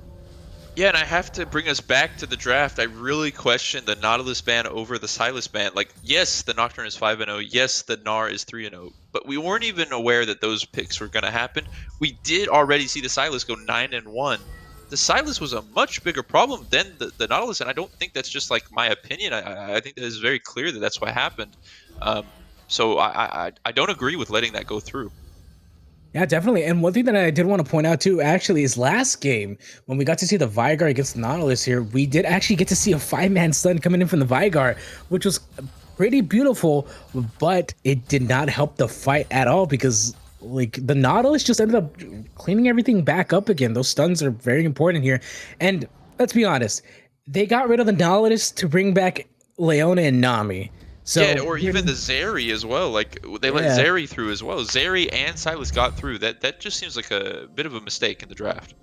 Yeah, and I have to bring us back to the draft. I really question the Nautilus ban over the Sylas ban. Yes, the Nocturne is 5-0. Yes, the Gnar is 3-0. But we weren't even aware that those picks were going to happen. We did already see the Sylas go 9-1. The Sylas was a much bigger problem than the Nautilus, and I don't think that's just my opinion. I think that is very clear that that's what happened. So I don't agree with letting that go through. Yeah, definitely. And one thing that I did want to point out too, actually, is last game when we got to see the Vigar against the Nautilus here, we did actually get to see a 5-man stun coming in from the Vigar, which was pretty beautiful, but it did not help the fight at all because the Nautilus just ended up cleaning everything back up again. Those stuns are very important here. And let's be honest, they got rid of the Nautilus to bring back Leona and Nami. So, yeah, or even the Zeri as well. They let Zeri through as well. Zeri and Sylas got through. That just seems like a bit of a mistake in the draft.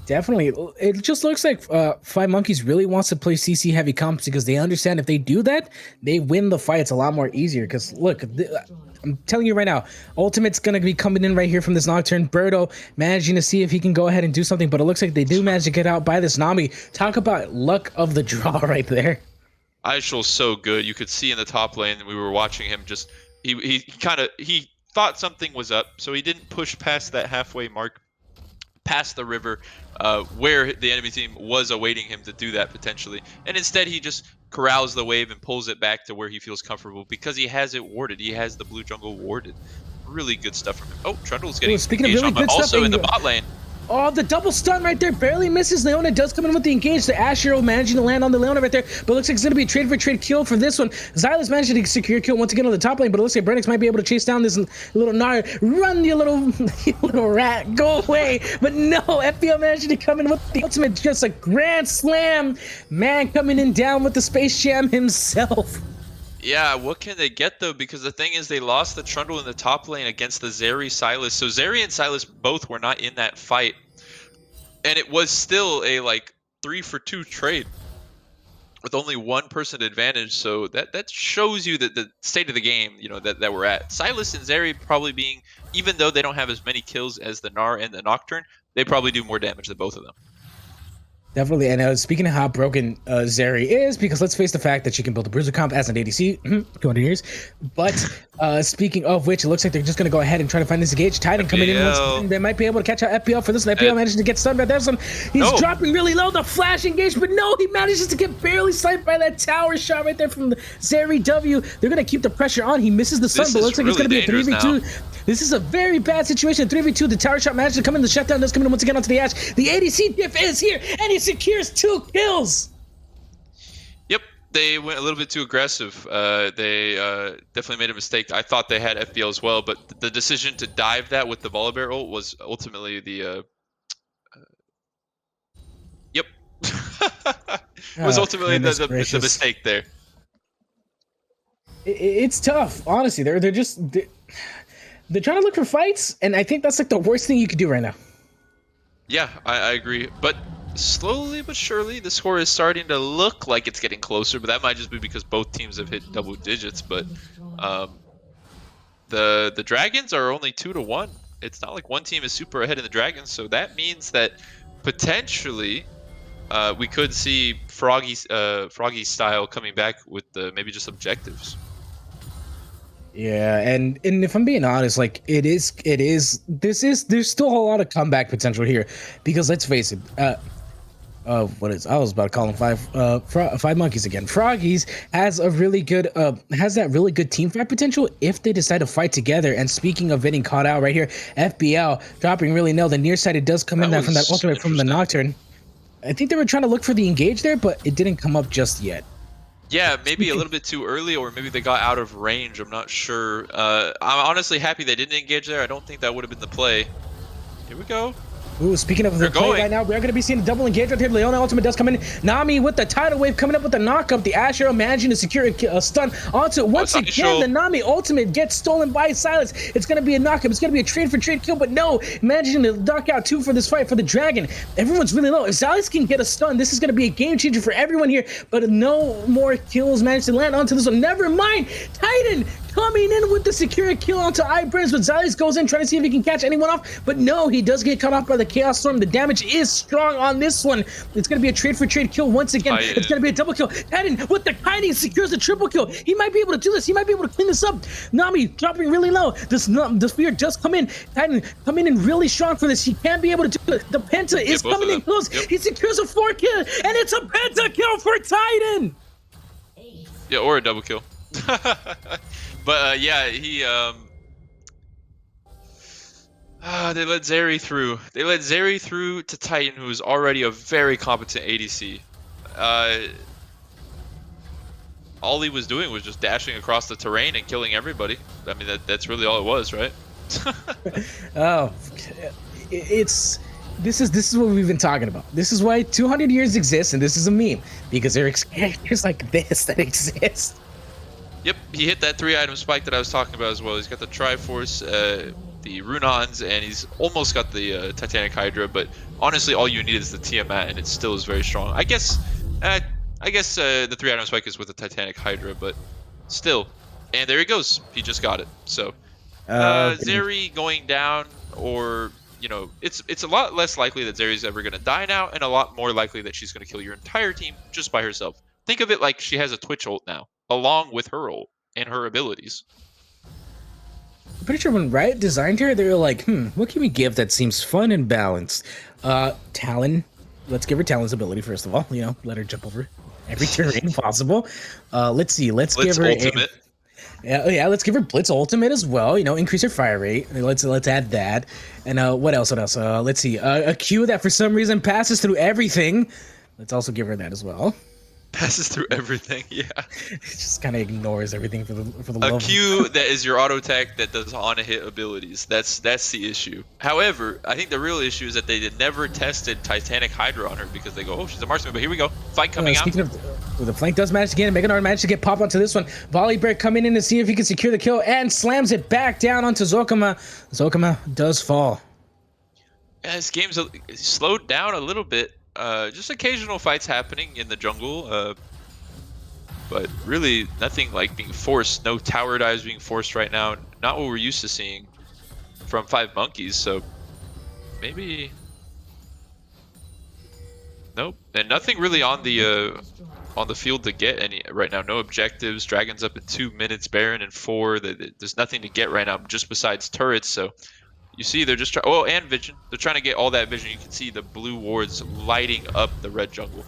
Definitely. It just looks like 5Monkeys really wants to play CC heavy comps because they understand if they do that, they win the fights a lot more easier. Because look, I'm telling you right now, Ultimate's going to be coming in right here from this Nocturne. Birdo managing to see if he can go ahead and do something, but it looks like they do manage to get out by this Nami. Talk about luck of the draw right there. Aishul's so good. You could see in the top lane, we were watching him just, he thought something was up, so he didn't push past that halfway mark, past the river, where the enemy team was awaiting him to do that potentially. And instead, he just corrals the wave and pulls it back to where he feels comfortable because he has it warded. He has the blue jungle warded. Really good stuff from him. Oh, Trundle's getting speaking of really good stuff, also in the bot lane. Oh, the double stun right there barely misses. Leona does come in with the engage. The Ash Hero managing to land on the Leona right there, but it looks like it's going to be a trade for trade kill for this one. Xylas managing to secure a kill once again on the top lane, but it looks like Brenix might be able to chase down this little Gnar. Run, you little rat. Go away. But no, FBL managing to come in with the ultimate, just a grand slam. Man coming in down with the Space Jam himself. Yeah, what can they get though? Because the thing is, they lost the Trundle in the top lane against the Zeri Sylas. So Zeri and Sylas both were not in that fight, and it was still a 3-for-2 trade with only one person advantage. So that shows you that the state of the game, that we're at. Sylas and Zeri probably being, even though they don't have as many kills as the Gnar and the Nocturne, they probably do more damage than both of them. Definitely. And speaking of how broken Zeri is, because let's face the fact that she can build a bruiser comp as an ADC, 200 years. But speaking of which, it looks like they're just going to go ahead and try to find this engage. Titan coming in once again. They might be able to catch out FPL for this. And FPL manages to get stunned by this one. He's dropping really low. The flash engage, but no, he manages to get barely sniped by that tower shot right there from the Zeri W. They're going to keep the pressure on. He misses the stun, but looks like it's going to be a 3v2. This is a very bad situation. 3v2. The tower shot manages to come in. The shutdown does come in once again onto the Ash. The ADC diff is here, and he secures 2 kills. Yep, they went a little bit too aggressive. They definitely made a mistake. I thought they had FBL as well, but the decision to dive that with the Volibear ult was ultimately the yep. was ultimately the mistake there. It's tough, honestly. They're trying to look for fights, and I think that's like the worst thing you could do right now. Yeah, I agree. But slowly but surely, the score is starting to look like it's getting closer. But that might just be because both teams have hit double digits. But the Dragons are only 2-1. It's not like one team is super ahead of the Dragons. So that means that potentially we could see FroggyStyle coming back with maybe just objectives. Yeah, and if I'm being honest, like there's still a lot of comeback potential here, because let's face it, I was about to call him 5Monkeys again. Froggies has a really good has that really good team fight potential if they decide to fight together. And speaking of getting caught out right here, FBL dropping really nail. The near side, it does come in from that ultimate from the Nocturne. I think they were trying to look for the engage there, but it didn't come up just yet. Yeah, maybe a little bit too early, or maybe they got out of range. I'm not sure. I'm honestly happy they didn't engage there. I don't think that would have been the play. Here we go. Ooh, speaking of the play right now, we are going to be seeing a double engage right here. Leona ultimate does come in. Nami with the tidal wave coming up with the knock-up. The Ash Arrow managing to secure a stun onto it. Once again, the Nami ultimate gets stolen by Silence. It's going to be a knock-up. It's going to be a trade-for-trade kill, but no, managing to knock out 2 for this fight for the Dragon. Everyone's really low. If Silence can get a stun, this is going to be a game-changer for everyone here, but no more kills managed to land onto this one. Never mind. Titan coming in with the secure kill onto Ibrands, but Xylis goes in trying to see if he can catch anyone off, but no, he does get cut off by the Chaos Storm. The damage is strong on this one. It's going to be a trade-for-trade kill once again. It's going to be a double kill. Titan with the Kiting secures the triple kill. He might be able to do this. He might be able to clean this up. Nami dropping really low. The spear does come in. Titan coming in really strong for this. He can be able to do it. The Penta is coming in close. Yep. He secures a 4 kill, and it's a Penta kill for Titan. Yeah, or a double kill. But yeah, he they let Zeri through. They let Zeri through to Titan, who is already a very competent ADC. All he was doing was just dashing across the terrain and killing everybody. I mean, that's really all it was, right? Oh, this is what we've been talking about. This is why 200 years exists, and this is a meme, because there are characters like this that exist. Yep, he hit that 3-item spike that I was talking about as well. He's got the Triforce, the Runons, and he's almost got the Titanic Hydra. But honestly, all you need is the Tiamat, and it still is very strong. I guess the 3-item spike is with the Titanic Hydra, but still. And there he goes. He just got it. So Zeri going down, or it's a lot less likely that Zeri's ever gonna die now, and a lot more likely that she's gonna kill your entire team just by herself. Think of it like she has a Twitch ult now, along with her ult and her abilities. I'm pretty sure when Riot designed her, they were like, what can we give that seems fun and balanced? Talon. Let's give her Talon's ability, first of all. Let her jump over every terrain possible. Let's see. Let's give her ultimate. Yeah, let's give her Blitz ultimate as well. Increase her fire rate. Let's add that. And what else? Let's see. A Q that for some reason passes through everything. Let's also give her that as well. Passes through everything, yeah. It just kind of ignores everything for the love. A Q that is your auto attack that does on-hit abilities. That's the issue. However, I think the real issue is that they never tested Titanic Hydra on her, because they go, oh, she's a marksman. But here we go, fight coming out. Speaking of, the flank does manage to get in. Meganard managed to get pop onto this one. Volibear coming in to see if he can secure the kill, and slams it back down onto Zokama. Zokama does fall. Yeah, this game's slowed down a little bit. Just occasional fights happening in the jungle, but really nothing like being forced. No tower dives being forced right now. Not what we're used to seeing from 5Monkeys. So maybe Nope, and nothing really on the field to get any right now. No objectives. Dragon's up in 2 minutes. Baron in 4. There's nothing to get right now, just besides turrets. So you see, they're just trying. Oh, and vision. They're trying to get all that vision. You can see the blue wards lighting up the red jungle.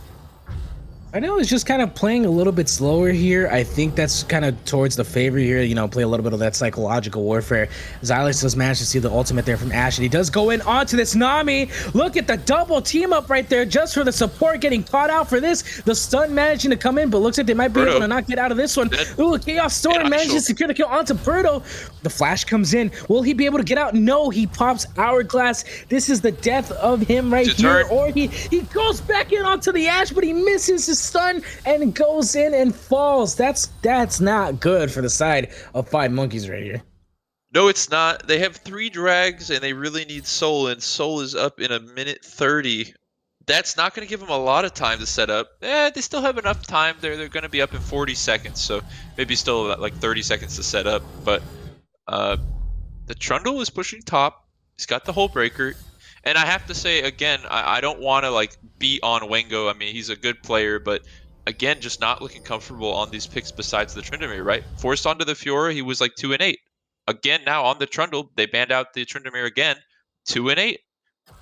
I know it's just kind of playing a little bit slower here. I think that's kind of towards the favor here, you know, play a little bit of that psychological warfare. Xylas does manage to see the ultimate there from Ashe, and he does go in onto this Nami. Look at the double team up right there just for the support getting caught out for this. The stun managing to come in, but looks like they might be able to not get out of this one. Ooh, Chaos Storm manages to secure the kill onto Birdo. The flash comes in. Will he be able to get out? No, he pops Hourglass. This is the death of him right here. Or he goes back in onto the Ashe, but he misses his stun and goes in and falls. That's not good for the side of 5monkeys right here. No, it's not. They have 3 drags and they really need Soul, and Soul is up in 1:30. That's not going to give them a lot of time to set up. They still have enough time. They're going to be up in 40 seconds, so maybe still like 30 seconds to set up. But the Trundle is pushing top. He's got the Hull Breaker. And I have to say, again, I don't want to like beat on Wengo. I mean, he's a good player, but again, just not looking comfortable on these picks besides the Tryndamere, right? Forced onto the Fiora, he was like 2 and 8. Again, now on the Trundle, they banned out the Tryndamere again, 2 and 8.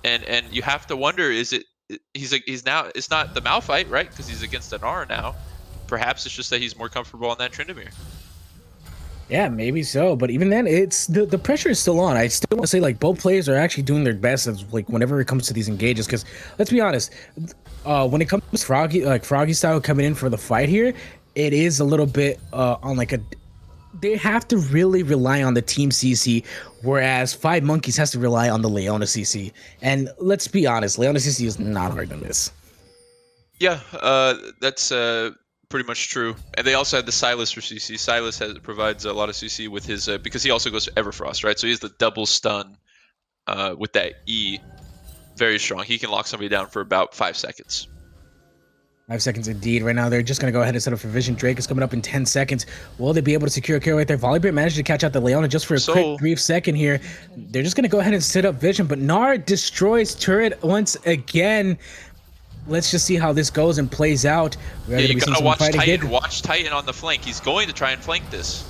And you have to wonder, is it he's now, it's not the Malphite, right? Because he's against an R now. Perhaps it's just that he's more comfortable on that Tryndamere. Yeah, maybe so, but even then, it's the pressure is still on. I still want to say like both players are actually doing their best as like whenever it comes to these engages. Because let's be honest, when it comes to FroggyStyle coming in for the fight here, it is a little bit on like a. They have to really rely on the team CC, whereas 5monkeys has to rely on the Leona CC. And let's be honest, Leona CC is not hard to miss. Yeah, that's pretty much true. And they also have the Sylas for CC. Sylas provides a lot of CC with his because he also goes to Everfrost, right? So he has the double stun with that E. Very strong. He can lock somebody down for about 5 seconds. 5 seconds indeed. Right now, they're just going to go ahead and set up for Vision. Drake is coming up in 10 seconds. Will they be able to secure a kill right there? Volibear managed to catch out the Leona just for a quick, brief second here. They're just going to go ahead and set up Vision, but Gnar destroys turret once again. Let's just see how this goes and plays out. Yeah, you gotta watch Titan. Watch Titan on the flank. He's going to try and flank this.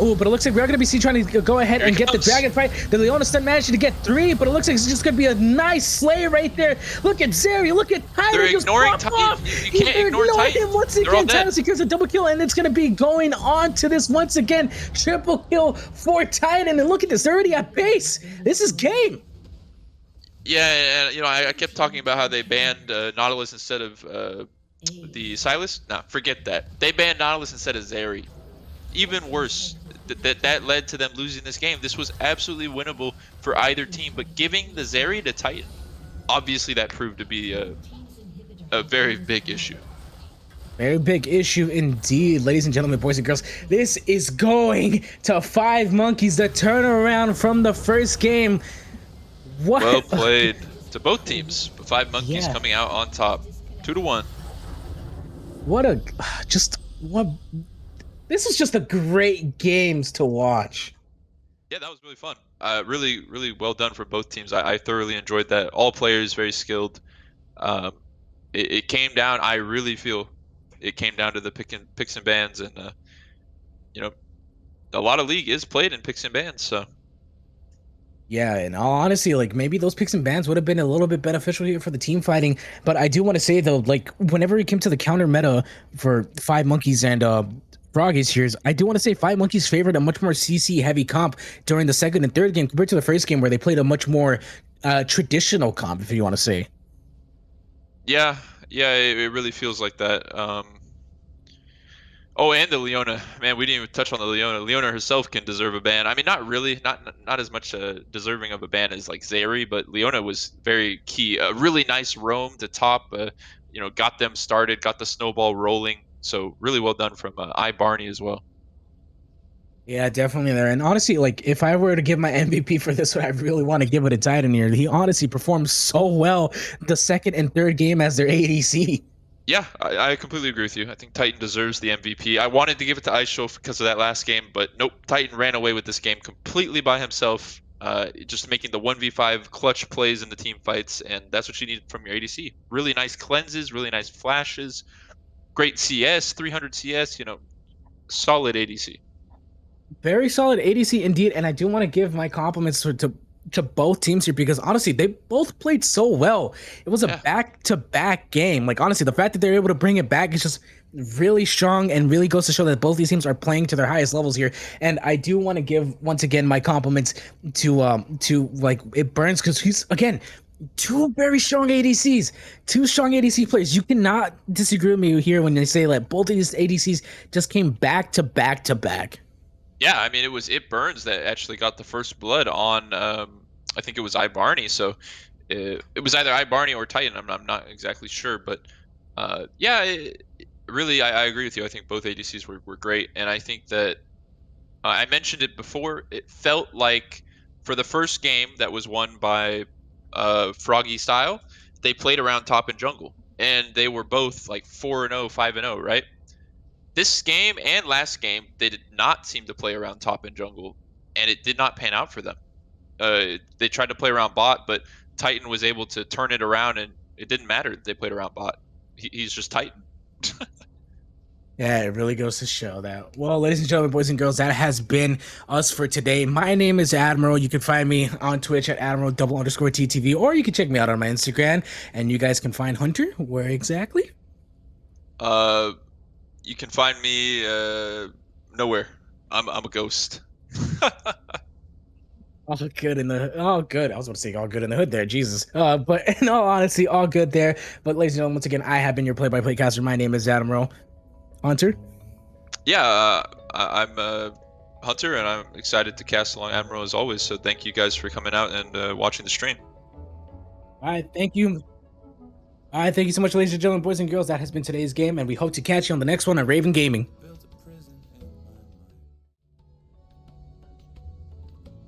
Oh, but it looks like we're going to be trying to go ahead and get the dragon fight. The Leona stun managed to get 3, but it looks like it's just going to be a nice slay right there. Look at Zeri. Look at Titan. They're ignoring Titan. You can't ignore Titan. Him once again. Titan secures a double kill, and it's going to be going on to this once again. Triple kill for Titan. And look at this. They're already at base. This is game. Yeah, and you know, I kept talking about how they banned Nautilus instead of the Sylas. Nah, forget that. They banned Nautilus instead of Zeri. Even worse, that led to them losing this game. This was absolutely winnable for either team, but giving the Zeri to Titan, obviously that proved to be a very big issue. Very big issue indeed, ladies and gentlemen, boys and girls. This is going to 5monkeys, the turnaround from the first game. What? Well played to both teams, but 5monkeys coming out on top, 2-1. This is just a great games to watch. Yeah, that was really fun. Really well done for both teams. I thoroughly enjoyed that. All players very skilled. It came down. I really feel it came down to the picks and bans, and you know, a lot of League is played in picks and bans, so. Yeah, and honestly, like maybe those picks and bans would have been a little bit beneficial here for the team fighting. But I do want to say though, like whenever it came to the counter meta for 5monkeys and Froggies here, I do want to say 5monkeys favored a much more CC heavy comp during the second and third game compared to the first game where they played a much more traditional comp, if you want to say. Yeah, it really feels like that. Oh, and the Leona. Man, we didn't even touch on the Leona. Leona herself can deserve a ban. I mean, not really, not as much deserving of a ban as like Zeri, but Leona was very key. A really nice roam to top, you know, got them started, got the snowball rolling. So really well done from Barney as well. Yeah, definitely there. And honestly, like if I were to give my MVP for this one, I really want to give it to Titan here. He honestly performed so well the second and third game as their ADC. Yeah, I completely agree with you. I think Titan deserves the MVP. I wanted to give it to Ice Show because of that last game, but nope. Titan ran away with this game completely by himself. just making the 1v5 clutch plays in the team fights, and that's what you need from your ADC. Really nice cleanses, really nice flashes, great CS, 300 CS, solid ADC. Very solid ADC indeed, and I do want to give my compliments to both teams here because honestly, they both played so well. It was a Yeah. back-to-back game. Like honestly, the fact that they're able to bring it back is just really strong and really goes to show that both these teams are playing to their highest levels here. And I do want to give once again my compliments to like it burns because he's again two very strong ADCs, two strong ADC players. You cannot disagree with me here when they say that both of these ADCs just came back to back to back. Yeah, I mean it burns that actually got the first blood on I think it was iBarney. So it was either iBarney or Titan. I'm not exactly sure, but yeah, really I agree with you. I think both ADCs were great, and I think that I mentioned it before. It felt like for the first game that was won by FroggyStyle, they played around top and jungle, and they were both like 4-0, 5-0, right? This game and last game, they did not seem to play around top and jungle, and it did not pan out for them. They tried to play around bot, but Titan was able to turn it around, and it didn't matter that they played around bot. He's just Titan. Yeah, it really goes to show that. Well, ladies and gentlemen, boys and girls, that has been us for today. My name is Admiral. You can find me on Twitch at Admiral_TTV, or you can check me out on my Instagram. And you guys can find Hunter. Where exactly? You can find me nowhere. I'm a ghost. All good in the good. I was about to say all good in the hood there, Jesus. But in all honesty, all good there. But ladies and gentlemen, once again, I have been your play-by-play caster. My name is Admiral. Hunter. Yeah, I'm Hunter, and I'm excited to cast along Admiral as always. So thank you guys for coming out and watching the stream. All right, thank you. All right, thank you so much, ladies and gentlemen, boys and girls. That has been today's game, and we hope to catch you on the next one on Raven Gaming.